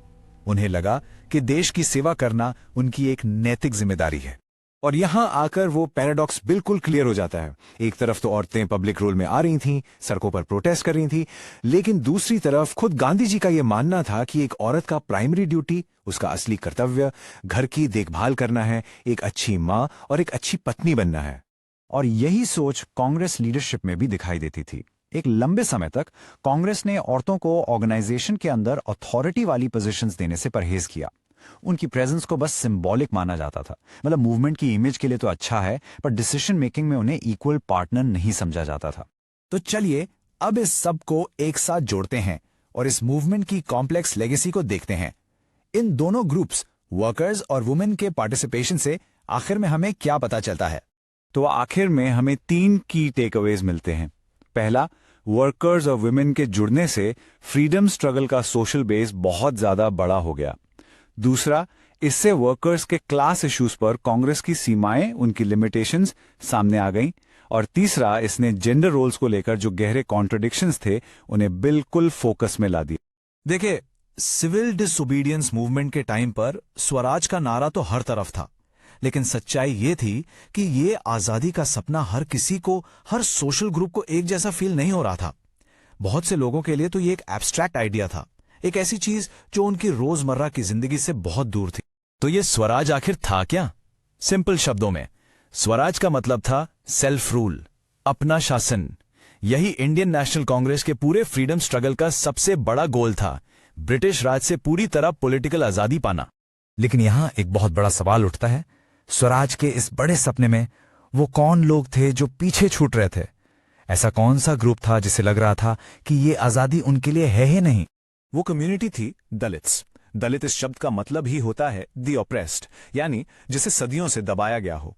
उन्हें लगा कि देश की सेवा करना उनकी एक नैतिक जिम्मेदारी है। और यहां आकर वो पैराडॉक्स बिल्कुल क्लियर हो जाता है। एक तरफ तो औरतें पब्लिक रोल में आ रही थीं, सड़कों पर प्रोटेस्ट कर रही थीं, लेकिन दूसरी तरफ खुद गांधी जी का यह मानना था कि एक औरत का प्राइमरी ड्यूटी, उसका असली कर्तव्य घर की देखभाल करना है, एक अच्छी मां और एक अच्छी पत्नी बनना है। और यही सोच कांग्रेस लीडरशिप में भी दिखाई देती थी। एक लंबे समय तक कांग्रेस ने औरतों को ऑर्गेनाइजेशन के अंदर अथॉरिटी वाली पोजीशंस देने से परहेज किया। उनकी प्रेजेंस को बस सिंबॉलिक माना जाता था। मतलब मूवमेंट की इमेज के लिए तो अच्छा है, पर डिसीजन मेकिंग में उन्हें इक्वल पार्टनर नहीं समझा जाता था। तो चलिए अब इस सब को एक साथ जोड़ते हैं और इस मूवमेंट की कॉम्प्लेक्स लेगेसी को देखते हैं। इन दोनों ग्रुप्स, वर्कर्स और वुमेन के पार्टिसिपेशन से आखिर में हमें क्या पता चलता है? तो आखिर में हमें 3 की टेकअवेज मिलते हैं। पहला, वर्कर्स और वुमेन के जुड़ने से फ्रीडम स्ट्रगल का सोशल बेस बहुत ज्यादा बड़ा हो गया। दूसरा, इससे वर्कर्स के क्लास इश्यूज पर कांग्रेस की सीमाएं, उनकी लिमिटेशंस सामने आ गईं। और तीसरा, इसने जेंडर रोल्स को लेकर जो गहरे कॉन्ट्रडिक्शंस थे उन्हें बिल्कुल फोकस में ला दिया। देखिए, सिविल डिसोबीडियंस मूवमेंट के टाइम पर स्वराज का नारा तो हर तरफ था, लेकिन सच्चाई ये थी कि ये आजादी का सपना हर किसी को, हर सोशल ग्रुप को एक जैसा फील नहीं हो रहा था। बहुत से लोगों के लिए तो ये एक एब्स्ट्रैक्ट आइडिया था, एक ऐसी चीज जो उनकी रोजमर्रा की जिंदगी से बहुत दूर थी। तो ये स्वराज आखिर था क्या? सिंपल शब्दों में, स्वराज का मतलब था सेल्फ रूल, अपना शासन। यही इंडियन नेशनल कांग्रेस के पूरे फ्रीडम स्ट्रगल का सबसे बड़ा गोल था, ब्रिटिश राज से पूरी तरह पॉलिटिकल आजादी पाना। लेकिन यहां एक बहुत बड़ा सवाल उठता है, स्वराज के इस बड़े सपने में वो कौन लोग थे जो पीछे छूट रहे थे? ऐसा कौन सा ग्रुप था जिसे लग रहा था कि ये आजादी उनके लिए है ही नहीं? वो कम्युनिटी थी दलित्स। दलित इस शब्द का मतलब ही होता है दी ऑप्रेस्ड, यानी जिसे सदियों से दबाया गया हो।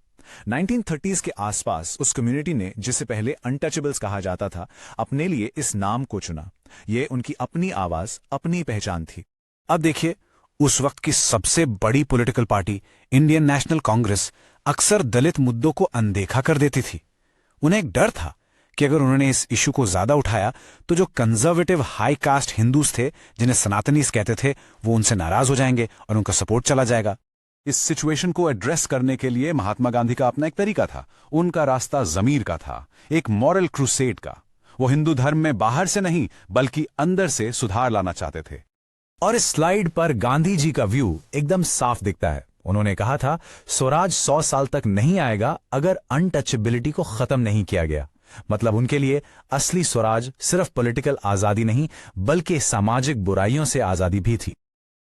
1930s के आसपास उस कम्युनिटी ने, जिसे पहले अनटचेबल्स कहा जाता था, अपने लिए इस नाम को चुना। ये उनकी अपनी आवाज, अपनी पहचान थी। अब देखिए, उस वक्त की सबसे बड़ी political party Indian national Congress अक्सर दलित मुद्दों को अनदेखा कर देती थी। उन्हें एक डर था कि अगर उन्होंने इस इशू को ज्यादा उठाया तो जो कंजर्वेटिव हाई कास्ट हिंदूज थे, जिन्हें सनातनीज कहते थे, वो उनसे नाराज हो जाएंगे और उनका सपोर्ट चला जाएगा। इस सिचुएशन को एड्रेस करने के लिए महात्मा गांधी का अपना एक तरीका था। उनका रास्ता जमीर का था, एक मॉरल क्रूसेड का। वो हिंदू धर्म में बाहर से नहीं बल्कि अंदर से सुधार लाना चाहते थे। और इस स्लाइड पर गांधी जी का व्यू एकदम साफ दिखता है। उन्होंने कहा था, स्वराज 100 साल तक नहीं आएगा अगर अनटचेबिलिटी को खत्म नहीं किया गया। मतलब उनके लिए असली स्वराज सिर्फ पॉलिटिकल आजादी नहीं बल्कि सामाजिक बुराइयों से आजादी भी थी।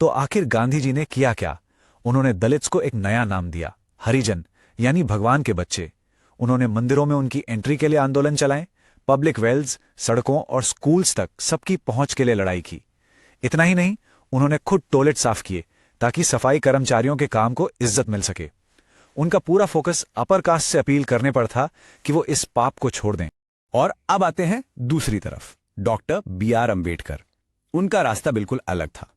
तो आखिर गांधी जी ने किया क्या? उन्होंने दलित्स को एक नया नाम दिया, हरिजन, यानी भगवान के बच्चे। उन्होंने मंदिरों में उनकी एंट्री के लिए आंदोलन चलाए, पब्लिक वेल्स, सड़कों और स्कूल्स तक सबकी पहुंच के लिए लड़ाई की। इतना ही नहीं, उन्होंने खुद टॉयलेट साफ किए ताकि सफाई कर्मचारियों के काम को इज्जत मिल सके। उनका पूरा फोकस अपर कास्ट से अपील करने पर था कि वो इस पाप को छोड़ दें। और अब आते हैं दूसरी तरफ, डॉक्टर BR अंबेडकर। उनका रास्ता बिल्कुल अलग था।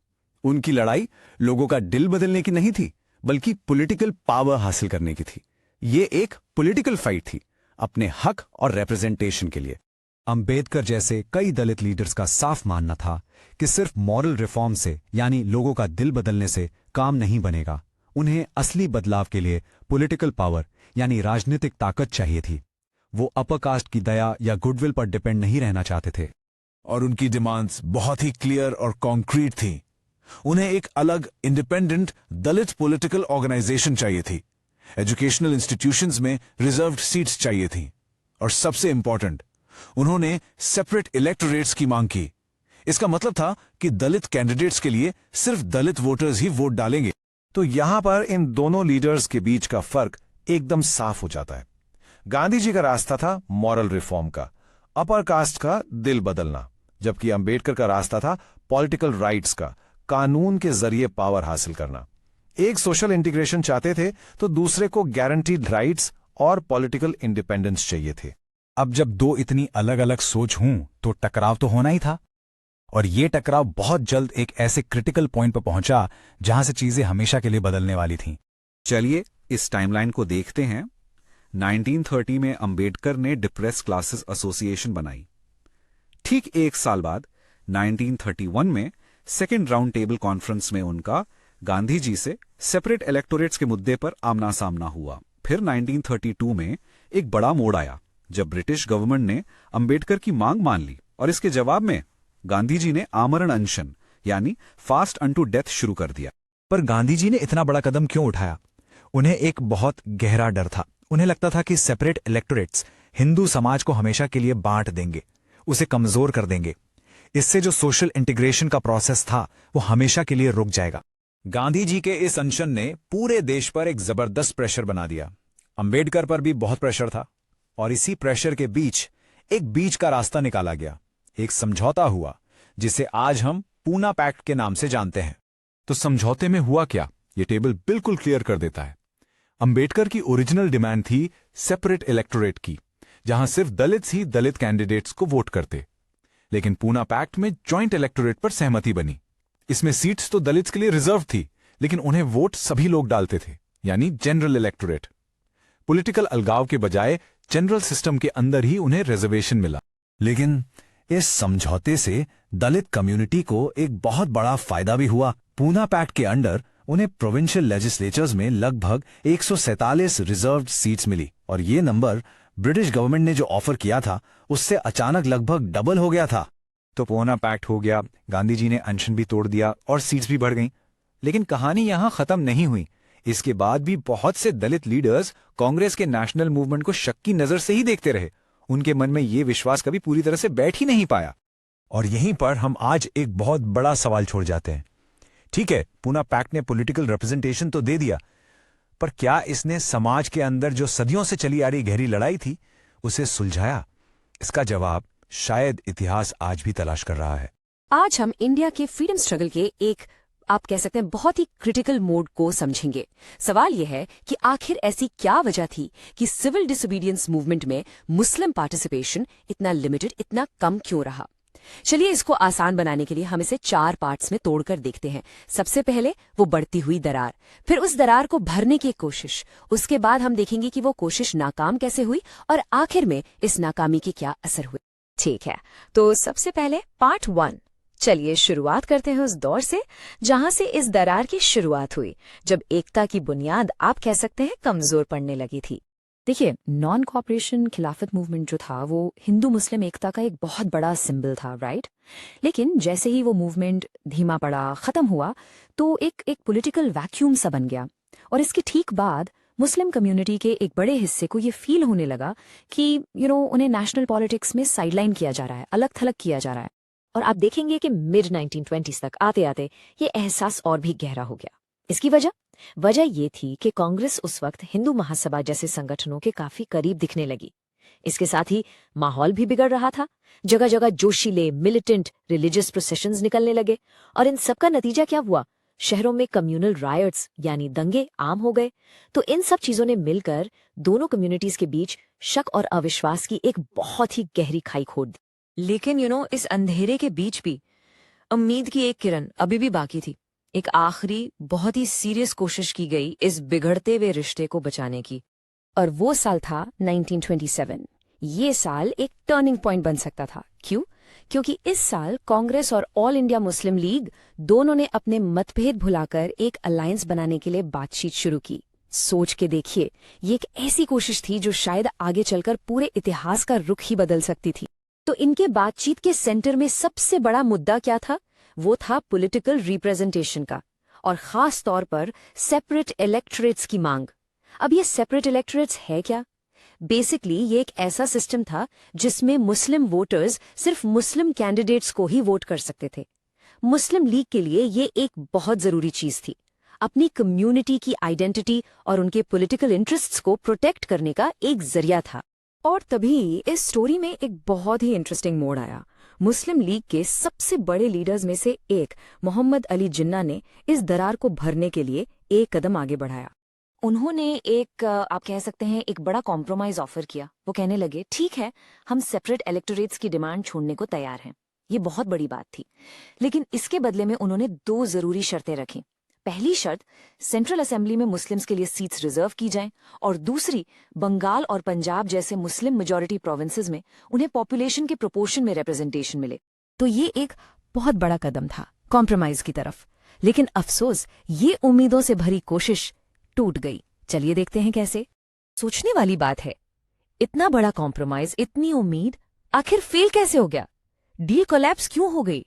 उनकी लड़ाई लोगों का दिल बदलने की नहीं थी बल्कि पॉलिटिकल पावर हासिल करने की थी। ये एक पॉलिटिकल फाइट थी अपने हक और रिप्रेजेंटेशन के लिए। अंबेडकर जैसे कई दलित लीडर्स का साफ मानना था कि सिर्फ मॉरल रिफॉर्म से, यानी लोगों का दिल बदलने से, काम नहीं बनेगा। उन्हें असली बदलाव के लिए पॉलिटिकल पावर यानी राजनीतिक ताकत चाहिए थी। वो अपर कास्ट की दया या गुडविल पर डिपेंड नहीं रहना चाहते थे। और उनकी डिमांड्स बहुत ही क्लियर और कॉन्क्रीट थी। उन्हें एक अलग इंडिपेंडेंट दलित पॉलिटिकल ऑर्गेनाइजेशन चाहिए थी। एजुकेशनल इंस्टीट्यूशंस में रिजर्व्ड सीट्स चाहिए थी। और सबसे इंपॉर्टेंट, उन्होंने सेपरेट इलेक्टोरेट्स की मांग की। इसका मतलब था कि दलित कैंडिडेट्स के लिए सिर्फ दलित वोटर्स ही वोट डालेंगे। तो यहां पर इन दोनों लीडर्स के बीच का फर्क एकदम साफ हो जाता है। गांधी जी का रास्ता था मॉरल रिफॉर्म का, अपर कास्ट का दिल बदलना, जबकि अंबेडकर का रास्ता था पॉलिटिकल राइट्स का, कानून के जरिए पावर हासिल करना। एक सोशल इंटीग्रेशन चाहते थे तो दूसरे को गारंटीड राइट्स और पॉलिटिकल इंडिपेंडेंस चाहिए थे। अब जब दो इतनी अलग अलग सोच हों तो टकराव तो होना ही था। और ये टकराव बहुत जल्द एक ऐसे क्रिटिकल पॉइंट पर पहुंचा जहां से चीजें हमेशा के लिए बदलने वाली थीं। चलिए इस टाइमलाइन को देखते हैं। 1930 में अंबेडकर ने डिप्रेस क्लासेस एसोसिएशन बनाई। ठीक एक साल बाद 1931 में सेकेंड राउंड टेबल कॉन्फ्रेंस में उनका गांधी जी से सेपरेट इलेक्टोरेट्स के मुद्दे पर आमना सामना हुआ। फिर 1932 में एक बड़ा मोड़ आया जब ब्रिटिश गवर्नमेंट ने अंबेडकर की मांग मान ली और इसके जवाब में गांधी जी ने आमरण अनशन यानी फास्ट अनटू डेथ शुरू कर दिया। पर गांधी जी ने इतना बड़ा कदम क्यों उठाया? उन्हें एक बहुत गहरा डर था। उन्हें लगता था कि सेपरेट इलेक्टोरेट्स हिंदू समाज को हमेशा के लिए बांट देंगे, उसे कमजोर कर देंगे। इससे जो सोशल इंटीग्रेशन का प्रोसेस था वो हमेशा के लिए रुक जाएगा। गांधी जी के इस अनशन ने पूरे देश पर एक जबरदस्त प्रेशर बना दिया। अंबेडकर पर भी बहुत प्रेशर था और इसी प्रेशर के बीच एक बीच का रास्ता निकाला गया। एक समझौता हुआ जिसे आज हम पूना पैक्ट के नाम से जानते हैं। तो समझौते में हुआ क्या, ये टेबल बिल्कुल क्लियर कर देता है। अंबेडकर की ओरिजिनल डिमांड थी सेपरेट इलेक्टोरेट की, जहां सिर्फ दलित ही दलित कैंडिडेट्स को वोट करते। लेकिन पूना पैक्ट में जॉइंट इलेक्टोरेट पर सहमति बनी। इसमें सीट्स तो दलित्स के लिए रिजर्व थी, लेकिन उन्हें वोट सभी लोग डालते थे, यानी जनरल इलेक्टोरेट। पॉलिटिकल अलगाव के बजाय जनरल सिस्टम के अंदर ही उन्हें रिजर्वेशन मिला। लेकिन इस समझौते से दलित कम्युनिटी को एक बहुत बड़ा फायदा भी हुआ। पूना पैक्ट के अंडर उन्हें प्रोविंशियल लेजिस्लेचर्स में लगभग 147 रिजर्व्ड सीट्स मिली और ये नंबर ब्रिटिश गवर्नमेंट ने जो ऑफर किया था उससे अचानक लगभग डबल हो गया था। तो पूना पैक्ट हो गया, गांधी जी ने अनशन भी तोड़ दिया और सीट्स भी बढ़ गईं। लेकिन कहानी यहां खत्म नहीं हुई। इसके बाद भी बहुत से दलित लीडर्स कांग्रेस के नेशनल मूवमेंट को शक की नजर से ही देखते रहे। उनके मन में ये विश्वास कभी पूरी तरह से बैठ ही नहीं पाया। और यहीं पर हम आज एक बहुत बड़ा सवाल छोड़ जाते हैं। ठीक है, पूना पैक्ट ने पॉलिटिकल रिप्रेजेंटेशन तो दे दिया, पर क्या इसने समाज के अंदर जो सदियों से चली आ रही गहरी लड़ाई थी उसे सुलझाया? इसका जवाब शायद इतिहास आज भी तलाश कर रहा है। आज हम इंडिया के फ्रीडम स्ट्रगल के एक आप कह सकते हैं बहुत ही क्रिटिकल मोड को समझेंगे। सवाल यह है कि आखिर ऐसी क्या वजह थी कि सिविल डिसोबीडियंस मूवमेंट में मुस्लिम पार्टिसिपेशन इतना लिमिटेड, इतना कम क्यों रहा। चलिए इसको आसान बनाने के लिए हम इसे 4 पार्ट्स में तोड़कर देखते हैं। सबसे पहले वो बढ़ती हुई दरार, फिर उस दरार को भरने की कोशिश, उसके बाद हम देखेंगे कि वो कोशिश नाकाम कैसे हुई और आखिर में इस नाकामी के क्या असर हुए। ठीक है, तो सबसे पहले पार्ट 1। चलिए शुरुआत करते हैं उस दौर से जहां से इस दरार की शुरुआत हुई, जब एकता की बुनियाद आप कह सकते हैं कमजोर पड़ने लगी थी। देखिए, नॉन कॉपरेशन खिलाफत मूवमेंट जो था वो हिंदू मुस्लिम एकता का एक बहुत बड़ा सिंबल था, राइट। लेकिन जैसे ही वो मूवमेंट धीमा पड़ा, खत्म हुआ, तो एक पॉलिटिकल वैक्यूम सा बन गया। और इसके ठीक बाद मुस्लिम कम्युनिटी के एक बड़े हिस्से को ये फील होने लगा कि उन्हें नेशनल पॉलिटिक्स में साइडलाइन किया जा रहा है, अलग थलग किया जा रहा है। और आप देखेंगे कि मिड 1920s तक आते आते ये एहसास और भी गहरा हो गया। इसकी वजह ये थी कि कांग्रेस उस वक्त हिंदू महासभा जैसे संगठनों के काफी करीब दिखने लगी। इसके साथ ही माहौल भी बिगड़ रहा था। जगह जगह जोशीले मिलिटेंट रिलीजियस प्रोसेशंस निकलने लगे और इन सब का नतीजा क्या हुआ? शहरों में कम्युनल रायट्स यानी दंगे आम हो गए। तो इन सब चीजों ने मिलकर दोनों कम्युनिटीज के बीच शक और अविश्वास की एक बहुत ही गहरी खाई खोद दी। लेकिन इस अंधेरे के बीच भी उम्मीद की एक किरण अभी भी बाकी थी। एक आखिरी बहुत ही सीरियस कोशिश की गई इस बिगड़ते हुए रिश्ते को बचाने की, और वो साल था 1927। ये साल एक टर्निंग पॉइंट बन सकता था। क्यों? क्योंकि इस साल कांग्रेस और ऑल इंडिया मुस्लिम लीग दोनों ने अपने मतभेद भुलाकर एक अलायंस बनाने के लिए बातचीत शुरू की। सोच के देखिए, ये एक ऐसी कोशिश थी जो शायद आगे चलकर पूरे इतिहास का रुख ही बदल सकती थी। तो इनके बातचीत के सेंटर में सबसे बड़ा मुद्दा क्या था? वो था पॉलिटिकल रिप्रेजेंटेशन का, और खास तौर पर सेपरेट इलेक्टोरेट्स की मांग। अब ये सेपरेट इलेक्टोरेट्स है क्या? बेसिकली ये एक ऐसा सिस्टम था जिसमें मुस्लिम वोटर्स सिर्फ मुस्लिम कैंडिडेट्स को ही वोट कर सकते थे। मुस्लिम लीग के लिए ये एक बहुत जरूरी चीज थी। अपनी कम्युनिटी की आइडेंटिटी और उनके पॉलिटिकल इंटरेस्ट्स को प्रोटेक्ट करने का एक जरिया था। और तभी इस स्टोरी में एक बहुत ही इंटरेस्टिंग मोड़ आया। मुस्लिम लीग के सबसे बड़े लीडर्स में से एक मोहम्मद अली जिन्ना ने इस दरार को भरने के लिए एक कदम आगे बढ़ाया। उन्होंने आप कह सकते हैं एक बड़ा कॉम्प्रोमाइज ऑफर किया। वो कहने लगे, ठीक है, हम सेपरेट इलेक्टोरेट्स की डिमांड छोड़ने को तैयार हैं। ये बहुत बड़ी बात थी, लेकिन इसके बदले में उन्होंने 2 जरूरी शर्तें रखी। पहली शर्त, सेंट्रल असेंबली में मुस्लिम्स के लिए सीट्स रिजर्व की जाएं, और दूसरी, बंगाल और पंजाब जैसे मुस्लिम मेजॉरिटी प्रोविंसेस में उन्हें पॉपुलेशन के प्रोपोर्शन में रिप्रेजेंटेशन मिले। तो ये एक बहुत बड़ा कदम था कॉम्प्रोमाइज की तरफ। लेकिन अफसोस, ये उम्मीदों से भरी कोशिश टूट गई। चलिए देखते हैं कैसे। सोचने वाली बात है, इतना बड़ा कॉम्प्रोमाइज, इतनी उम्मीद, आखिर फेल कैसे हो गया? डील कोलैप्स क्यों हो गई?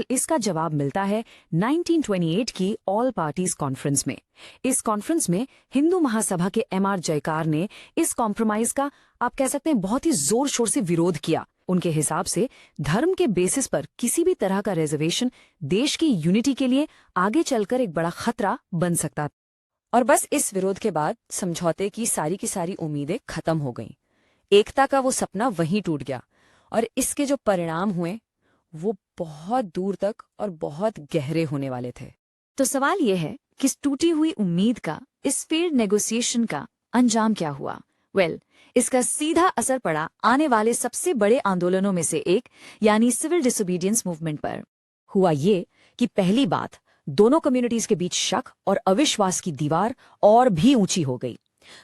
इसका जवाब मिलता है 1928 की ऑल पार्टीज कॉन्फ्रेंस में। इस कॉन्फ्रेंस में हिंदू महासभा के MR जयकार ने इस कॉम्प्रोमाइज का आप कह सकते हैं बहुत ही जोर शोर से विरोध किया। उनके हिसाब से धर्म के बेसिस पर किसी भी तरह का रिजर्वेशन देश की यूनिटी के लिए आगे चलकर एक बड़ा खतरा बन सकता था। और बस इस विरोध के बाद समझौते की सारी उम्मीदें खत्म हो गईं। एकता का वो सपना वहीं टूट गया, और इसके जो परिणाम हुए वो बहुत दूर तक और बहुत गहरे होने वाले थे। तो सवाल यह है कि इस टूटी हुई उम्मीद का, इस फेल्ड नेगोशिएशन का अंजाम क्या हुआ? इसका सीधा असर पड़ा आने वाले सबसे बड़े आंदोलनों में से एक, यानी सिविल डिसोबीडियंस मूवमेंट पर। हुआ ये कि पहली बात, दोनों कम्युनिटीज के बीच शक और अविश्वास की दीवार और भी ऊंची हो गई।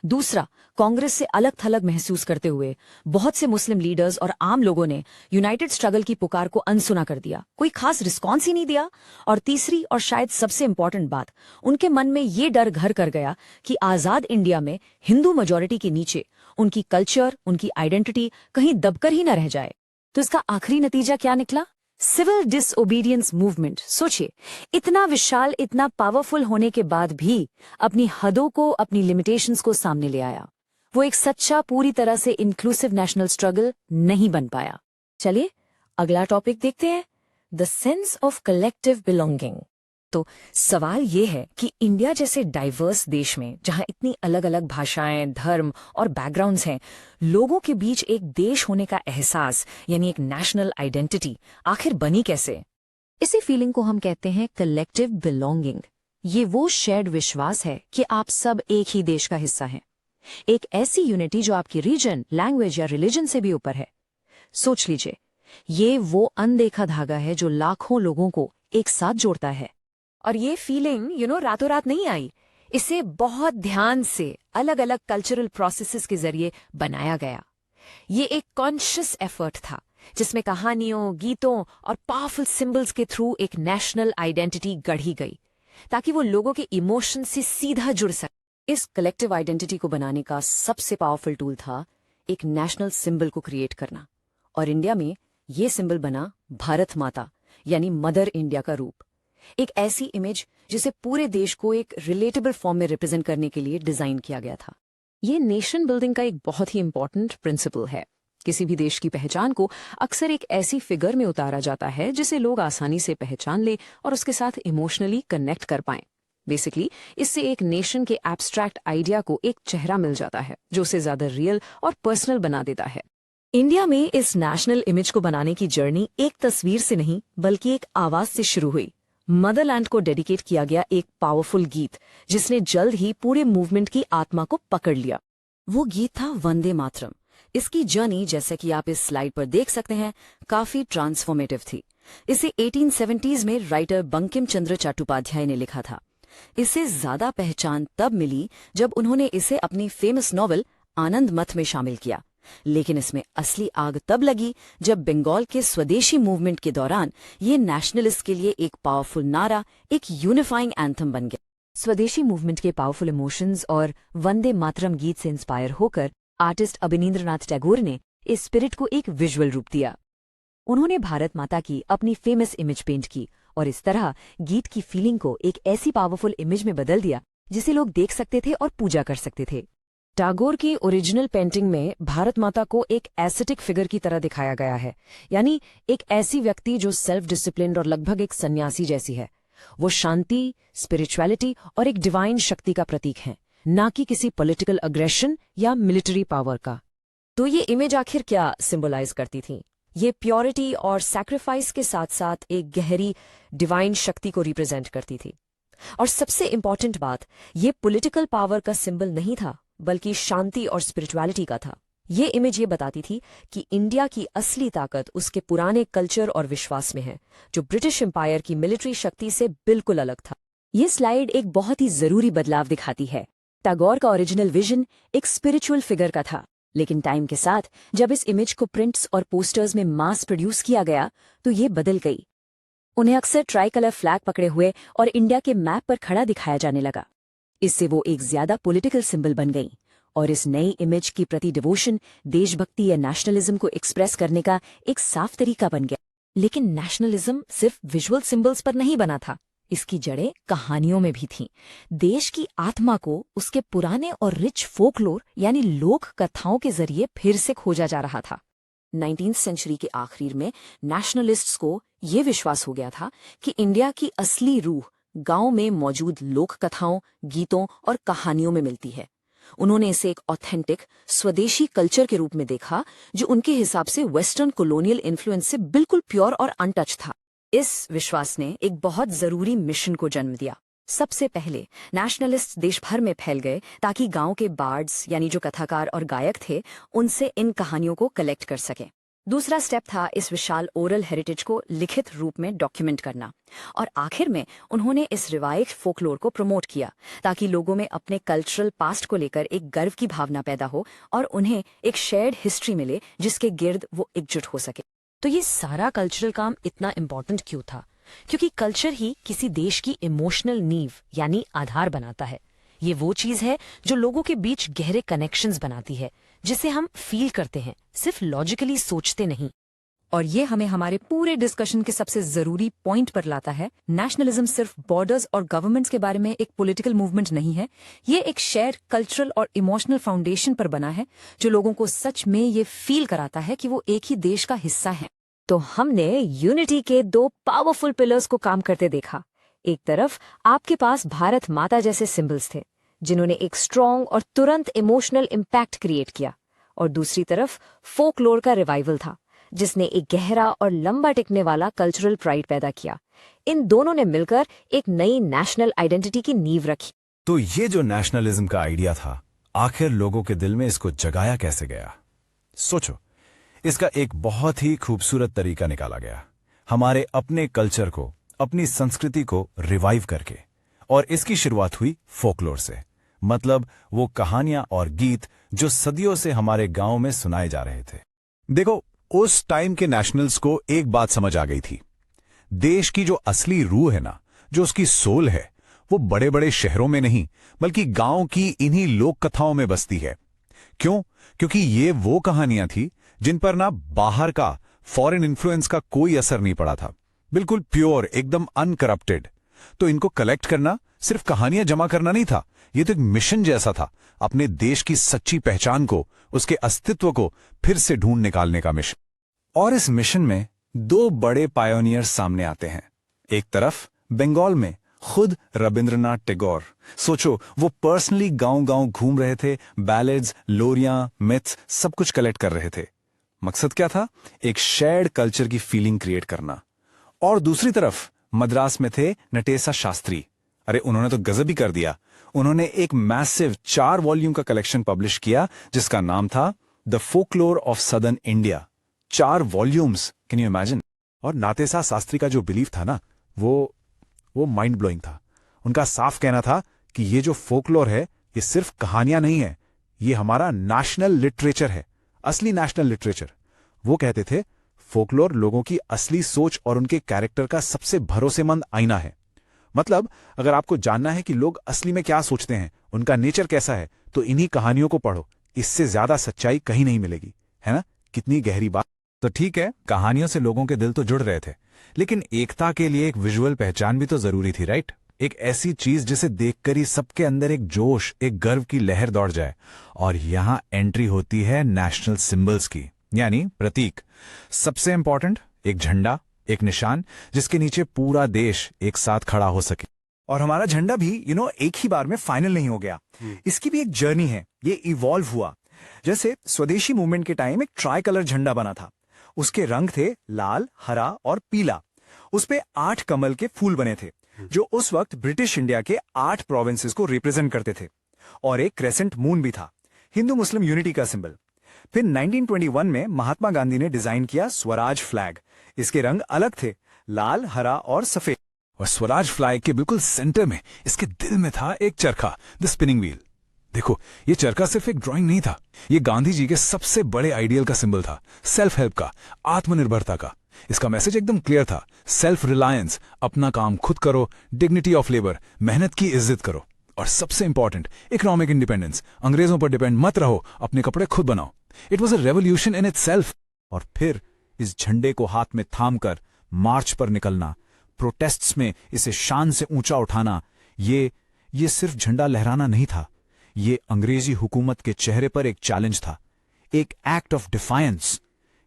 दूसरा, कांग्रेस से अलग थलग महसूस करते हुए बहुत से मुस्लिम लीडर्स और आम लोगों ने यूनाइटेड स्ट्रगल की पुकार को अनसुना कर दिया, कोई खास रिस्पॉन्स ही नहीं दिया। और तीसरी और शायद सबसे इंपॉर्टेंट बात, उनके मन में ये डर घर कर गया कि आजाद इंडिया में हिंदू मेजॉरिटी के नीचे उनकी कल्चर, उनकी आइडेंटिटी कहीं दबकर ही न रह जाए। तो इसका आखिरी नतीजा क्या निकला? Civil disobedience movement. सोचिए, इतना विशाल, इतना पावरफुल होने के बाद भी अपनी हदों को, अपनी लिमिटेशंस को सामने ले आया। वो एक सच्चा, पूरी तरह से इंक्लूसिव नेशनल स्ट्रगल नहीं बन पाया। चलिए अगला टॉपिक देखते हैं, the sense of collective belonging. तो सवाल ये है कि इंडिया जैसे डाइवर्स देश में, जहां इतनी अलग अलग भाषाएं, धर्म और बैकग्राउंड्स हैं, लोगों के बीच एक देश होने का एहसास, यानी एक नेशनल आइडेंटिटी, आखिर बनी कैसे? इसी फीलिंग को हम कहते हैं कलेक्टिव बिलोंगिंग। ये वो शेयर्ड विश्वास है कि आप सब एक ही देश का हिस्सा हैं, एक ऐसी यूनिटी जो आपकी रीजन, लैंग्वेज या रिलीजन से भी ऊपर है। सोच लीजिए, ये वो अनदेखा धागा है जो लाखों लोगों को एक साथ जोड़ता है। और ये फीलिंग रातों रात नहीं आई। इसे बहुत ध्यान से अलग अलग कल्चरल प्रोसेसेस के जरिए बनाया गया। ये एक कॉन्शियस एफर्ट था जिसमें कहानियों, गीतों और पावरफुल सिंबल्स के थ्रू एक नेशनल आइडेंटिटी गढ़ी गई ताकि वो लोगों के इमोशन से सीधा जुड़ सके। इस कलेक्टिव आइडेंटिटी को बनाने का सबसे पावरफुल टूल था एक नेशनल सिंबल को क्रिएट करना, और इंडिया में ये सिंबल बना भारत माता यानी मदर इंडिया का रूप। एक ऐसी इमेज जिसे पूरे देश को एक रिलेटेबल फॉर्म में रिप्रेजेंट करने के लिए डिजाइन किया गया था। ये नेशन बिल्डिंग का एक बहुत ही इंपॉर्टेंट प्रिंसिपल है। किसी भी देश की पहचान को अक्सर एक ऐसी फिगर में उतारा जाता है जिसे लोग आसानी से पहचान ले और उसके साथ इमोशनली कनेक्ट कर पाएं। बेसिकली इससे एक नेशन के एब्स्ट्रैक्ट आइडिया को एक चेहरा मिल जाता है जो उसे ज्यादा रियल और पर्सनल बना देता है। इंडिया में इस नेशनल इमेज को बनाने की जर्नी एक तस्वीर से नहीं बल्कि एक आवाज से शुरू हुई। मदरलैंड को डेडिकेट किया गया एक पावरफुल गीत जिसने जल्द ही पूरे मूवमेंट की आत्मा को पकड़ लिया। वो गीत था वंदे मातरम। इसकी जर्नी, जैसे कि आप इस स्लाइड पर देख सकते हैं, काफी ट्रांसफॉर्मेटिव थी। इसे 1870s में राइटर बंकिम चंद्र चट्टोपाध्याय ने लिखा था। इसे ज्यादा पहचान तब मिली जब उन्होंने इसे अपनी फेमस नॉवल आनंद मठ में शामिल किया, लेकिन इसमें असली आग तब लगी जब बंगाल के स्वदेशी मूवमेंट के दौरान ये नेशनलिस्ट के लिए एक पावरफुल नारा, एक यूनिफाइंग एंथम बन गया। स्वदेशी मूवमेंट के पावरफुल इमोशंस और वंदे मातरम गीत से इंस्पायर होकर आर्टिस्ट अबनींद्रनाथ टैगोर ने इस स्पिरिट को एक विजुअल रूप दिया। उन्होंने भारत माता की अपनी फेमस इमेज पेंट की और इस तरह गीत की फीलिंग को एक ऐसी पावरफुल इमेज में बदल दिया जिसे लोग देख सकते थे और पूजा कर सकते थे। टैगोर की ओरिजिनल पेंटिंग में भारत माता को एक एस्थेटिक फिगर की तरह दिखाया गया है, यानी एक ऐसी व्यक्ति जो सेल्फ डिसिप्लिन्ड और लगभग एक सन्यासी जैसी है। वो शांति, स्पिरिचुअलिटी और एक डिवाइन शक्ति का प्रतीक है, ना कि किसी पॉलिटिकल अग्रेशन या मिलिट्री पावर का। तो ये इमेज आखिर क्या सिंबलाइज करती थी? ये प्योरिटी और सैक्रिफाइस के साथ साथ एक गहरी डिवाइन शक्ति को रिप्रेजेंट करती थी। और सबसे इंपॉर्टेंट बात, ये पॉलिटिकल पावर का सिंबल नहीं था बल्कि शांति और स्पिरिचुअलिटी का था। ये इमेज ये बताती थी कि इंडिया की असली ताकत उसके पुराने कल्चर और विश्वास में है, जो ब्रिटिश एम्पायर की मिलिट्री शक्ति से बिल्कुल अलग था। ये स्लाइड एक बहुत ही जरूरी बदलाव दिखाती है। टैगोर का ओरिजिनल विजन एक स्पिरिचुअल फिगर का था, लेकिन टाइम के साथ जब इस इमेज को प्रिंट्स और पोस्टर्स में मास प्रोड्यूस किया गया तो ये बदल गई। उन्हें अक्सर ट्राई कलर फ्लैग पकड़े हुए और इंडिया के मैप पर खड़ा दिखाया जाने लगा। इससे वो एक ज्यादा पॉलिटिकल सिंबल बन गई और इस नई इमेज की प्रति डिवोशन, देशभक्ति या नेशनलिज्म को एक्सप्रेस करने का एक साफ तरीका बन गया। लेकिन नेशनलिज्म सिर्फ विजुअल सिंबल्स पर नहीं बना था, इसकी जड़ें कहानियों में भी थीं। देश की आत्मा को उसके पुराने और रिच फोकलोर यानी लोक कथाओं के जरिए फिर से खोजा जा रहा था। 19th सेंचुरी के आखिर में नेशनलिस्ट्स को ये विश्वास हो गया था कि इंडिया की असली रूह गांव में मौजूद लोक कथाओं, गीतों और कहानियों में मिलती है। उन्होंने इसे एक ऑथेंटिक स्वदेशी कल्चर के रूप में देखा जो उनके हिसाब से वेस्टर्न कॉलोनियल इन्फ्लुएंस से बिल्कुल प्योर और अनटच था। इस विश्वास ने एक बहुत जरूरी मिशन को जन्म दिया। सबसे पहले नेशनलिस्ट देश भर में फैल गए ताकि गांव के बार्ड्स यानी जो कथाकार और गायक थे उनसे इन कहानियों को कलेक्ट कर सकें। दूसरा स्टेप था इस विशाल ओरल हेरिटेज को लिखित रूप में डॉक्यूमेंट करना, और आखिर में उन्होंने इस रिवाइव्ड फोकलोर को प्रमोट किया ताकि लोगों में अपने कल्चरल पास्ट को लेकर एक गर्व की भावना पैदा हो और उन्हें एक शेयर्ड हिस्ट्री मिले जिसके गिर्द वो एकजुट हो सके। तो ये सारा कल्चरल काम इतना इम्पोर्टेंट क्यों था? क्योंकि कल्चर ही किसी देश की इमोशनल नींव यानी आधार बनाता है। ये वो चीज है जो लोगों के बीच गहरे कनेक्शंस बनाती है, जिसे हम फील करते हैं, सिर्फ लॉजिकली सोचते नहीं। और ये हमें हमारे पूरे डिस्कशन के सबसे जरूरी पॉइंट पर लाता है। नेशनलिज्म सिर्फ बॉर्डर्स और गवर्नमेंट्स के बारे में एक पॉलिटिकल मूवमेंट नहीं है, ये एक शेयर कल्चरल और इमोशनल फाउंडेशन पर बना है जो लोगों को सच में ये फील कराता है कि वो एक ही देश का हिस्सा है। तो हमने यूनिटी के दो पावरफुल पिलर्स को काम करते देखा। एक तरफ आपके पास भारत माता जैसे सिंबल्स थे जिन्होंने एक स्ट्रॉन्ग और तुरंत इमोशनल इम्पैक्ट क्रिएट किया, और दूसरी तरफ फोकलोर का रिवाइवल था जिसने एक गहरा और लंबा टिकने वाला कल्चरल प्राइड पैदा किया। इन दोनों ने मिलकर एक नई नेशनल आइडेंटिटी की नींव रखी। तो ये जो नेशनलिज्म का आइडिया था, आखिर लोगों के दिल में इसको जगाया कैसे गया? सोचो, इसका एक बहुत ही खूबसूरत तरीका निकाला गया, हमारे अपने कल्चर को, अपनी संस्कृति को रिवाइव करके। और इसकी शुरुआत हुई फोकलोर से, मतलब वो कहानियां और गीत जो सदियों से हमारे गांव में सुनाए जा रहे थे। देखो, उस टाइम के नेशनल्स को एक बात समझ आ गई थी, देश की जो असली रूह है ना, जो उसकी सोल है, वो बड़े बड़े शहरों में नहीं बल्कि गांव की इन्हीं लोक कथाओं में बसती है। क्यों? क्योंकि ये वो कहानियां थी जिन पर ना बाहर का फॉरेन इन्फ्लुएंस का कोई असर नहीं पड़ा था, बिल्कुल प्योर, एकदम अनकरप्टेड। तो इनको कलेक्ट करना सिर्फ कहानियां जमा करना नहीं था, ये तो एक मिशन जैसा था, अपने देश की सच्ची पहचान को, उसके अस्तित्व को फिर से ढूंढ निकालने का मिशन। और इस मिशन में दो बड़े पायोनियर्स सामने आते हैं। एक तरफ बंगाल में खुद रविंद्रनाथ टैगोर। सोचो, वो पर्सनली गांव-गांव घूम रहे थे, बैलेड्स, लोरियां, मिथ्स सब कुछ कलेक्ट कर रहे थे। मकसद क्या था? एक शेयर्ड कल्चर की फीलिंग क्रिएट करना। और दूसरी तरफ मद्रास में थे नटेसा शास्त्री। अरे, उन्होंने तो गजब ही कर दिया। उन्होंने एक मैसिव 4 वॉल्यूम का कलेक्शन पब्लिश किया जिसका नाम था the folklore of southern India. 4 volumes, can you imagine? और नातेसा शास्त्री का जो बिलीफ था ना, वो माइंड ब्लोइंग था। उनका साफ कहना था कि ये जो फोकलोर है, ये सिर्फ कहानियां नहीं है, ये हमारा नेशनल लिटरेचर है, असली नेशनल लिटरेचर। वो कहते थे, फोकलोर लोगों की असली सोच और उनके कैरेक्टर का सबसे भरोसेमंद आईना है। मतलब, अगर आपको जानना है कि लोग असली में क्या सोचते हैं, उनका नेचर कैसा है, तो इन्हीं कहानियों को पढ़ो। इससे ज्यादा सच्चाई कहीं नहीं मिलेगी, है ना? कितनी गहरी बात। तो ठीक है, कहानियों से लोगों के दिल तो जुड़ रहे थे, लेकिन एकता के लिए एक विजुअल पहचान भी तो जरूरी थी, राइट? एक ऐसी चीज जिसे देखकर ही सबके अंदर एक जोश, एक गर्व की लहर दौड़ जाए। और यहां एंट्री होती है नेशनल सिंबल्स की, यानी प्रतीक। सबसे इंपॉर्टेंट, एक झंडा, एक निशान जिसके नीचे पूरा देश एक साथ खड़ा हो सके। और हमारा झंडा भी एक ही बार में फाइनल नहीं हो गया। इसकी भी एक जर्नी है, ये इवॉल्व हुआ। जैसे स्वदेशी मूवमेंट के टाइम एक ट्राई कलर झंडा बना था। उसके रंग थे लाल, हरा और पीला। उस पे 8 कमल के फूल बने थे, जो उस वक्त ब्रिटिश इंडिया के 8 प्रोविंसेस को रिप्रेजेंट करते थे। और एक क्रेसेंट मून भी था, हिंदू मुस्लिम यूनिटी का सिंबल। फिर 1921 में महात्मा गांधी ने डिजाइन किया स्वराज फ्लैग। इसके रंग अलग थे, लाल, हरा और सफेद। और स्वराज फ्लैग के बिल्कुल सेंटर में, इसके दिल में था एक चरखा, द स्पिनिंग व्हील। देखो, ये चरखा सिर्फ एक ड्राइंग नहीं था, ये गांधी जी के सबसे बड़े आइडियल का सिंबल था, सेल्फ हेल्प का, आत्मनिर्भरता का। इसका मैसेज एकदम क्लियर था, सेल्फ रिलायंस, अपना काम खुद करो, डिग्निटी ऑफ लेबर, मेहनत की इज्जत करो। और सबसे इंपॉर्टेंट, इकोनॉमिक इंडिपेंडेंस, अंग्रेजों पर डिपेंड मत रहो, अपने कपड़े खुद बनाओ। It was a revolution in itself. और फिर इस झंडे को हाथ में थामकर मार्च पर निकलना, प्रोटेस्ट्स में इसे शान से ऊंचा उठाना, ये सिर्फ झंडा लहराना नहीं था, ये अंग्रेजी हुकूमत के चेहरे पर एक चैलेंज था, एक एक्ट ऑफ डिफायंस।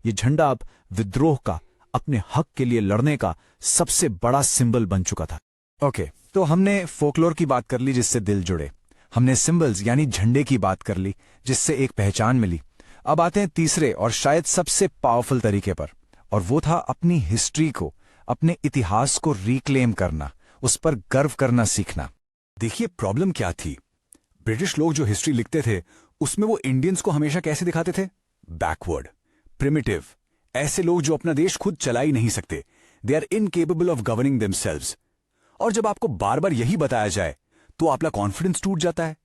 ये झंडा अब विद्रोह का, अपने हक के लिए लड़ने का सबसे बड़ा सिंबल बन चुका था। ओके, तो हमने फोकलोर की बात कर ली जिससे दिल जुड़े, हमने सिंबल्स यानी झंडे की बात कर ली जिससे एक पहचान मिली। अब आते हैं तीसरे और शायद सबसे पावरफुल तरीके पर, और वो था अपनी हिस्ट्री को, अपने इतिहास को रिक्लेम करना, उस पर गर्व करना सीखना। देखिए, प्रॉब्लम क्या थी? ब्रिटिश लोग जो हिस्ट्री लिखते थे उसमें वो इंडियंस को हमेशा कैसे दिखाते थे? बैकवर्ड, प्रिमिटिव, ऐसे लोग जो अपना देश खुद चला ही नहीं सकते, they are incapable of governing themselves. और जब आपको बार बार यही बताया जाए तो आपका कॉन्फिडेंस टूट जाता है।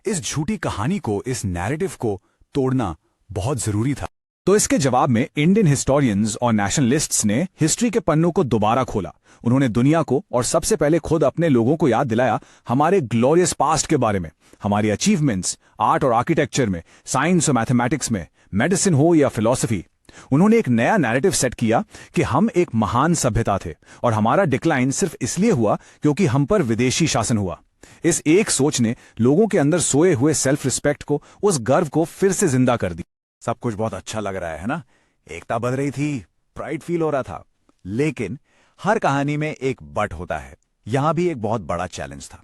इस झूठी कहानी को, इस नैरेटिव को तोड़ना बहुत जरूरी था। तो इसके जवाब में इंडियन हिस्टोरियंस और नेशनलिस्ट्स ने हिस्ट्री के पन्नों को दोबारा खोला। उन्होंने दुनिया को और सबसे पहले खुद अपने लोगों को याद दिलाया हमारे ग्लोरियस पास्ट के बारे में, हमारी अचीवमेंट्स आर्ट और आर्किटेक्चर में, साइंस और मैथमेटिक्स में, मेडिसिन हो या फिलॉसफी। उन्होंने एक नया नैरेटिव सेट किया कि हम एक महान सभ्यता थे और हमारा डिक्लाइन सिर्फ इसलिए हुआ क्योंकि हम पर विदेशी शासन हुआ। इस एक सोच ने लोगों के अंदर सोए हुए सेल्फ रिस्पेक्ट को, उस गर्व को फिर से जिंदा कर दी। सब कुछ बहुत अच्छा लग रहा है ना? एकता बध रही थी, प्राइड फील हो रहा था, लेकिन हर कहानी में एक बट होता है। यहां भी एक बहुत बड़ा चैलेंज था।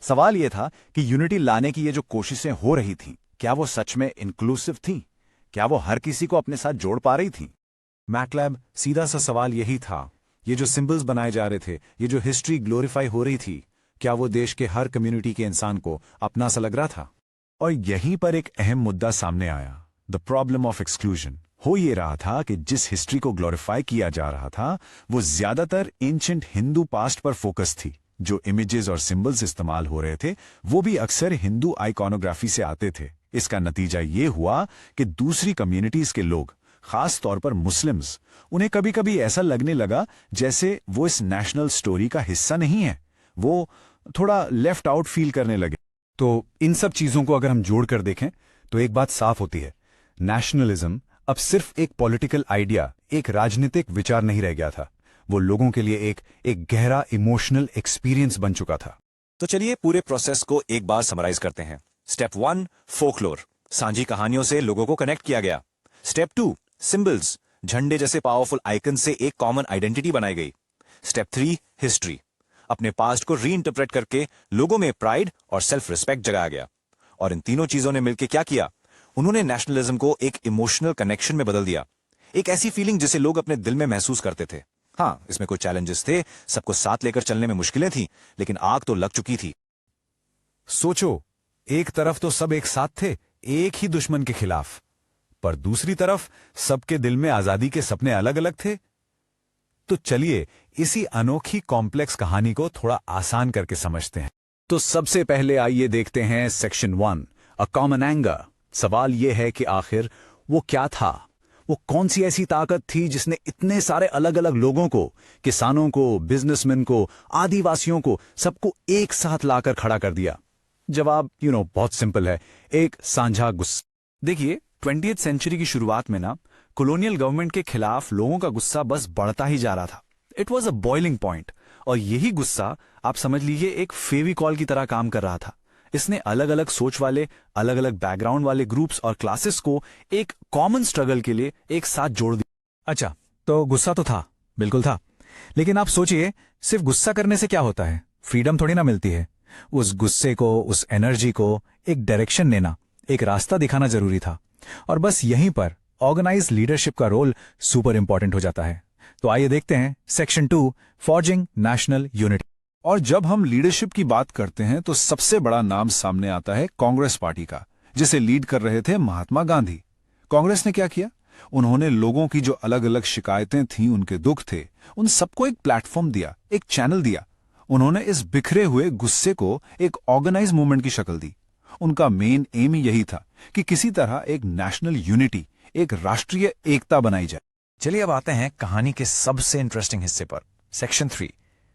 सवाल यह था कि यूनिटी लाने की ये जो कोशिशें हो रही थी, क्या वो सच में इंक्लूसिव थी? क्या वो हर किसी को अपने साथ जोड़ पा रही थी? मैटलैब सीधा सा सवाल यही था, ये जो सिंबल्स बनाए जा रहे थे, ये जो हिस्ट्री ग्लोरीफाई हो रही थी, क्या वो देश के हर कम्युनिटी के इंसान को अपना सा लग रहा था? और यहीं पर एक अहम मुद्दा सामने आया, द प्रॉब्लम ऑफ एक्सक्लूजन। हो ये रहा था कि जिस हिस्ट्री को ग्लोरीफाई किया जा रहा था वो ज्यादातर एंशिएंट हिंदू पास्ट पर फोकस थी। जो इमेजेस और सिंबल्स इस्तेमाल हो रहे थे वो भी अक्सर हिंदू आइकॉनोग्राफी से आते थे। इसका नतीजा ये हुआ कि दूसरी कम्युनिटीज के लोग, खास तौर पर मुस्लिम्स, उन्हें कभी कभी ऐसा लगने लगा जैसे वो इस नेशनल स्टोरी का हिस्सा नहीं है, वो थोड़ा लेफ्ट आउट फील करने लगे। तो इन सब चीजों को अगर हम जोड़कर देखें तो एक बात साफ होती है, नेशनलिज्म अब सिर्फ एक पॉलिटिकल आइडिया, एक राजनीतिक विचार नहीं रह गया था, वो लोगों के लिए एक गहरा इमोशनल एक्सपीरियंस बन चुका था। तो चलिए पूरे प्रोसेस को एक बार समराइज करते हैं। स्टेप 1, फोकलोर, सांझी कहानियों से लोगों को कनेक्ट किया गया। स्टेप 2, सिंबल्स, झंडे जैसे पावरफुल आइकन से एक कॉमन आइडेंटिटी बनाई गई। स्टेप 3, हिस्ट्री, अपने पास्ट को रीइंटरप्रेट करके लोगों में प्राइड और सेल्फ रिस्पेक्ट जगाया गया। और इन तीनों चीजों ने मिलकर क्या किया, उन्होंने नेशनलिज्म को एक इमोशनल कनेक्शन में बदल दिया, एक ऐसी फीलिंग जिसे लोग अपने दिल में महसूस करते थे। हाँ, इसमें कुछ चैलेंजेस थे, सबको साथ लेकर चलने में मुश्किलें थी, लेकिन आग तो लग चुकी थी। सोचो, एक तरफ तो सब एक साथ थे, एक ही दुश्मन के खिलाफ, पर दूसरी तरफ सबके दिल में आजादी के सपने अलग अलग थे। तो चलिए इसी अनोखी कॉम्प्लेक्स कहानी को थोड़ा आसान करके समझते हैं। तो सबसे पहले आइए देखते हैं सेक्शन 1, अ कॉमन एंगर। सवाल यह है कि आखिर वो क्या था, वो कौन सी ऐसी ताकत थी जिसने इतने सारे अलग अलग लोगों को, किसानों को, बिजनेसमैन को, आदिवासियों को, सबको एक साथ लाकर खड़ा कर दिया? जवाब बहुत सिंपल है, एक साझा गुस्सा। देखिए 20th सेंचुरी की शुरुआत में ना कॉलोनियल गवर्नमेंट के खिलाफ लोगों का गुस्सा बस बढ़ता ही जा रहा था। It was a boiling point, और यही गुस्सा आप समझ लीजिए एक फेविकॉल की तरह काम कर रहा था। इसने अलग अलग सोच वाले, अलग अलग बैकग्राउंड वाले ग्रुप्स और क्लासेस को एक कॉमन स्ट्रगल के लिए एक साथ जोड़ दिया। अच्छा, तो गुस्सा तो था, बिल्कुल था, लेकिन आप सोचिए सिर्फ गुस्सा करने से क्या होता है? फ्रीडम थोड़ी ना मिलती है। उस गुस्से को, उस एनर्जी को एक डायरेक्शन देना, एक रास्ता दिखाना जरूरी था। और बस यहीं पर ऑर्गेनाइज लीडरशिप का रोल सुपर इंपॉर्टेंट हो जाता है। तो आइए देखते हैं सेक्शन 2, फॉर्जिंग नेशनल यूनिटी। और जब हम लीडरशिप की बात करते हैं तो सबसे बड़ा नाम सामने आता है कांग्रेस पार्टी का, जिसे लीड कर रहे थे महात्मा गांधी। कांग्रेस ने क्या किया? उन्होंने लोगों की जो अलग अलग शिकायतें थीं, उनके दुख थे, उन सबको एक प्लेटफॉर्म दिया, एक चैनल दिया। उन्होंने इस बिखरे हुए गुस्से को एक ऑर्गेनाइज मूवमेंट की शक्ल दी। उनका मेन एम ही यही था कि किसी तरह एक नेशनल यूनिटी, एक राष्ट्रीय एकता बनाई जाए। चलिए अब आते हैं कहानी के सबसे इंटरेस्टिंग हिस्से पर, सेक्शन 3,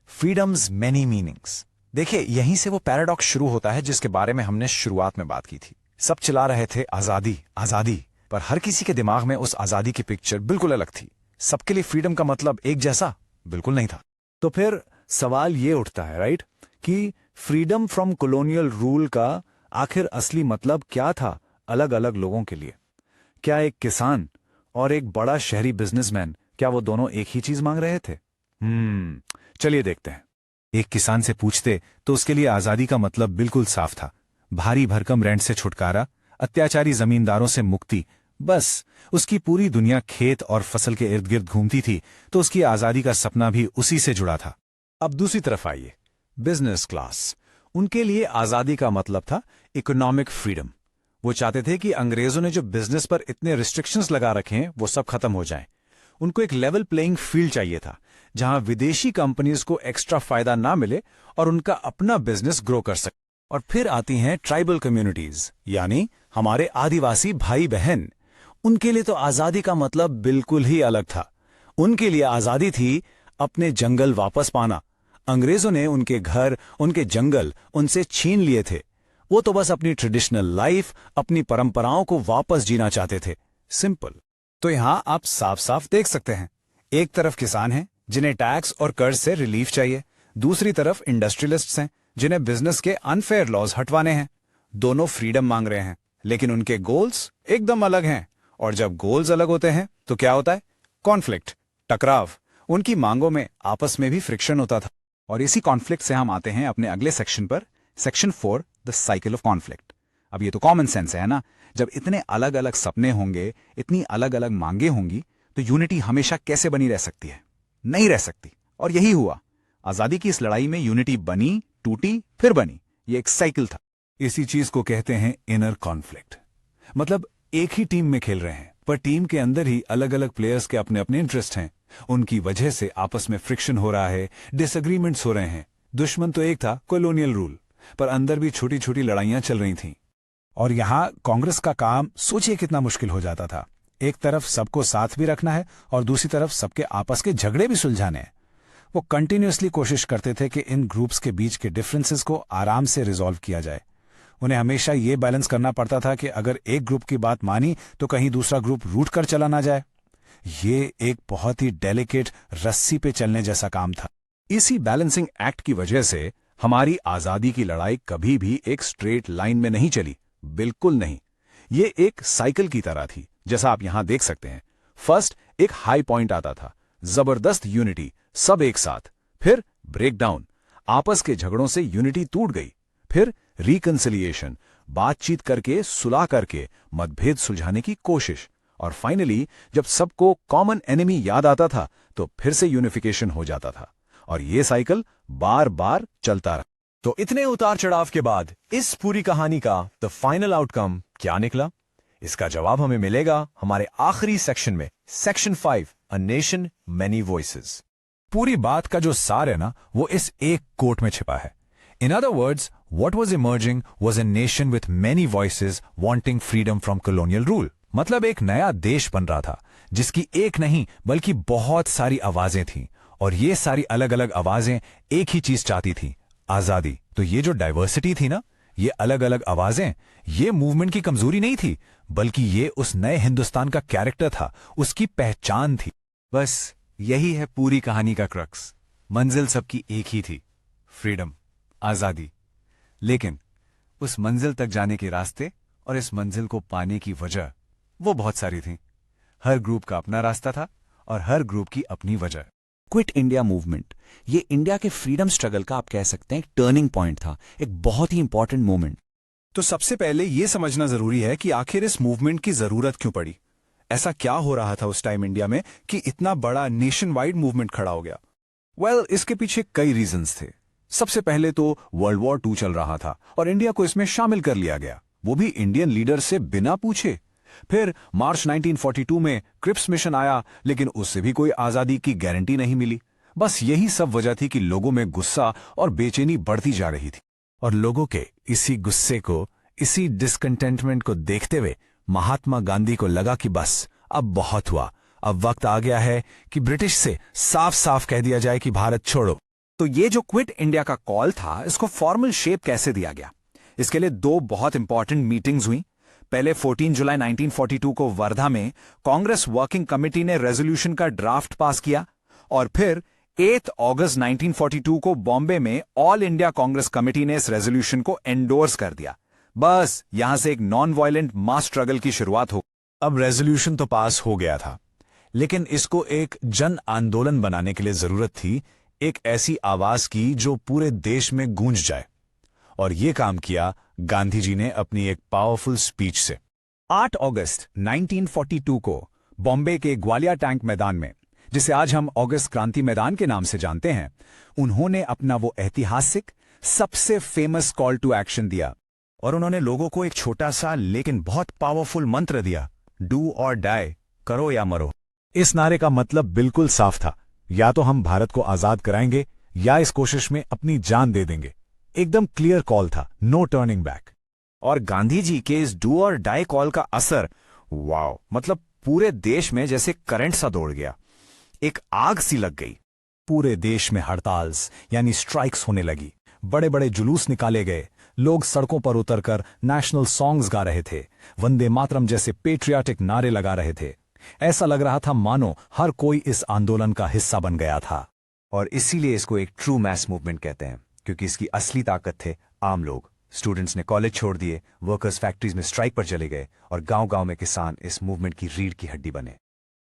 फ्रीडम्स मेनी मीनिंग्स। देखिए यहीं से वो पैराडॉक्स शुरू होता है जिसके बारे में हमने शुरुआत में बात की थी। सब चिल्ला रहे थे आजादी आजादी, पर हर किसी के दिमाग में उस आजादी की पिक्चर बिल्कुल अलग थी। सबके लिए फ्रीडम का मतलब एक जैसा बिल्कुल नहीं था। तो फिर सवाल ये उठता है, राइट, कि फ्रीडम फ्रॉम कॉलोनियल रूल का आखिर असली मतलब क्या था अलग अलग लोगों के लिए? क्या एक किसान और एक बड़ा शहरी बिजनेसमैन, क्या वो दोनों एक ही चीज मांग रहे थे? चलिए देखते हैं। एक किसान से पूछते तो उसके लिए आजादी का मतलब बिल्कुल साफ था, भारी भरकम रेंट से छुटकारा, अत्याचारी जमींदारों से मुक्ति। बस उसकी पूरी दुनिया खेत और फसल के इर्द गिर्द घूमती थी, तो उसकी आजादी का सपना भी उसी से जुड़ा था। अब दूसरी तरफ आइए, बिजनेस क्लास। उनके लिए आजादी का मतलब था इकोनॉमिक फ्रीडम। वो चाहते थे कि अंग्रेजों ने जो बिजनेस पर इतने रिस्ट्रिक्शंस लगा रखे हैं वो सब खत्म हो जाएं। उनको एक लेवल प्लेइंग फील्ड चाहिए था, जहां विदेशी कंपनीज को एक्स्ट्रा फायदा ना मिले और उनका अपना बिजनेस ग्रो कर सके। और फिर आती हैं ट्राइबल कम्युनिटीज, यानी हमारे आदिवासी भाई बहन। उनके लिए तो आजादी का मतलब बिल्कुल ही अलग था। उनके लिए आजादी थी अपने जंगल वापस पाना। अंग्रेजों ने उनके घर, उनके जंगल उनसे छीन लिए थे। वो तो बस अपनी ट्रेडिशनल लाइफ, अपनी परंपराओं को वापस जीना चाहते थे, सिंपल। तो यहां आप साफ साफ देख सकते हैं, एक तरफ किसान हैं जिन्हें टैक्स और कर्ज से रिलीफ चाहिए, दूसरी तरफ इंडस्ट्रियलिस्ट्स हैं जिन्हें बिजनेस के अनफेयर लॉज हटवाने हैं। दोनों फ्रीडम मांग रहे हैं, लेकिन उनके गोल्स एकदम अलग हैं। और जब गोल्स अलग होते हैं तो क्या होता है? कॉन्फ्लिक्ट, टकराव। उनकी मांगों में आपस में भी फ्रिक्शन होता था। और इसी कॉन्फ्लिक्ट से हम आते हैं अपने अगले सेक्शन पर, section 4, the cycle of conflict. अब ये तो कॉमन सेंस है ना, जब इतने अलग अलग सपने होंगे, इतनी अलग अलग मांगे होंगी, तो यूनिटी हमेशा कैसे बनी रह सकती है? नहीं रह सकती। और यही हुआ। आजादी की इस लड़ाई में यूनिटी बनी, टूटी, फिर बनी। ये एक साइकिल था। इसी चीज को कहते हैं इनर कॉन्फ्लिक्ट। मतलब एक ही टीम में खेल रहे हैं, पर टीम के अंदर ही अलग अलग प्लेयर्स के अपने अपने इंटरेस्ट हैं। उनकी वजह से आपस में फ्रिक्शन हो रहा है, डिसएग्रीमेंट्स हो रहे हैं। दुश्मन तो एक था, कॉलोनियल रूल, पर अंदर भी छोटी छोटी लड़ाइयां चल रही थीं। और यहां कांग्रेस का काम सोचिए कितना मुश्किल हो जाता था। एक तरफ सबको साथ भी रखना है और दूसरी तरफ सबके आपस के झगड़े भी सुलझाने हैं। वो कंटिन्यूअसली कोशिश करते थे कि इन ग्रुप्स के बीच के डिफरेंसेस को आराम से रिजॉल्व किया जाए। उन्हें हमेशा ये बैलेंस करना पड़ता था कि अगर एक ग्रुप की बात मानी तो कहीं दूसरा ग्रुप रूठ कर चला ना जाए। ये एक बहुत ही डेलिकेट रस्सी पे चलने जैसा काम था। इसी बैलेंसिंग एक्ट की वजह से हमारी आजादी की लड़ाई कभी भी एक स्ट्रेट लाइन में नहीं चली, बिल्कुल नहीं। ये एक साइकिल की तरह थी, जैसा आप यहां देख सकते हैं। फर्स्ट एक हाई पॉइंट आता था, जबरदस्त यूनिटी, सब एक साथ। फिर ब्रेकडाउन, आपस के झगड़ों से यूनिटी टूट गई। फिर रिकंसिलिएशन, बातचीत करके, सुलह करके मतभेद सुलझाने की कोशिश। और फाइनली जब सबको कॉमन एनिमी याद आता था तो फिर से यूनिफिकेशन हो जाता था। और ये साइकिल बार बार चलता रहा। तो इतने उतार चढ़ाव के बाद इस पूरी कहानी का द फाइनल आउटकम क्या निकला? इसका जवाब हमें मिलेगा हमारे आखिरी सेक्शन में, section 5, a nation many voices. पूरी बात का जो सार है ना, वो इस एक कोट में छिपा है। In other words, what was emerging was a nation with many voices wanting freedom from colonial rule. मतलब एक नया देश बन रहा था जिसकी एक नहीं बल्कि बहुत सारी आवाजें थीं, और ये सारी अलग अलग आवाजें एक ही चीज चाहती थीं, आजादी। तो ये जो डाइवर्सिटी थी ना, ये अलग अलग आवाजें, ये मूवमेंट की कमजोरी नहीं थी, बल्कि ये उस नए हिंदुस्तान का कैरेक्टर था, उसकी पहचान थी। बस यही है पूरी कहानी का क्रक्स। मंजिल सबकी एक ही थी, फ्रीडम, आजादी। लेकिन उस मंजिल तक जाने के रास्ते और इस मंजिल को पाने की वजह वो बहुत सारी थीं। हर ग्रुप का अपना रास्ता था और हर ग्रुप की अपनी वजह। क्विट इंडिया मूवमेंट, ये इंडिया के फ्रीडम स्ट्रगल का आप कह सकते हैं एक टर्निंग पॉइंट था, एक बहुत ही इंपॉर्टेंट मोमेंट। तो सबसे पहले यह समझना जरूरी है कि आखिर इस मूवमेंट की जरूरत क्यों पड़ी। ऐसा क्या हो रहा था उस टाइम इंडिया में कि इतना बड़ा नेशन वाइड मूवमेंट खड़ा हो गया? वेल, इसके पीछे कई रीजंस थे। सबसे पहले तो वर्ल्ड वॉर 2 चल रहा था और इंडिया को इसमें शामिल कर लिया गया, वो भी इंडियन लीडर से बिना पूछे। फिर मार्च 1942 में क्रिप्स मिशन आया, लेकिन उससे भी कोई आजादी की गारंटी नहीं मिली। बस यही सब वजह थी कि लोगों में गुस्सा और बेचैनी बढ़ती जा रही थी। और लोगों के इसी गुस्से को, इसी डिसकंटेंटमेंट को देखते हुए महात्मा गांधी को लगा कि बस अब बहुत हुआ, अब वक्त आ गया है कि ब्रिटिश से साफ साफ कह दिया जाए कि भारत छोड़ो। तो ये जो क्विट इंडिया का कॉल था, इसको फॉर्मल शेप कैसे दिया गया? इसके लिए 2 बहुत इंपॉर्टेंट मीटिंग्स हुई। पहले 14 जुलाई 1942 को वर्धा में कांग्रेस वर्किंग कमेटी ने रेजोल्यूशन का ड्राफ्ट पास किया, और फिर 8 अगस्त 1942 को बॉम्बे में ऑल इंडिया कांग्रेस कमेटी ने इस रेजोल्यूशन को एंडोर्स कर दिया। बस यहां से एक नॉन वायलेंट मास स्ट्रगल की शुरुआत हो। अब रेजोल्यूशन तो पास हो गया था, लेकिन इसको एक जन आंदोलन बनाने के लिए जरूरत थी एक ऐसी आवाज की जो पूरे देश में गूंज जाए। और यह काम किया गांधी जी ने अपनी एक पावरफुल स्पीच से। 8 अगस्त 1942 को बॉम्बे के ग्वालियर टैंक मैदान में, जिसे आज हम अगस्त क्रांति मैदान के नाम से जानते हैं, उन्होंने अपना वो ऐतिहासिक सबसे फेमस कॉल टू एक्शन दिया। और उन्होंने लोगों को एक छोटा सा लेकिन बहुत पावरफुल मंत्र दिया, डू और डाई, करो या मरो। इस नारे का मतलब बिल्कुल साफ था, या तो हम भारत को आजाद कराएंगे या इस कोशिश में अपनी जान दे देंगे। एकदम क्लियर कॉल था, नो टर्निंग बैक। और गांधी जी के इस डू और डाई कॉल का असर, वाओ, मतलब पूरे देश में जैसे करंट सा दौड़ गया, एक आग सी लग गई। पूरे देश में हड़ताल्स यानी स्ट्राइक्स होने लगी, बड़े बड़े जुलूस निकाले गए, लोग सड़कों पर उतरकर नेशनल सॉन्ग्स गा रहे थे, वंदे मातरम जैसे पेट्रियाटिक नारे लगा रहे थे। ऐसा लग रहा था मानो हर कोई इस आंदोलन का हिस्सा बन गया था। और इसीलिए इसको एक ट्रू मैस मूवमेंट कहते हैं, क्योंकि इसकी असली ताकत थे आम लोग। स्टूडेंट्स ने कॉलेज छोड़ दिए, वर्कर्स फैक्ट्रीज में स्ट्राइक पर चले गए, और गांव-गांव में किसान इस मूवमेंट की रीढ़ की हड्डी बने।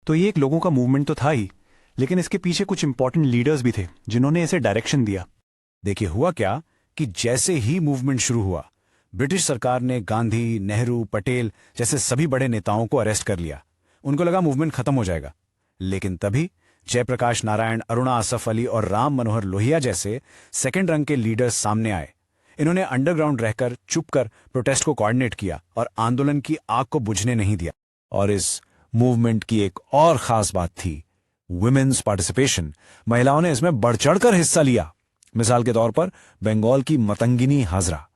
तो ये एक लोगों का मूवमेंट तो था ही, लेकिन इसके पीछे कुछ इंपॉर्टेंट लीडर्स भी थे जिन्होंने इसे डायरेक्शन दिया। देखिए हुआ क्या कि जैसे ही मूवमेंट शुरू हुआ, ब्रिटिश सरकार ने गांधी, नेहरू, पटेल जैसे सभी बड़े नेताओं को अरेस्ट कर लिया। उनको लगा मूवमेंट खत्म हो जाएगा, लेकिन तभी जयप्रकाश नारायण, अरुणा आसफ अली और राम मनोहर लोहिया जैसे सेकंड रंग के लीडर्स सामने आए। इन्होंने अंडरग्राउंड रहकर चुपकर प्रोटेस्ट को कोऑर्डिनेट किया और आंदोलन की आग को बुझने नहीं दिया। और इस मूवमेंट की एक और खास बात थी वुमेन्स पार्टिसिपेशन। महिलाओं ने इसमें बढ़ चढ़कर हिस्सा लिया। मिसाल के तौर पर बंगाल की मतंगिनी हाजरा,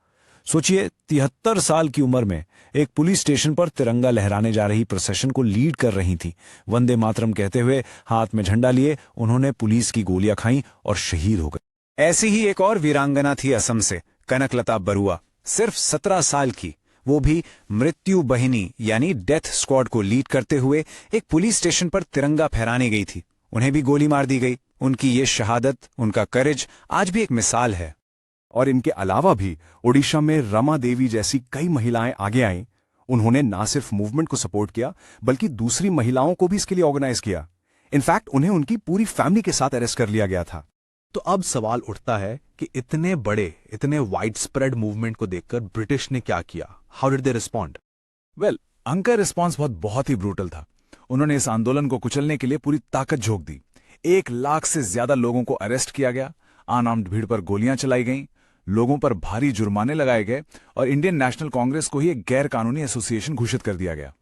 सोचिए 73 साल की उम्र में एक पुलिस स्टेशन पर तिरंगा लहराने जा रही प्रोसेशन को लीड कर रही थी। वंदे मातरम कहते हुए हाथ में झंडा लिए उन्होंने पुलिस की गोलियां खाई और शहीद हो गए। ऐसी ही एक और वीरांगना थी असम से, कनकलता बरुआ, सिर्फ 17 साल की। वो भी मृत्यु बहिनी यानी डेथ स्क्वाड को लीड करते हुए एक पुलिस स्टेशन पर तिरंगा फहराने गई थी। उन्हें भी गोली मार दी गई। उनकी ये शहादत, उनका करेज आज भी एक मिसाल है। और इनके अलावा भी ओडिशा में रमा देवी जैसी कई महिलाएं आगे आईं। उन्होंने ना सिर्फ मूवमेंट को सपोर्ट किया बल्कि दूसरी महिलाओं को भी इसके लिए ऑर्गेनाइज किया। इनफैक्ट उन्हें उनकी पूरी फैमिली के साथ अरेस्ट कर लिया गया था। तो अब सवाल उठता है कि इतने बड़े, इतने वाइड स्प्रेड मूवमेंट को देखकर ब्रिटिश ने क्या किया? How did they respond? Well, उनका रिस्पॉन्स बहुत ही ब्रूटल था। उन्होंने इस आंदोलन को कुचलने के लिए पूरी ताकत झोंक दी। 1 लाख से ज्यादा लोगों को अरेस्ट किया गया, अनआर्म्ड भीड़ पर गोलियां चलाई गईं, लोगों पर भारी जुर्माने लगाए गए और इंडियन नेशनल कांग्रेस को ही एक गैर कानूनी एसोसिएशन घोषित कर दिया गया।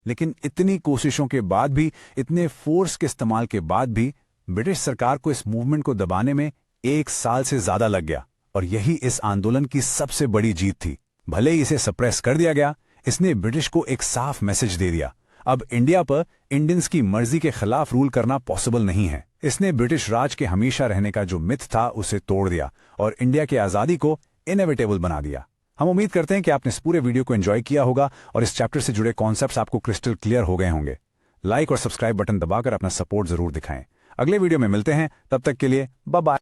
लेकिन इतनी कोशिशों के बाद भी, इतने फोर्स के इस्तेमाल के बाद भी ब्रिटिश सरकार को इस मूवमेंट को दबाने में 1 साल से ज्यादा लग गया। और यही इस आंदोलन की सबसे बड़ी जीत थी। भले ही इसे सप्रेस कर दिया गया, इसने ब्रिटिश को एक साफ मैसेज दे दिया, अब इंडिया पर इंडियंस की मर्जी के खिलाफ रूल करना पॉसिबल नहीं है। इसने ब्रिटिश राज के हमेशा रहने का जो मिथ था उसे तोड़ दिया और इंडिया की आजादी को इनएविटेबल बना दिया। हम उम्मीद करते हैं कि आपने इस पूरे वीडियो को एंजॉय किया होगा और इस चैप्टर से जुड़े कॉन्सेप्ट्स आपको क्रिस्टल क्लियर हो गए होंगे। लाइक और सब्सक्राइब बटन दबाकर अपना सपोर्ट जरूर दिखाएं। अगले वीडियो में मिलते हैं, तब तक के लिए बाय बाय।